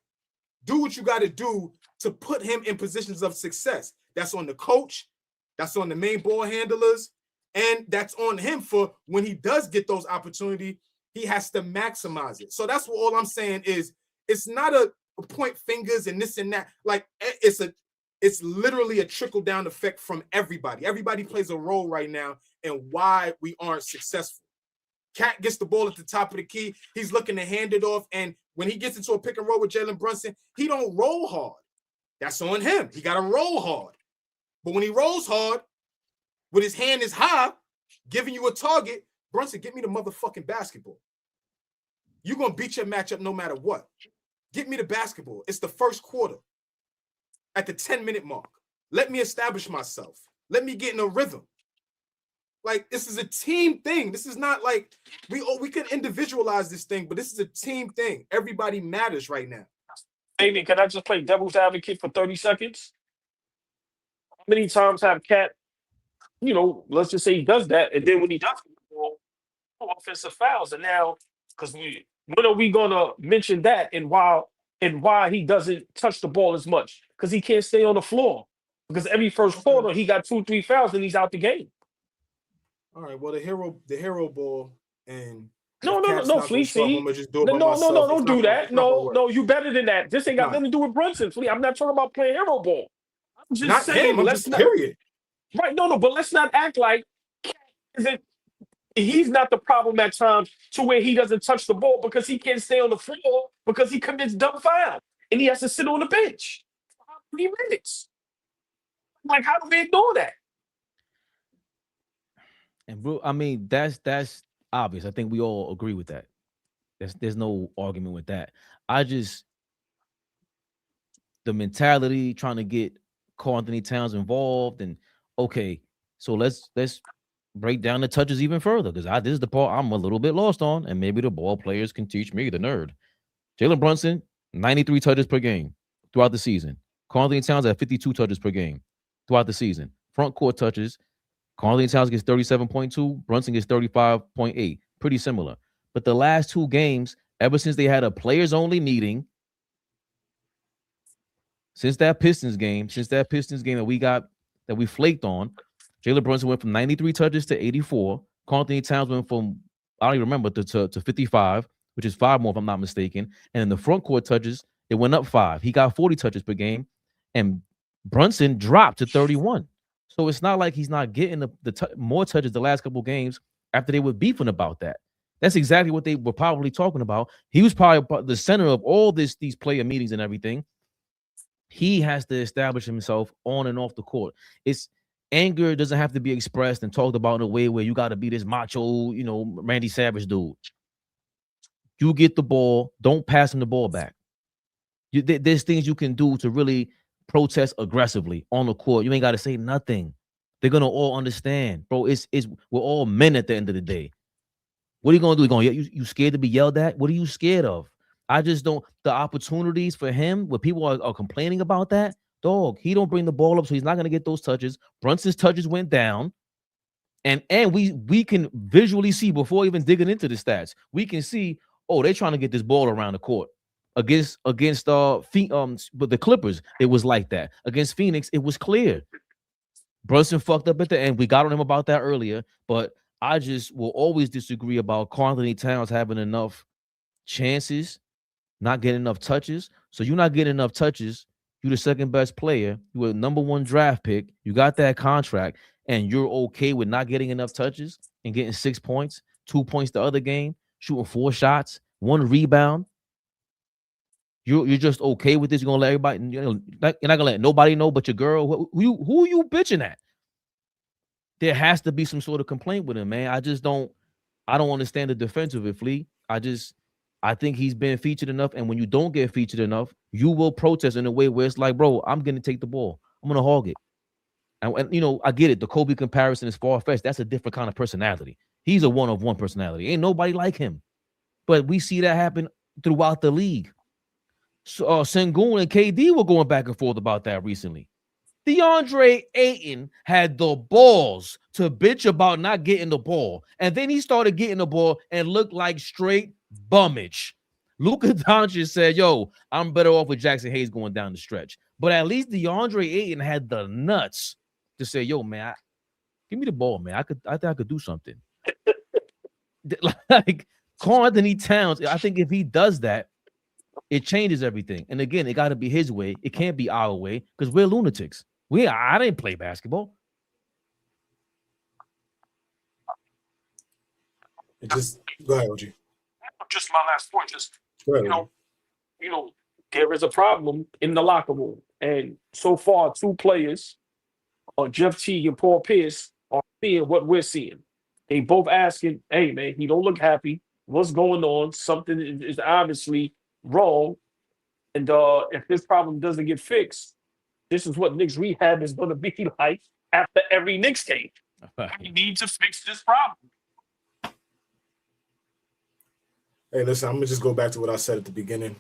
Speaker 3: do what you got to do to put him in positions of success. That's on the coach. That's on the main ball handlers. And that's on him for when he does get those opportunities, he has to maximize it. So that's what all I'm saying is it's not a point fingers and this and that. Like it's literally a trickle down effect from everybody. Everybody plays a role right now in why we aren't successful. KAT gets the ball at the top of the key. He's looking to hand it off. And when he gets into a pick and roll with Jalen Brunson, he don't roll hard. That's on him. He got to roll hard. But when he rolls hard, with his hand is high, giving you a target, Brunson, get me the motherfucking basketball. You're going to beat your matchup no matter what. Get me the basketball. It's the first quarter at the 10-minute mark. Let me establish myself. Let me get in a rhythm. Like, this is a team thing. This is not like we can individualize this thing, but this is a team thing. Everybody matters right now.
Speaker 4: Amy, can I just play devil's advocate for 30 seconds? How many times have KAT, let's just say he does that, and then when he does offensive fouls, and now, because when are we gonna mention that and why he doesn't touch the ball as much? Because he can't stay on the floor. Because every first quarter he got 2-3 fouls and he's out the game.
Speaker 3: All right. Well, the hero ball and
Speaker 4: no, Fleet. No, don't do that. No, you better than that. This ain't got nothing to do with Brunson, Fleet. I'm not talking about playing hero ball. I'm just
Speaker 3: not
Speaker 4: saying.
Speaker 3: Him, just period.
Speaker 4: Right? No, but let's not act like he's not the problem at times to where he doesn't touch the ball because he can't stay on the floor because he commits dumb foul and he has to sit on the bench for 3 minutes. Like, how do we ignore that?
Speaker 1: And bro, I mean, that's obvious. I think we all agree with that. There's no argument with that. The mentality trying to get Karl Anthony Towns involved, and okay, so let's break down the touches even further because this is the part I'm a little bit lost on, and maybe the ball players can teach me, the nerd. Jalen Brunson, 93 touches per game throughout the season. Karl Anthony Towns at 52 touches per game throughout the season. Front court touches, Karl Anthony Towns gets 37.2, Brunson gets 35.8. Pretty similar. But the last 2 games, ever since they had a players-only meeting, since that Pistons game that we got that we flaked on. Jalen Brunson went from 93 touches to 84. Karl-Anthony Towns went from, I don't even remember, to 55, which is 5 more if I'm not mistaken. And in the front court touches, it went up 5. He got 40 touches per game, and Brunson dropped to 31. So it's not like he's not getting the more touches the last couple games after they were beefing about that. That's exactly what they were probably talking about. He was probably the center of all these player meetings and everything. He has to establish himself on and off the court. It's anger doesn't have to be expressed and talked about in a way where you got to be this macho, Randy Savage dude. You get the ball, don't pass him the ball back. There's things you can do to really protest aggressively on the court. You ain't got to say nothing. They're gonna all understand, bro. We're all men at the end of the day. What are you gonna do? You scared to be yelled at? What are you scared of? I just don't. The opportunities for him, where people are complaining about that, dog. He don't bring the ball up, so he's not gonna get those touches. Brunson's touches went down, and we can visually see before even digging into the stats. We can see, they're trying to get this ball around the court. Against but the Clippers, it was like that. Against Phoenix, it was clear. Brunson fucked up at the end. We got on him about that earlier, but I just will always disagree about Karl-Anthony Towns having enough chances, not getting enough touches. So you're not getting enough touches. You're the second best player. You were number 1 draft pick. You got that contract, and you're okay with not getting enough touches and getting 6 points, 2 points the other game, shooting 4 shots, 1 rebound. You're just okay with this. You're gonna let everybody, you're not gonna let nobody know but your girl. Who are you bitching at? There has to be some sort of complaint with him, man. I don't understand the defense of it, Flea. I think he's been featured enough, and when you don't get featured enough, you will protest in a way where it's like, bro, I'm gonna take the ball. I'm gonna hog it. And I get it. The Kobe comparison is far-fetched. That's a different kind of personality. He's a one-of-one personality. Ain't nobody like him. But we see that happen throughout the league. So, Sengun and KD were going back and forth about that recently. DeAndre Ayton had the balls to bitch about not getting the ball. And then he started getting the ball and looked like straight bummage. Luka Doncic said, I'm better off with Jackson Hayes going down the stretch. But at least DeAndre Ayton had the nuts to say, man, give me the ball, man. I think I could do something. Like Karl-Anthony Towns, I think if he does that, it changes everything. And again, it got to be his way. It can't be our way because we're lunatics. I didn't play basketball.
Speaker 3: Go ahead, OG.
Speaker 4: Just my last point. There is a problem in the locker room, and so far, 2 players, Jeff Teague and Paul Pierce, are seeing what we're seeing. They both asking, "Hey, man, he don't look happy. What's going on? Something is obviously wrong, and if this problem doesn't get fixed, this is what Knicks Rehab is going to be like after every Knicks game. We need to fix this problem."
Speaker 3: Hey, listen, I'm gonna just go back to what I said at the beginning.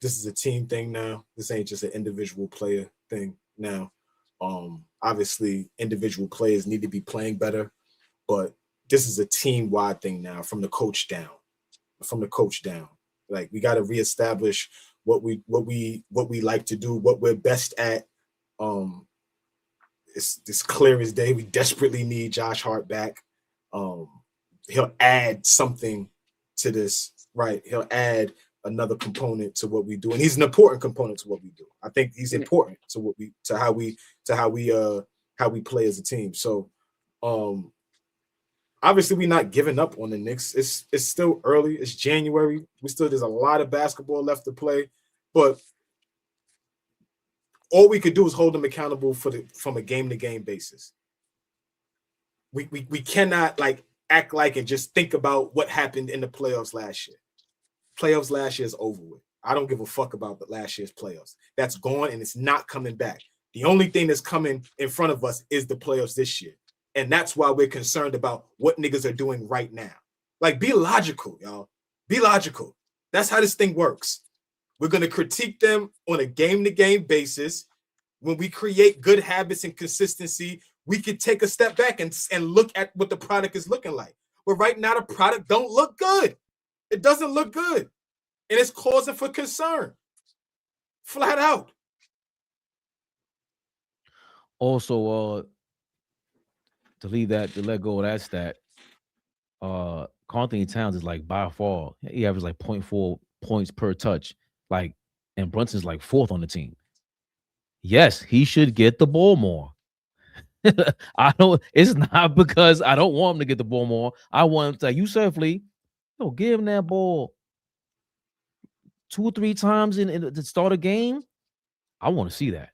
Speaker 3: This is a team thing now. This ain't just an individual player thing now. Obviously, individual players need to be playing better, but this is a team-wide thing now, from the coach down. Like, we got to reestablish what we like to do, what we're best at. It's clear as day. We desperately need Josh Hart back. He'll add something to this, right? He'll add another component to what we do, and he's an important component to what we do. I think he's important to how we play as a team. So, obviously, we're not giving up on the Knicks. It's still early. It's January. There's a lot of basketball left to play, but all we could do is hold them accountable from a game-to-game basis. We cannot act like and just think about what happened in the playoffs last year. Playoffs last year is over with. I don't give a fuck about the last year's playoffs. That's gone, and it's not coming back. The only thing that's coming in front of us is the playoffs this year. And that's why we're concerned about what niggas are doing right now. Like, be logical, y'all. Be logical. That's how this thing works. We're going to critique them on a game-to-game basis. When we create good habits and consistency, we could take a step back and look at what the product is looking like. But right now, the product don't look good. It doesn't look good. And it's causing for concern. Flat out.
Speaker 1: Also, to let go of that stat, Carlton Towns is like by far he averages like 0.4 points per touch, like, and Brunson's like 4th on the team. Yes, he should get the ball more. It's not because I don't want him to get the ball more. I want him to, like you said, Flea, give him that ball 2 or 3 times in the start of game. I want to see that.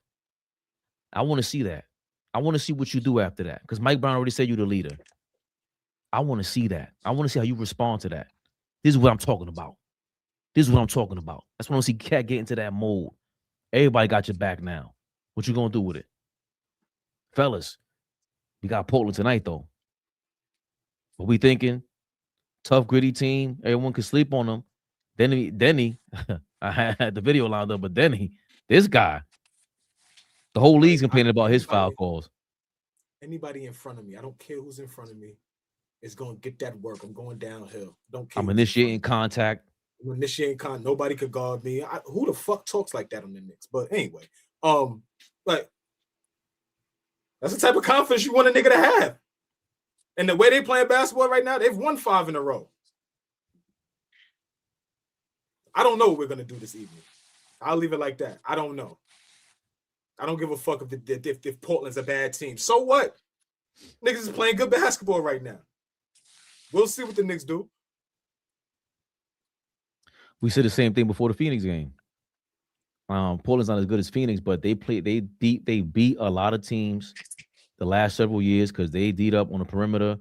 Speaker 1: I want to see that. I want to see what you do after that. Because Mike Brown already said you're the leader. I want to see that. I want to see how you respond to that. This is what I'm talking about. That's when I want to see KAT get into that mode. Everybody got your back now. What you gonna do with it? Fellas, we got Portland tonight, though. What we thinking? Tough, gritty team. Everyone can sleep on them. Denny, I had the video lined up, but Denny, this guy, the whole league's complaining about his foul calls.
Speaker 3: Anybody in front of me, I don't care who's in front of me, is going to get that work. I'm going downhill. Don't care.
Speaker 1: I'm initiating contact.
Speaker 3: Nobody could guard me. Who the fuck talks like that on the Knicks? But anyway, like, that's the type of confidence you want a nigga to have. And the way they playing basketball right now, they've won 5 in a row. I don't know what we're gonna do this evening. I'll leave it like that. I don't know. I don't give a fuck if Portland's a bad team. So what? Niggas is playing good basketball right now. We'll see what the Knicks do.
Speaker 1: We said the same thing before the Phoenix game. Portland's not as good as Phoenix, but they beat a lot of teams the last several years because they beat up on the perimeter.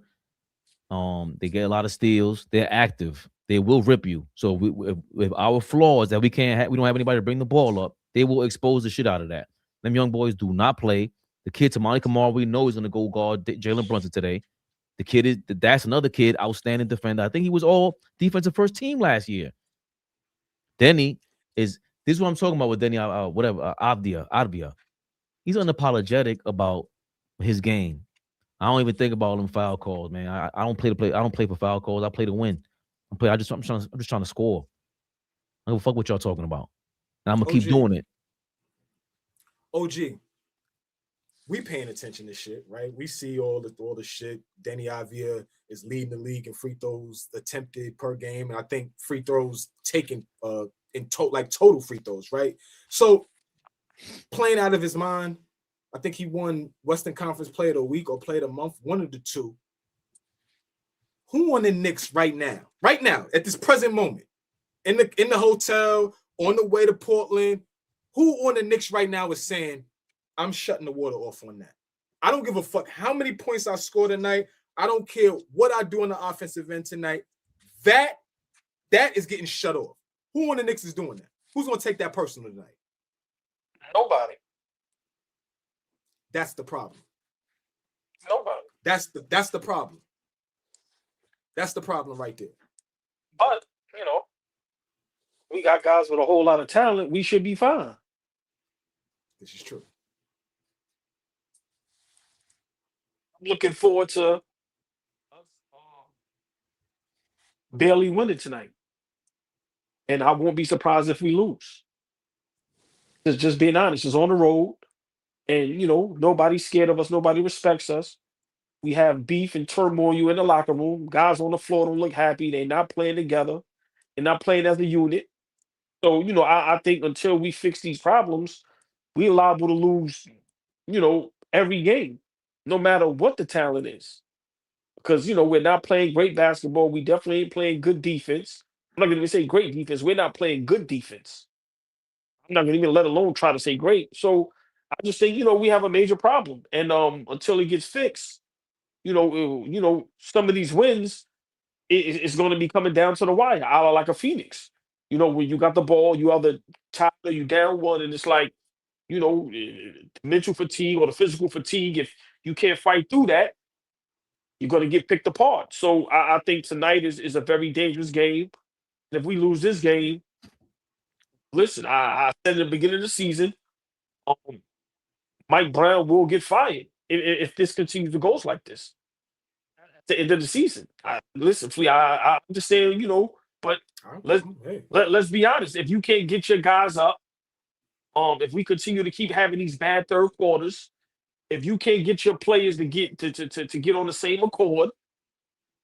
Speaker 1: They get a lot of steals. They're active. They will rip you. So with our flaws that we don't have anybody to bring the ball up, they will expose the shit out of that. Them young boys do not play. The kid Tamani Kamara, we know, is going to go guard Jalen Brunson today. That's another kid, outstanding defender. I think he was all defensive first team last year. Denny this is what I'm talking about with Denny, Avdia. He's unapologetic about his game. I don't even think about them foul calls, man. I don't play to play. I don't play for foul calls. I play to win. I'm just trying to score. I don't fuck what y'all talking about. And I'm gonna keep doing it.
Speaker 3: OG, we paying attention to shit, right? We see all the shit. Denny Avdia is leading the league in free throws attempted per game, and I think free throws taken total free throws, right? So playing out of his mind, I think he won Western Conference Player of the Week or Player of the Month, one of the two. Who on the Knicks right now, at this present moment, in the hotel, on the way to Portland, who on the Knicks right now is saying, I'm shutting the water off on that? I don't give a fuck how many points I score tonight. I don't care what I do on the offensive end tonight. That is getting shut off. Who on the Knicks is doing that? Who's going to take that personal tonight?
Speaker 4: Nobody.
Speaker 3: That's the problem.
Speaker 4: Nobody.
Speaker 3: That's the problem. That's the problem right there.
Speaker 4: But, we got guys with a whole lot of talent. We should be fine.
Speaker 3: This is true.
Speaker 4: I'm looking forward to us barely winning tonight. And I won't be surprised if we lose. Just being honest, it's on the road. And, nobody's scared of us. Nobody respects us. We have beef and turmoil in the locker room. Guys on the floor don't look happy. They're not playing together. They're not playing as a unit. So, I think until we fix these problems, we're liable to lose, every game, no matter what the talent is. Because, we're not playing great basketball. We definitely ain't playing good defense. I'm not going to even say great defense. We're not playing good defense. I'm not going to even let alone try to say great. So I just think, we have a major problem. And until it gets fixed, some of these wins, it's going to be coming down to the wire, like a Phoenix. When you got the ball, you are the top, you down one, and it's like, mental fatigue or the physical fatigue. If you can't fight through that, you're going to get picked apart. So I think tonight is a very dangerous game. And if we lose this game, listen, I said at the beginning of the season, Mike Brown will get fired if this continues to go like this at the end of the season. Listen, Flea, I understand, but let's be honest. If you can't get your guys up, if we continue to keep having these bad third quarters, If you can't get your players to get to get on the same accord,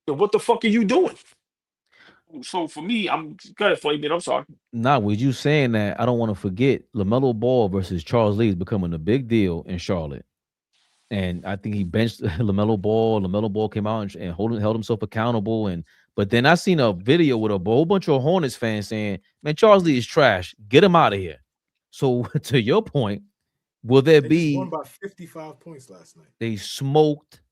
Speaker 4: then what the fuck are you doing? So for me, I'm good, Fabian. I'm sorry.
Speaker 1: Nah, with you saying that, I don't want to forget LaMelo Ball versus Charles Lee is becoming a big deal in Charlotte. And I think he benched LaMelo Ball. LaMelo Ball came out and held himself accountable. But then I seen a video with a whole bunch of Hornets fans saying, man, Charles Lee is trash. Get him out of here. So to your point, will there
Speaker 3: They
Speaker 1: be
Speaker 3: just won by 55 points last night.
Speaker 1: they smoked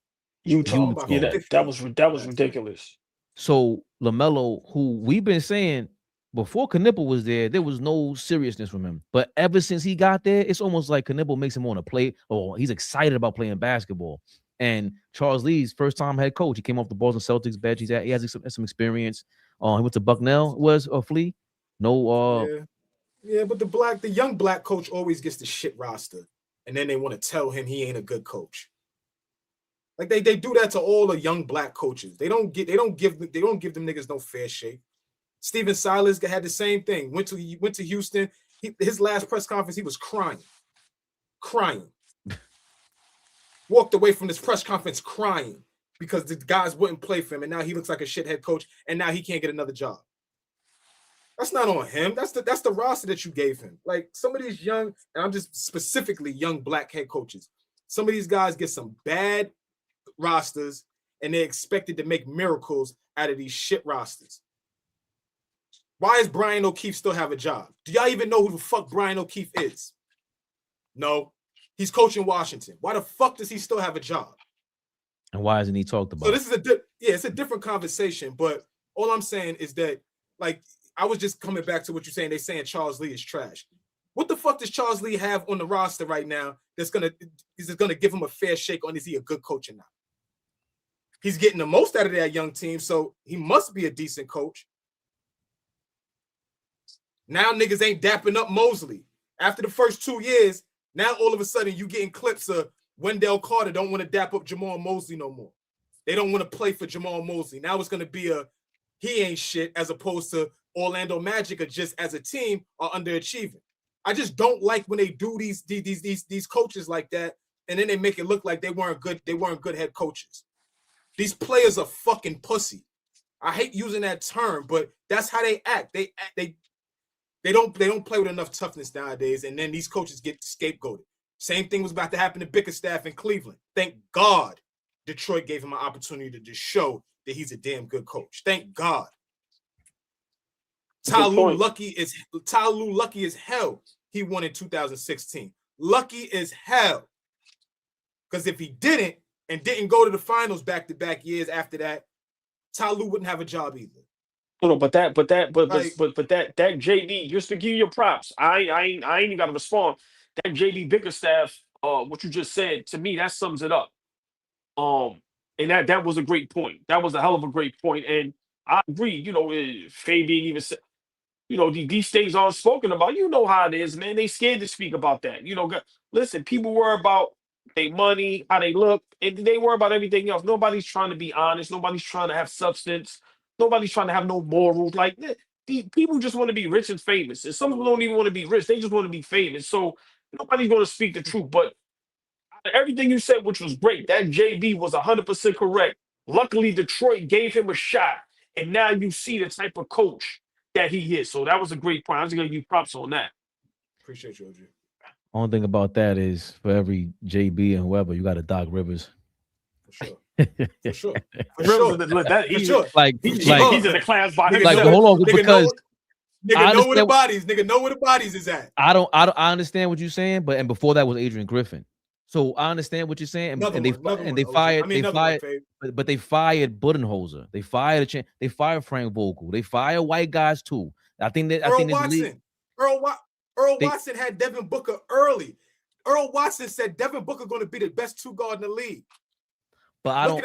Speaker 4: Utah. Yeah, that was ridiculous.
Speaker 1: So LaMelo, who we've been saying before Knipple was there was no seriousness from him. But ever since he got there, it's almost like Knipple makes him want to play, or he's excited about playing basketball. And Charles Lee's first time head coach. He came off the Boston Celtics bench. He has some experience. He went to Bucknell, was a Flea. No,
Speaker 3: yeah, but the young black coach always gets the shit roster, and then they want to tell him he ain't a good coach. Like they do that to all the young black coaches. They don't give them niggas no fair shake. Steven Silas had the same thing. Went to Houston. His last press conference, he was crying. Walked away from this press conference crying because the guys wouldn't play for him, and now he looks like a shithead coach, and now he can't get another job. That's not on him. That's the roster that you gave him. Like some of these young, and I'm just specifically young black head coaches. Some of these guys get some bad rosters, and they're expected to make miracles out of these shit rosters. Why does Brian O'Keefe still have a job? Do y'all even know who the fuck Brian O'Keefe is? No. He's coaching Washington. Why the fuck does he still have a job?
Speaker 1: And why isn't he talked about?
Speaker 3: So this is it's a different conversation, but all I'm saying is that, like, I was just coming back to what you're saying. They're saying Charles Lee is trash. What the fuck does Charles Lee have on the roster right now that's gonna give him a fair shake on is he a good coach or not? He's getting the most out of that young team, so he must be a decent coach. Now niggas ain't dapping up Mosley. After the first 2 years, now all of a sudden you getting clips of Wendell Carter don't want to dap up Jamal Mosley no more. They don't want to play for Jamal Mosley. Now it's going to be he ain't shit, as opposed to Orlando Magic are just as a team are underachieving. I just don't like when they do these coaches like that, and then they make it look like they weren't good head coaches. These players are fucking pussy. I hate using that term, but that's how they act. They don't play with enough toughness nowadays, and then these coaches get scapegoated. Same thing was about to happen to Bickerstaff in Cleveland. Thank God Detroit gave him an opportunity to just show that he's a damn good coach. Thank God. Ty Lue lucky as hell he won in 2016. Lucky as hell. Because if he didn't and didn't go to the finals back-to-back years after that, Ty Lue wouldn't have a job either.
Speaker 4: No, but that JD, just to give you your props, I ain't even got to respond. That JD Bickerstaff, what you just said, to me, that sums it up. And that was a great point. That was a hell of a great point. And I agree, Fabian even said, these things aren't spoken about. You know how it is, man. They scared to speak about that. Listen, people worry about their money, how they look, and they worry about everything else. Nobody's trying to be honest. Nobody's trying to have substance. Nobody's trying to have no morals. Like, these people just want to be rich and famous. And some people don't even want to be rich. They just want to be famous. So nobody's going to speak the truth. But everything you said, which was great, that JB was 100% correct. Luckily, Detroit gave him a shot. And now you see the type of coach that he is. So that was a great point. I was going to give you props on that.
Speaker 3: Appreciate you, OG.
Speaker 1: Only thing about that is for every JB and whoever, you got a Doc Rivers.
Speaker 3: For sure. For sure.
Speaker 1: Like
Speaker 4: he's in the class by himself.
Speaker 1: Like, hold on, because
Speaker 3: nigga know where the bodies. Nigga know where the bodies is at.
Speaker 1: I understand what you're saying, and before that was Adrian Griffin. So I understand what you're saying, and they fired Budenholzer. They fired Frank Vogel. They fired white guys too.
Speaker 3: Earl Watson had Devin Booker early. Earl Watson said Devin Booker going to be the best two guard in the league.
Speaker 1: But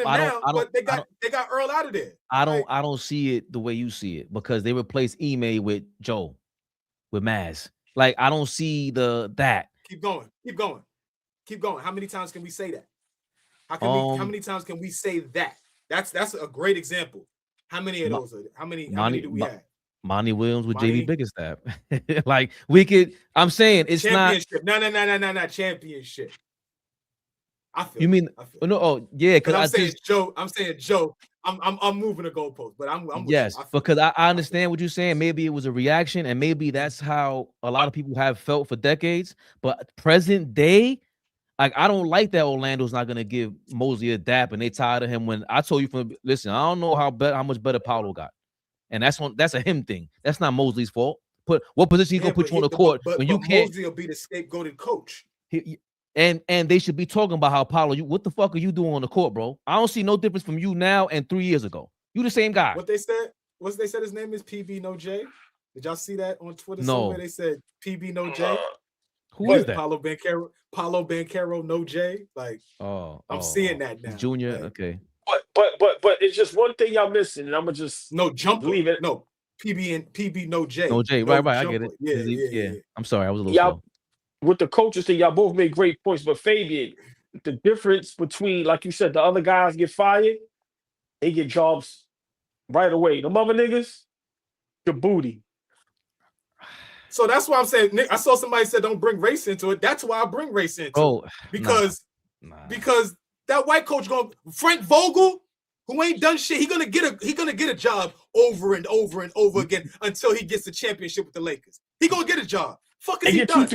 Speaker 3: they got Earl out of there.
Speaker 1: I don't see it the way you see it, because they replaced Ime with Joe, with Maz. Like, I don't see that.
Speaker 3: Keep going. How many times can we say that? How many times can we say that? That's a great example. How many of those? How many do we have?
Speaker 1: Monty Williams with JB Bickerstaff. Like, we could. I'm saying it's
Speaker 3: championship. No, championship. I feel
Speaker 1: You mean
Speaker 3: I feel
Speaker 1: no? Oh yeah, because
Speaker 3: I'm saying Joe. I'm moving the goalpost, but I'm with
Speaker 1: yes,
Speaker 3: you. I feel
Speaker 1: because I understand what you're saying. Maybe it was a reaction, and maybe that's how a lot of people have felt for decades. But present day, like I don't like that Orlando's not gonna give Mosley a dap, and they tired of him. When I told you from listen, I don't know how much better Paolo got, and that's a him thing. That's not Mosley's fault. Put what position he gonna put you on the court when you can't?
Speaker 3: Mosley will be the scapegoated coach.
Speaker 1: And they should be talking about how Paolo, what the fuck are you doing on the court, bro? I don't see no difference from you now and 3 years ago. You the same guy.
Speaker 3: What they said his name is PB No J. Did y'all see that on Twitter?
Speaker 1: No.
Speaker 3: Somewhere they said PB No J.
Speaker 1: Who is that?
Speaker 3: Paulo Banchero No J. Like, I'm seeing that now.
Speaker 1: Junior,
Speaker 3: like,
Speaker 1: okay.
Speaker 4: But it's just one thing y'all missing, and I'm gonna just
Speaker 3: leave it. No, PB No J.
Speaker 1: No J.
Speaker 3: No
Speaker 1: right. I
Speaker 3: jumper.
Speaker 1: get it.
Speaker 3: Yeah.
Speaker 1: I'm sorry, I was a little
Speaker 4: y'all
Speaker 1: slow.
Speaker 4: with the coaches thing. Y'all both made great points, but Fabian, the difference between, like you said, the other guys get fired, they get jobs right away. The other niggas, the booty.
Speaker 3: So that's why I'm saying, Nick, I saw somebody said don't bring race into it. That's why I bring race into it. Because that white coach Frank Vogel, who ain't done shit, he gonna get a job over and over and over again until he gets the championship with the Lakers. He gonna get a job. Fuck is he done?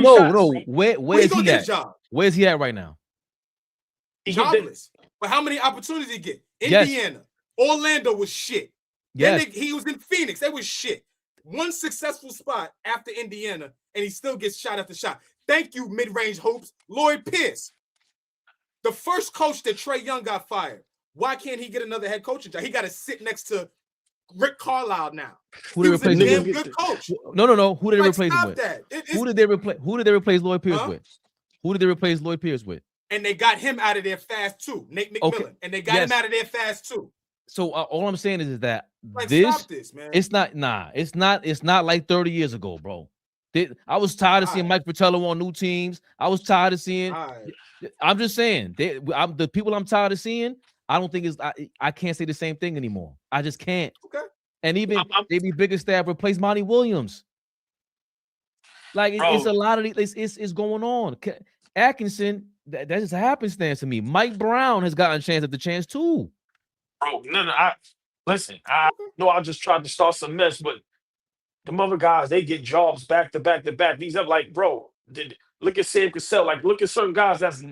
Speaker 1: No. Where is he at? Where's he at right now?
Speaker 3: Jobless. But how many opportunities he get? Indiana, Orlando was shit.
Speaker 1: Yes.
Speaker 3: Then he was in Phoenix. That was shit. One successful spot after Indiana, and he still gets shot after shot. Thank you, mid-range hopes. Lloyd Pierce, the first coach that Trae Young got fired. Why can't he get another head coaching job? He got to sit next to Rick Carlisle now.
Speaker 1: Who did they replace him with?
Speaker 3: Good coach.
Speaker 1: No. Who did they replace him with? Who did they replace Lloyd Pierce with? Who did they replace Lloyd Pierce with?
Speaker 3: And they got him out of there fast too, Nate McMillan. Okay. And they got him out of there fast too.
Speaker 1: So all I'm saying is that
Speaker 3: stop this, man.
Speaker 1: It's not like 30 years ago, bro. I was tired of seeing Mike Fratello on new teams. I was tired of seeing. I'm just saying, the people I'm tired of seeing. I don't think I can't say the same thing anymore. I just can't.
Speaker 3: Okay.
Speaker 1: And even maybe bigger staff replace Monty Williams. Like it's a lot of it's going on. Atkinson, that's just a happenstance to me. Mike Brown has gotten a chance at the chance too.
Speaker 4: Bro, no. I know I just tried to start some mess, but the other guys, they get jobs back to back to back. These are like, bro, look at Sam Cassell. Like, look at certain guys that's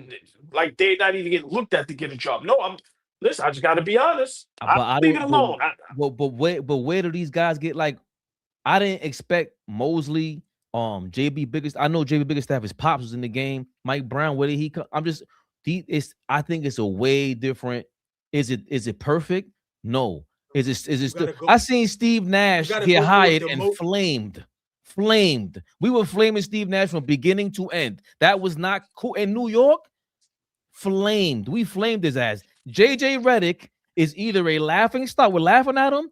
Speaker 4: like they're not even getting looked at to get a job. No, listen, I just got to be honest. I leave it alone.
Speaker 1: But where do these guys get? Like, I didn't expect Mosley, JB Biggest. I know JB Biggestaff, his pops was in the game. Mike Brown, where did he come? I think it's a way different. Is it perfect? No. Is it still? I seen Steve Nash get hired and flamed. We were flaming Steve Nash from beginning to end. That was not cool. In New York, flamed. We flamed his ass. JJ Redick is either a laughing stock. We're laughing at him,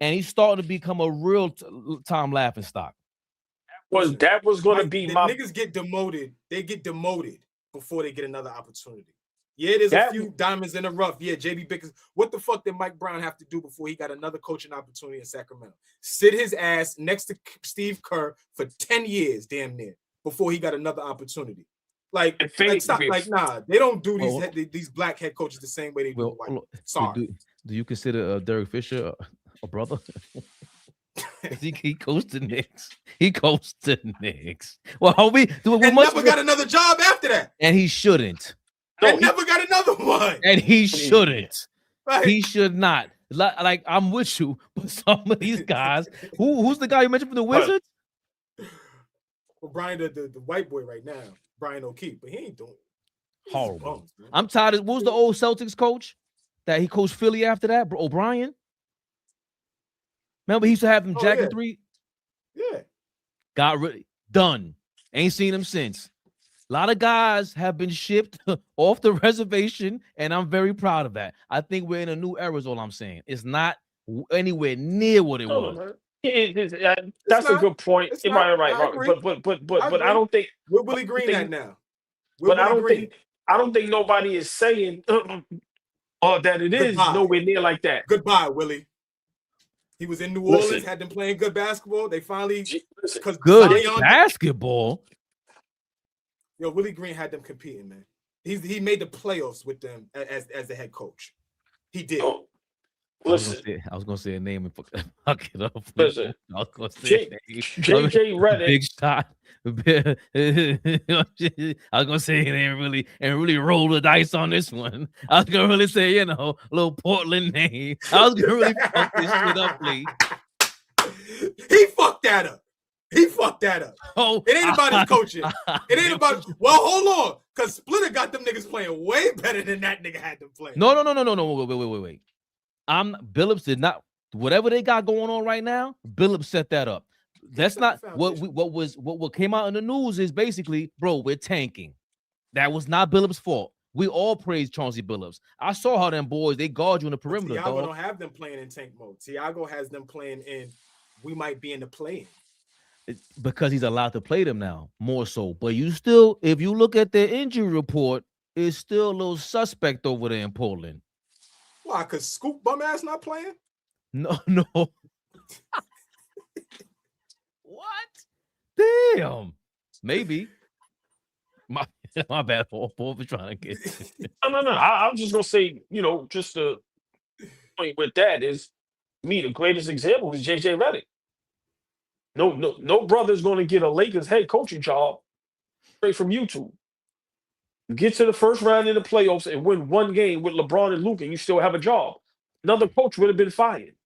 Speaker 1: and he's starting to become a real time laughing stock.
Speaker 4: That was going to be
Speaker 3: the
Speaker 4: my
Speaker 3: niggas get demoted. They get demoted before they get another opportunity. Yeah, there's a few diamonds in the rough. Yeah, JB Bickers. What the fuck did Mike Brown have to do before he got another coaching opportunity in Sacramento? Sit his ass next to Steve Kerr for 10 years, damn near, before he got another opportunity. Like nah, they don't do these black head coaches the same way they do white. Sorry.
Speaker 1: Do you consider Derek Fisher a brother? He coached the Knicks. Well, we
Speaker 3: never got another job after that,
Speaker 1: and he shouldn't.
Speaker 3: No, never got another one.
Speaker 1: And he shouldn't. Right. He should not. Like, I'm with you, but some of these guys, who's the guy you mentioned for the Wizards?
Speaker 3: Well, Brian, the white boy right now, Brian O'Keefe, but he ain't doing it.
Speaker 1: Horrible. I'm tired of, what was the old Celtics coach that he coached Philly after that? O'Brien? Remember, he used to have them jacking three?
Speaker 3: Yeah.
Speaker 1: Got rid, done. Ain't seen him since. A lot of guys have been shipped off the reservation, and I'm very proud of that. I think we're in a new era is all I'm saying. It's not anywhere near what it was.
Speaker 4: That's a good point. Right. But I don't think
Speaker 3: we're Willie Green at now.
Speaker 4: I don't think nobody is saying that it is nowhere near like that.
Speaker 3: Goodbye, Willie. He was in New Orleans, had them playing good basketball. They finally
Speaker 1: good basketball.
Speaker 3: Yo, Willie Green had them competing, man. He made the playoffs with them as the head coach. He did.
Speaker 4: Oh, listen,
Speaker 1: I was gonna say a name and fuck it up.
Speaker 4: Listen,
Speaker 1: I was gonna say a name.
Speaker 4: JJ Redick.
Speaker 1: Big shot. I was gonna say it and really roll the dice on this one. I was gonna really say, a little Portland name. I was gonna really fuck this shit up, Lee.
Speaker 3: He fucked that up. Oh, it ain't about his coaching. It ain't about. Well, hold on, because Splitter got them niggas playing way better than that nigga had them playing.
Speaker 1: No. Wait. Billups did not. Whatever they got going on right now, Billups set that up. That's not what came out in the news is basically, bro, we're tanking. That was not Billups' fault. We all praise Chauncey Billups. I saw how them boys, they guard you in the perimeter.
Speaker 3: Thiago don't have them playing in tank mode. Thiago has them playing in, we might be in the play-in.
Speaker 1: Because he's allowed to play them now, more so. But you still, if you look at their injury report, it's still a little suspect over there in Portland.
Speaker 3: Why? Because Scoop bum ass not playing?
Speaker 1: No. What? Damn. Maybe. My bad for trying to get.
Speaker 4: No. I'm just gonna say, just the point with that is, me, the greatest example is JJ Redick. No brother's gonna get a Lakers head coaching job straight from YouTube. Get to the first round in the playoffs and win one game with LeBron and Luka, and you still have a job. Another coach would have been fired.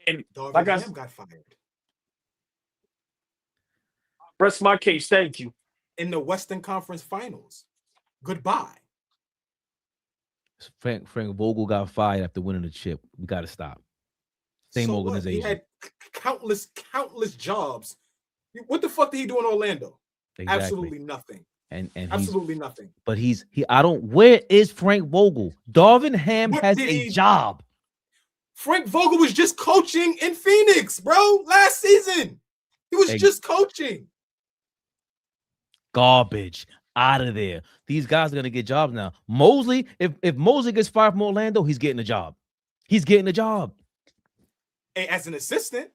Speaker 4: And like I
Speaker 3: got fired.
Speaker 4: Rest my case. Thank you.
Speaker 3: In the Western Conference Finals. Goodbye.
Speaker 1: Frank Vogel got fired after winning the chip. We got to stop. Same organization.
Speaker 3: He had countless jobs. What the fuck did he do in Orlando?
Speaker 1: Exactly.
Speaker 3: Absolutely nothing.
Speaker 1: And
Speaker 3: absolutely nothing.
Speaker 1: But where is Frank Vogel? Darvin Ham has a job.
Speaker 3: Frank Vogel was just coaching in Phoenix, bro. Last season. He was just coaching.
Speaker 1: Garbage. Out of there. These guys are gonna get jobs now. Mosley, if Mosley gets fired from Orlando, he's getting a job. He's getting a job.
Speaker 3: As an assistant,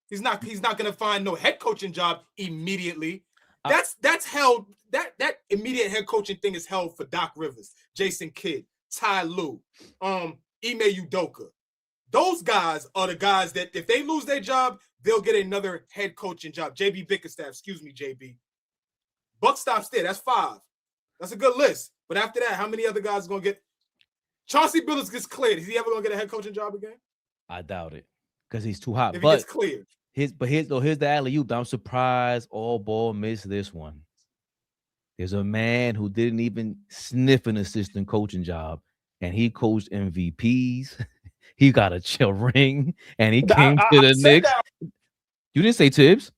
Speaker 3: he's not gonna find no head coaching job immediately. That's held. That immediate head coaching thing is held for Doc Rivers, Jason Kidd, Ty Lue, Ime Udoka. Those guys are the guys that if they lose their job, they'll get another head coaching job. JB Bickerstaff, excuse me, JB. Buck stops there. That's 5. That's a good list. But after that, how many other guys are gonna get? Chauncey Billups gets cleared. Is he ever gonna get a head coaching job again?
Speaker 1: I doubt it because he's too hot.
Speaker 3: If he gets cleared.
Speaker 1: Here's the alley-oop. I'm surprised AllBall missed this one. There's a man who didn't even sniff an assistant coaching job, and he coached MVPs. He got a chill ring, and he came to the Knicks. You didn't say Tibbs?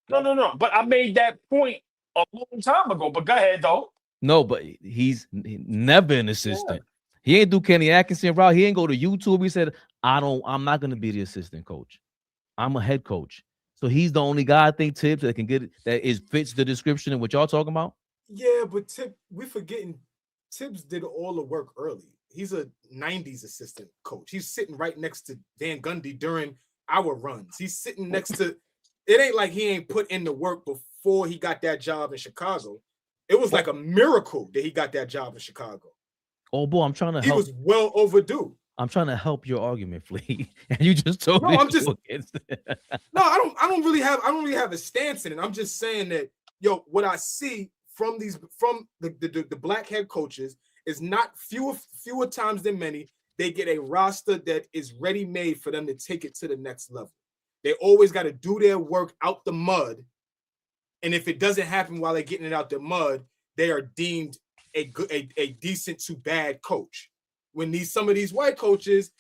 Speaker 4: No. But I made that point a long time ago. But go ahead, though.
Speaker 1: No, but he's never an assistant. He ain't do Kenny Atkinson route. He ain't go to YouTube. He said, I'm not going to be the assistant coach. I'm a head coach. So he's the only guy, I think, Tibbs, that can get it, fits the description of what y'all talking about.
Speaker 3: Yeah, but we're forgetting Tibbs did all the work early. He's a 90s assistant coach. He's sitting right next to Van Gundy during our runs. He's sitting next to, it ain't like he ain't put in the work before he got that job in Chicago. It was like a miracle that he got that job in Chicago.
Speaker 1: Oh boy, I'm trying to help.
Speaker 3: He was well overdue.
Speaker 1: I'm trying to help your argument, Flea. And you just told me.
Speaker 3: I'm just I don't really have a stance in it. I'm just saying that what I see from the black head coaches is not fewer times than many. They get a roster that is ready made for them to take it to the next level. They always got to do their work out the mud. And if it doesn't happen while they're getting it out the mud, they are deemed a decent to bad coach. When some of these white coaches,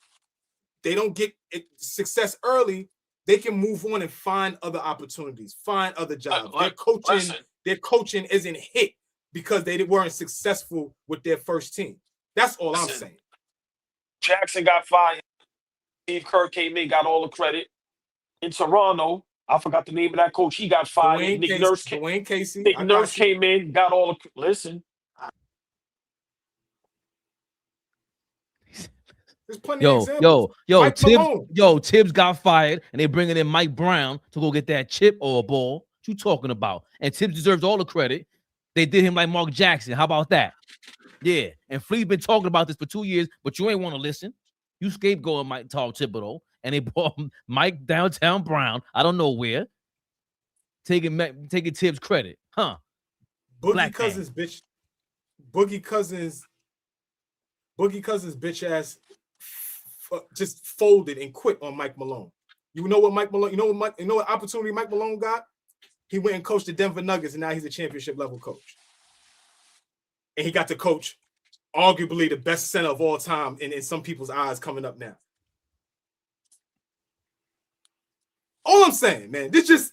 Speaker 3: they don't get success early, they can move on and find other opportunities, find other jobs. Their coaching isn't hit because they weren't successful with their first team. That's all I'm saying.
Speaker 4: Jackson got fired. Steve Kerr came in, got all the credit. In Toronto, I forgot the name of that coach. He got fired. Nick Nurse came in, got all the listen.
Speaker 3: There's plenty of examples.
Speaker 1: Tibbs got fired, and they bringing in Mike Brown to go get that chip or a ball. What you talking about? And Tibbs deserves all the credit. They did him like Mark Jackson. How about that? Yeah, and Flea's been talking about this for 2 years, but you ain't want to listen. You scapegoating Mike Tall Thibodeau, and they brought Mike Downtown Brown. I don't know where. Taking Tibbs credit, huh?
Speaker 3: Boogie Cousins, bitch. Boogie Cousins bitch ass just folded and quit on Mike Malone. You know what Mike Malone? You know what opportunity Mike Malone got? He went and coached the Denver Nuggets, and now he's a championship level coach. And he got to coach arguably the best center of all time in some people's eyes coming up now. All I'm saying, man, niggas,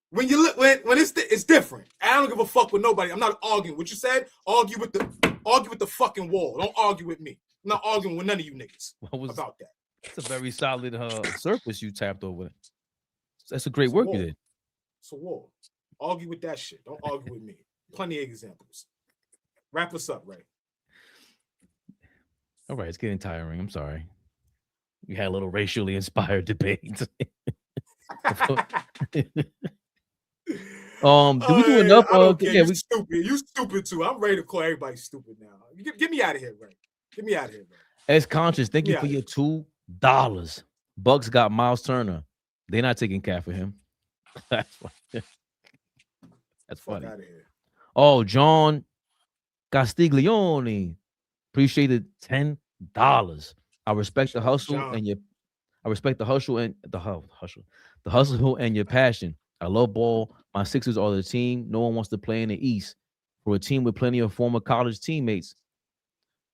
Speaker 3: when you look when it's different. I don't give a fuck with nobody. I'm not arguing. What you said, argue with the fucking wall. Don't argue with me. I'm not arguing with none of you niggas about that.
Speaker 1: It's a very solid surface you tapped over. That's a great work you did.
Speaker 3: It's a wall. Argue with that shit. Don't argue with me. Plenty of examples. Wrap us up, Ray.
Speaker 1: All right, it's getting tiring. I'm sorry. You had a little racially inspired debate. Do we do enough?
Speaker 3: You stupid. You stupid too. I'm ready to call everybody stupid now. Get me out of here, Ray. Get me out of here, Ray.
Speaker 1: As conscious, thank you for your $2. Bucks got Miles Turner. They're not taking KAT for him. That's funny. That's funny. Oh, John Castiglione. Appreciated $10. I respect the hustle and your hustle and your passion. I love ball. My Sixers are the team. No one wants to play in the East. For a team with plenty of former college teammates,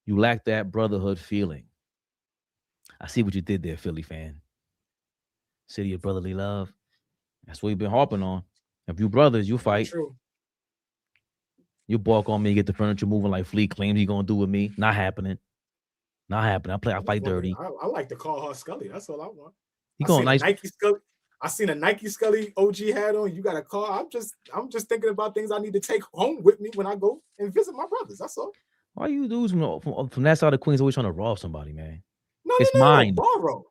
Speaker 1: you lack that brotherhood feeling. I see what you did there, Philly fan. City of brotherly love. That's what you've been harping on. If you brothers, you fight.
Speaker 3: True.
Speaker 1: You balk on me, get the furniture moving like Flea claims he gonna do with me. Not happening. Not happening. I fight dirty.
Speaker 3: I like to call her Scully. That's all I want.
Speaker 1: You going nice?
Speaker 3: Nike Scully. I seen a Nike Scully OG hat on. You got a car. I'm just thinking about things I need to take home with me when I go and visit my brothers. That's all.
Speaker 1: Why you dudes from that side of Queens always trying to rob somebody, man?
Speaker 3: No,
Speaker 1: it's mine.
Speaker 3: Borrow.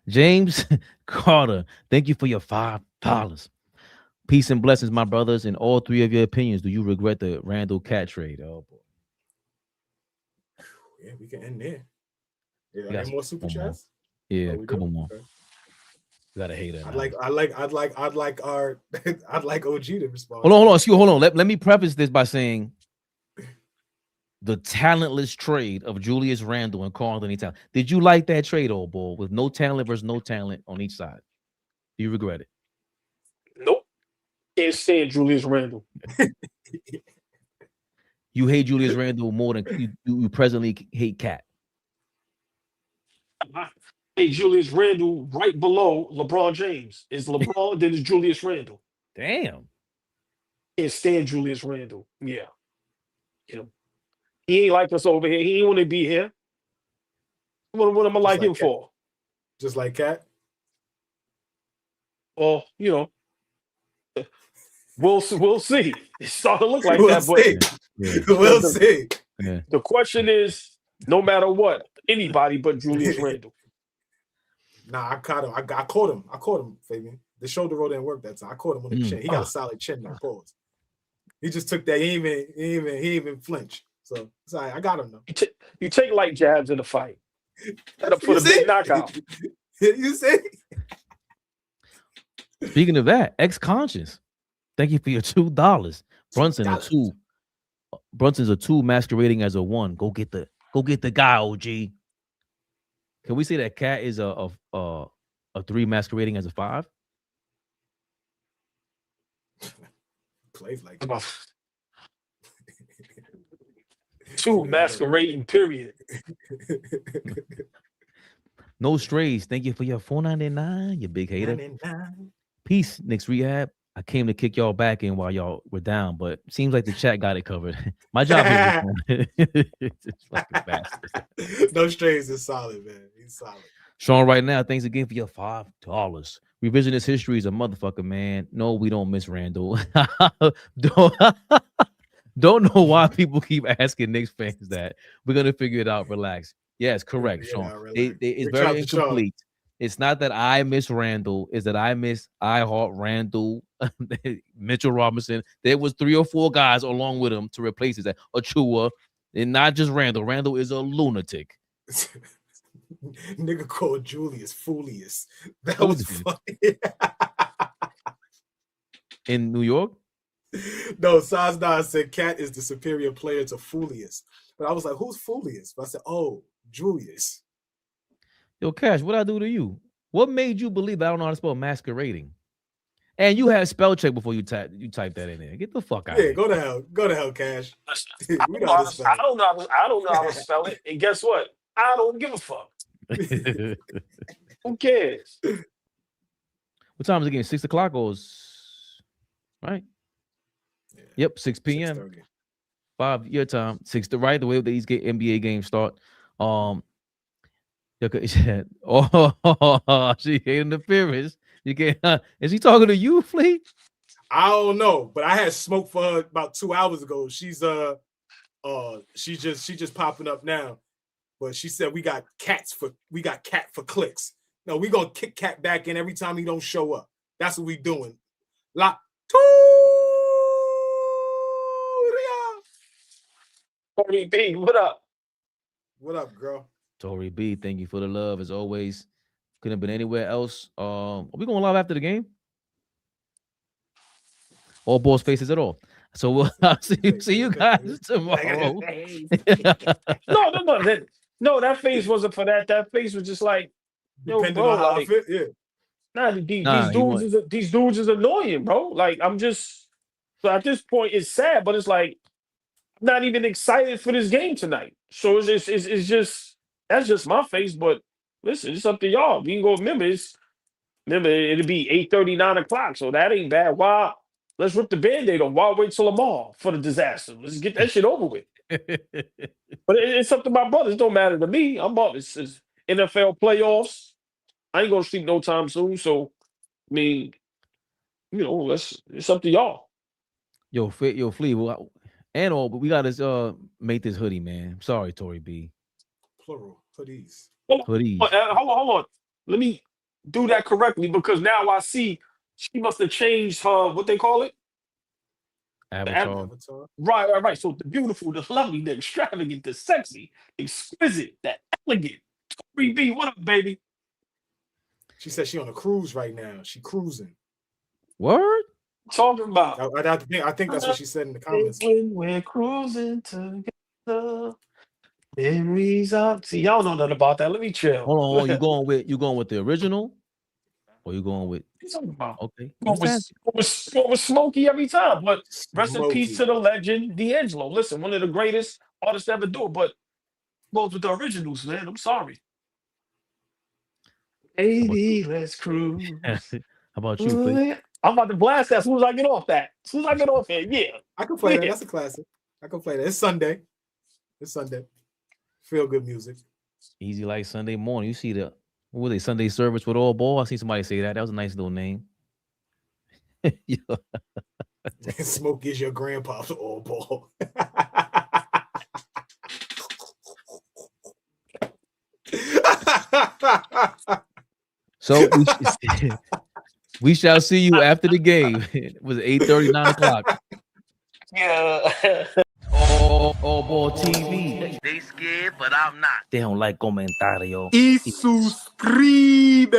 Speaker 1: James Carter, thank you for your $5. Peace and blessings, my brothers. In all three of your opinions, do you regret the Randall KAT trade? Oh boy.
Speaker 3: Yeah, we can end there. Yeah, any more super chats?
Speaker 1: Yeah, a couple more. Okay. You gotta hate it.
Speaker 3: I'd like OG to respond.
Speaker 1: Hold on. Let me preface this by saying the talentless trade of Julius Randle and Karl Anthony Towns. Did you like that trade, old boy, with no talent versus no talent on each side? Do you regret it?
Speaker 4: Nope. Can't stand Julius Randle.
Speaker 1: You hate Julius Randle more than you presently hate KAT.
Speaker 4: I hate Julius Randle right below LeBron James. It's LeBron, then it's Julius Randle.
Speaker 1: Damn.
Speaker 4: Can't stand Julius Randle. Yeah. You know, he ain't like us over here. He ain't want to be here. What am I like him for?
Speaker 3: Just like KAT?
Speaker 4: Well, you know, we'll see. It's starting to look like that, but
Speaker 3: we'll see.
Speaker 1: Yeah.
Speaker 4: The question is, no matter what, anybody but Julius Randle.
Speaker 3: Nah, I caught him. I caught him, Fabian. The shoulder roll didn't work that time. I caught him on the chin. He got a solid chin now. Pause. He just took that. He even flinch. So sorry, I got him though.
Speaker 4: You take light jabs in the fight. Gotta put a big knockout.
Speaker 3: You see?
Speaker 1: Speaking of that, ex-conscious. Thank you for your $2. Brunson a 2. Brunson's a 2 masquerading as a 1. Go get the guy, OG. Can we say that KAT is a 3 masquerading as a 5?
Speaker 3: Plays like that.
Speaker 4: 2 masquerading, period.
Speaker 1: No strays. Thank you for your $4.99, you big hater. $99. Peace, Knicks Rehab. I came to kick y'all back in while y'all were down, but seems like the chat got it covered. My job is it's fucking bastard.
Speaker 3: No strays is solid, man. He's solid.
Speaker 1: Sean, right now, thanks again for your $5. Revisionist history is a motherfucker, man. No, we don't miss Randall. Don't know why people keep asking Knicks fans that. We're gonna figure it out. Relax. Yes, correct, Sean. It's very incomplete. It's not that I miss Randall. It's that I miss iHeart Randall, Mitchell Robinson. There was 3 or 4 guys along with him to replace his Achua, and not just Randall. Randall is a lunatic.
Speaker 3: Nigga called Julius Foolius. That was funny.
Speaker 1: In New York?
Speaker 3: No, Sazna said KAT is the superior player to Foolius. But I was like, who's Foolius? But I said, oh, Julius.
Speaker 1: Yo, Cash, what I do to you? What made you believe I don't know how to spell masquerading? And you had spell check before you type that in there. Get the fuck out.
Speaker 3: Yeah, go to hell. Go to hell, Cash.
Speaker 4: I don't know how to spell it. And guess what? I don't give a fuck. Who cares?
Speaker 1: What time is the game? 6 o'clock or right?
Speaker 3: Yeah.
Speaker 1: Yep, 6 p.m. 5 your time. 6 the right the way these NBA games start. She hate interference. You can't. Is he talking to you, Fleet?
Speaker 3: I don't know, but I had smoke for her about 2 hours ago. She's just popping up now. But she said we got KAT for clicks. No, we gonna kick KAT back in every time he don't show up. That's what we doing. La
Speaker 4: Tory B, what up?
Speaker 3: What up, girl?
Speaker 1: Tory B, thank you for the love as always. Couldn't have been anywhere else. Are we going live after the game? All Ball Spaces at all. So we'll see you guys tomorrow.
Speaker 4: No, that face wasn't for that. That face was just like, yo,
Speaker 3: depending
Speaker 4: bro,
Speaker 3: on how
Speaker 4: like,
Speaker 3: I fit, yeah.
Speaker 4: These dudes is annoying, bro. Like, so at this point, it's sad, but it's like, I'm not even excited for this game tonight. So it's just that's just my face. But listen, it's up to y'all. We can go remember it'll be 8:30, 9 o'clock. So that ain't bad. Why? Let's rip the Band-Aid on. Why wait till tomorrow for the disaster? Let's get that shit over with. But it's up to my brothers. It don't matter to me. I'm up. It's NFL playoffs. I ain't gonna sleep no time soon. So, I mean, it's up to y'all.
Speaker 1: Yo, Flea, and all, but we gotta make this hoodie, man. I'm sorry, Tory B.
Speaker 3: Plural hoodies.
Speaker 1: Hoodies.
Speaker 4: Hold on. Let me do that correctly because now I see she must have changed her, what they call it?
Speaker 1: Avatar.
Speaker 4: Right. So the beautiful, the lovely, the extravagant, the sexy, exquisite, the elegant. Tory B, what up, baby?
Speaker 3: She said she on a cruise right now. She cruising.
Speaker 1: Word?
Speaker 4: Talking about.
Speaker 3: I think that's what she said in the comments.
Speaker 4: When we're cruising together, memories up. See, y'all know nothing about that. Let me chill.
Speaker 1: Hold on. You going with the original? Or you going with?
Speaker 4: What you talking about?
Speaker 1: Okay.
Speaker 4: Going with Smokey every time. But rest in peace to the legend, D'Angelo. Listen, one of the greatest artists to ever do it. But goes with the originals, man. I'm sorry. Baby, let's cruise.
Speaker 1: How about you, please?
Speaker 4: I'm about to blast that as soon as I get off that. As soon as I get off here, yeah.
Speaker 3: I can play that. That's a classic. I can play that. It's Sunday. Feel good music.
Speaker 1: Easy like Sunday morning. You see what was it, Sunday service with AllBall? I see somebody say that. That was a nice little name.
Speaker 3: Smoke is your grandpa's AllBall.
Speaker 1: So we shall see you after the game. It was 8:30, 9 o'clock.
Speaker 4: Yeah.
Speaker 1: AllBall TV.
Speaker 2: They scared, but I'm not.
Speaker 1: They don't like comentario.
Speaker 7: Y suscribe.